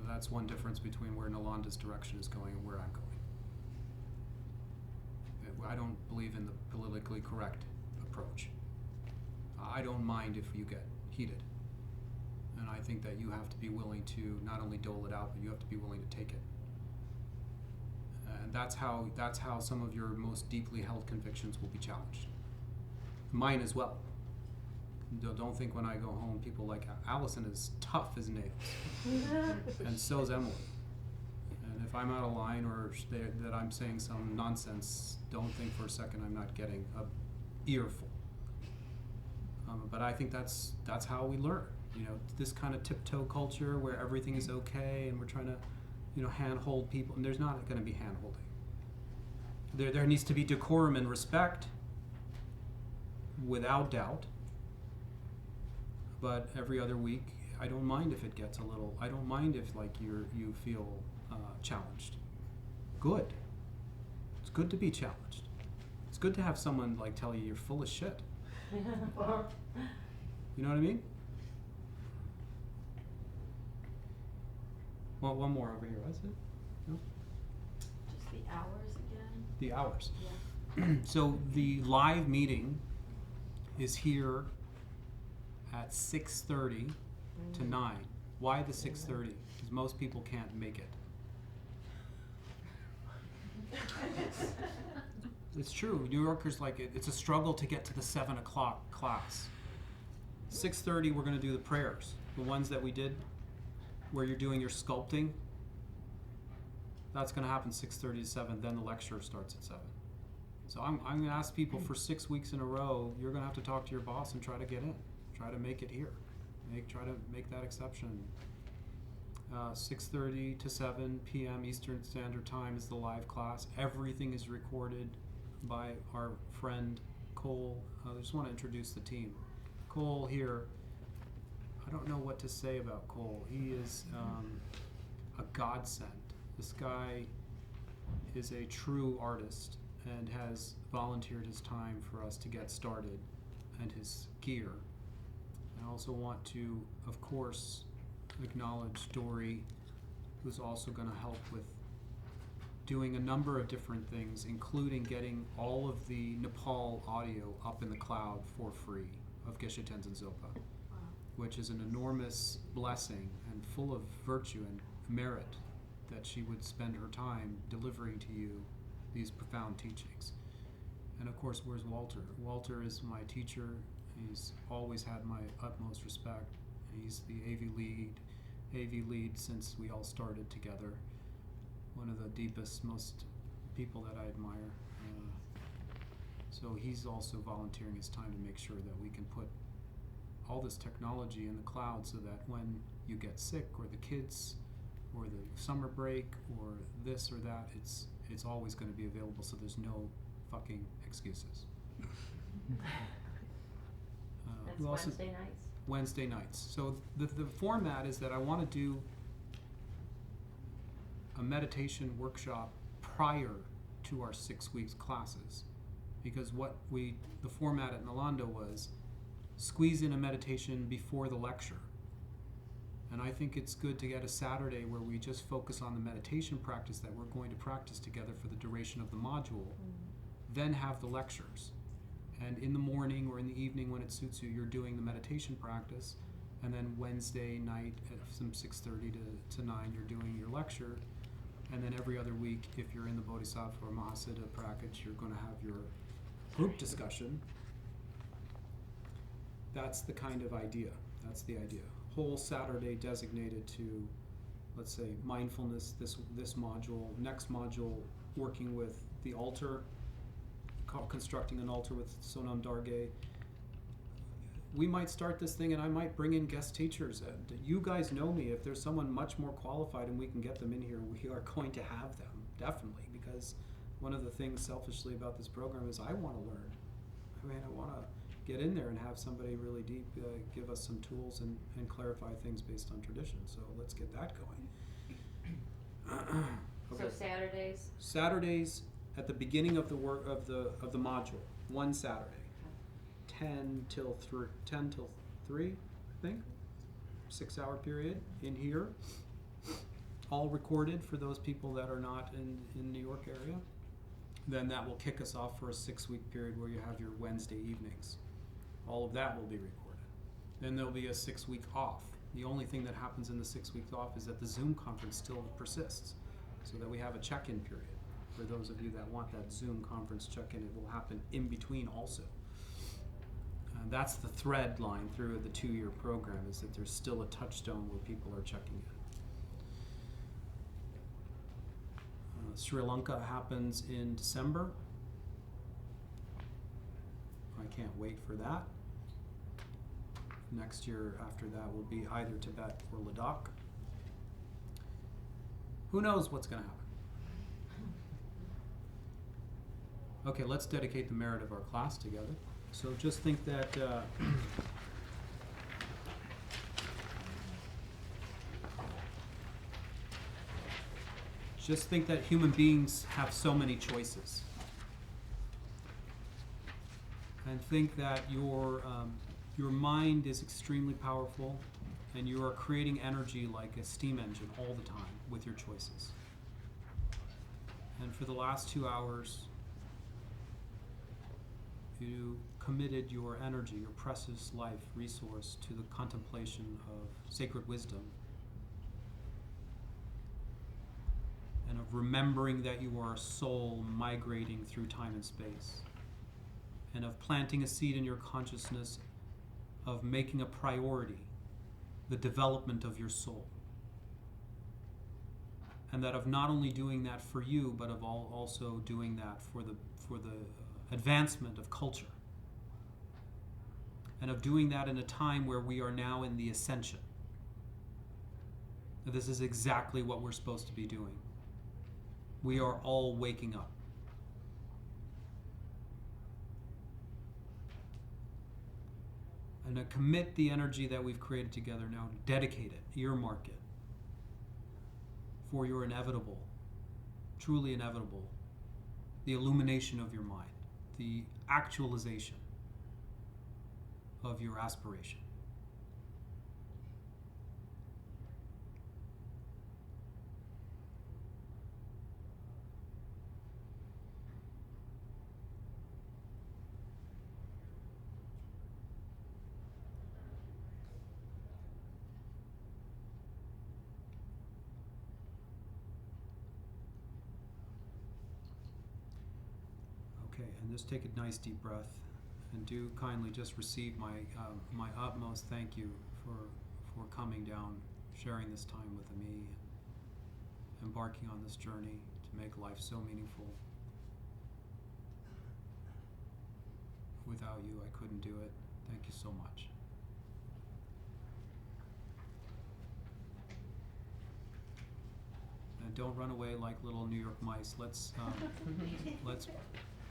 That's one difference between where Nalanda's direction is going and where I'm going. I don't believe in the politically correct approach. I don't mind if you get heated. And I think that you have to be willing to not only dole it out, but you have to be willing to take it. And that's how some of your most deeply held convictions will be challenged. Mine as well. Don't think when I go home, people like Allison is tough as nails, and so's Emily. And if I'm out of line or that I'm saying some nonsense, don't think for a second I'm not getting a earful. But I think that's how we learn. You know, this kind of tiptoe culture where everything is okay, and we're trying to, hand-hold people, and there's not going to be hand-holding. There needs to be decorum and respect, without doubt. But every other week, I don't mind if it gets a little. I don't mind if you feel challenged. Good. It's good to be challenged. It's good to have someone tell you you're full of shit. You know what I mean? Well, one more over here. That's it. No? Just the hours again? The hours. Yeah. So the live meeting is here at 6:30 to 9. Why the 6:30? Because most people can't make it. It's true. New Yorkers like it. It's a struggle to get to the 7 o'clock class. 6:30, we're going to do the prayers. The ones that we did where you're doing your sculpting. That's going to happen 6:30 to 7. Then the lecture starts at 7. So I'm going to ask people for 6 weeks in a row, you're going to have to talk to your boss and try to get in. Try to make it here. Try to make that exception. 6:30 to 7 p.m. Eastern Standard Time is the live class. Everything is recorded by our friend Cole. I just want to introduce the team. Cole here, I don't know what to say about Cole. He is a godsend. This guy is a true artist and has volunteered his time for us to get started and his gear. I also want to, of course, acknowledge Dory, who's also going to help with doing a number of different things, including getting all of the Nepal audio up in the cloud for free of Geshe Tenzin Zopa, which is an enormous blessing and full of virtue and merit that she would spend her time delivering to you these profound teachings. And of course, where's Walter? Walter is my teacher. He's always had my utmost respect. He's the AV lead since we all started together. One of the deepest, most people that I admire. So he's also volunteering his time to make sure that we can put all this technology in the cloud so that when you get sick or the kids or the summer break or this or that, it's always going to be available, so there's no fucking excuses. That's who else Wednesday nights? Wednesday nights. So the format is that I want to do a meditation workshop prior to our 6 weeks classes, because the format at Nalanda was squeeze in a meditation before the lecture. And I think it's good to get a Saturday where we just focus on the meditation practice that we're going to practice together for the duration of the module, then have the lectures. And in the morning or in the evening when it suits you, you're doing the meditation practice. And then Wednesday night at some 6:30 to 9, you're doing your lecture. And then every other week, if you're in the Bodhisattva or Mahasiddha practice, you're going to have your group discussion. That's the kind of idea. That's the idea. Whole Saturday designated to, let's say, mindfulness, this module. Next module, working with the altar, constructing an altar with Sonam Dargay. We might start this thing and I might bring in guest teachers. You guys know me. If there's someone much more qualified and we can get them in here, we are going to have them, definitely. Because one of the things selfishly about this program is I want to learn. I mean, I want to get in there and have somebody really deep give us some tools and clarify things based on tradition. So let's get that going. Okay. So Saturdays? Saturdays at the beginning of the work of the module, one Saturday. 10 till 3, I think. 6-hour period in here. All recorded for those people that are not in New York area. Then that will kick us off for a 6-week period where you have your Wednesday evenings. All of that will be recorded. Then there'll be a 6-week off. The only thing that happens in the 6 weeks off is that the Zoom conference still persists, so that we have a check-in period. For those of you that want that Zoom conference check-in, it will happen in between also. That's the thread line through the 2-year program, is that there's still a touchstone where people are checking in. Sri Lanka happens in December. I can't wait for that. Next year after that will be either Tibet or Ladakh. Who knows what's going to happen? Okay, let's dedicate the merit of our class together. So just think that human beings have so many choices, and think that your mind is extremely powerful, and you are creating energy like a steam engine all the time with your choices. And for the last 2 hours, you committed your energy, your precious life resource, to the contemplation of sacred wisdom and of remembering that you are a soul migrating through time and space, and of planting a seed in your consciousness of making a priority the development of your soul, and that of not only doing that for you, but of also doing that for the advancement of culture, and of doing that in a time where we are now in the ascension. This is exactly what we're supposed to be doing. We are all waking up. And to commit the energy that we've created together now, dedicate it, earmark it, for your inevitable, truly inevitable, the illumination of your mind, the actualization of your aspiration. Okay, and just take a nice deep breath, and do kindly just receive my my utmost thank you for coming down, sharing this time with me, embarking on this journey to make life so meaningful. Without you, I couldn't do it. Thank you so much. And don't run away like little New York mice. Let's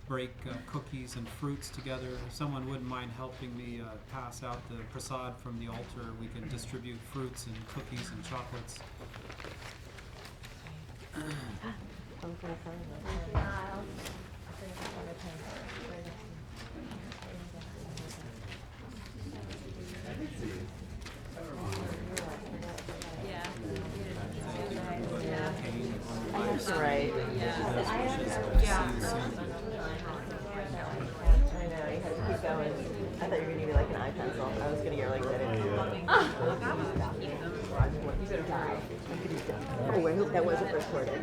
break cookies and fruits together. If someone wouldn't mind helping me pass out the prasad from the altar, we can distribute fruits and cookies and chocolates. Right. Yeah. I know, you had to keep going. I thought you were going to give me like an eye pencil. I was going to get like that. Oh, I hope that wasn't recorded.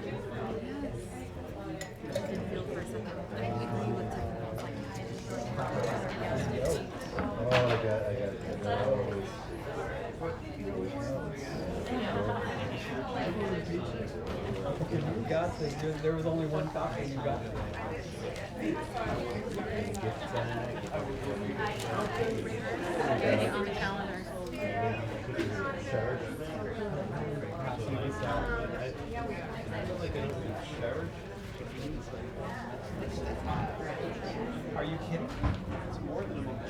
Oh, I got it. You got this. There was only one copy. You got it. On the calendar. Are you kidding? It's more than a moment.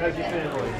How's your family?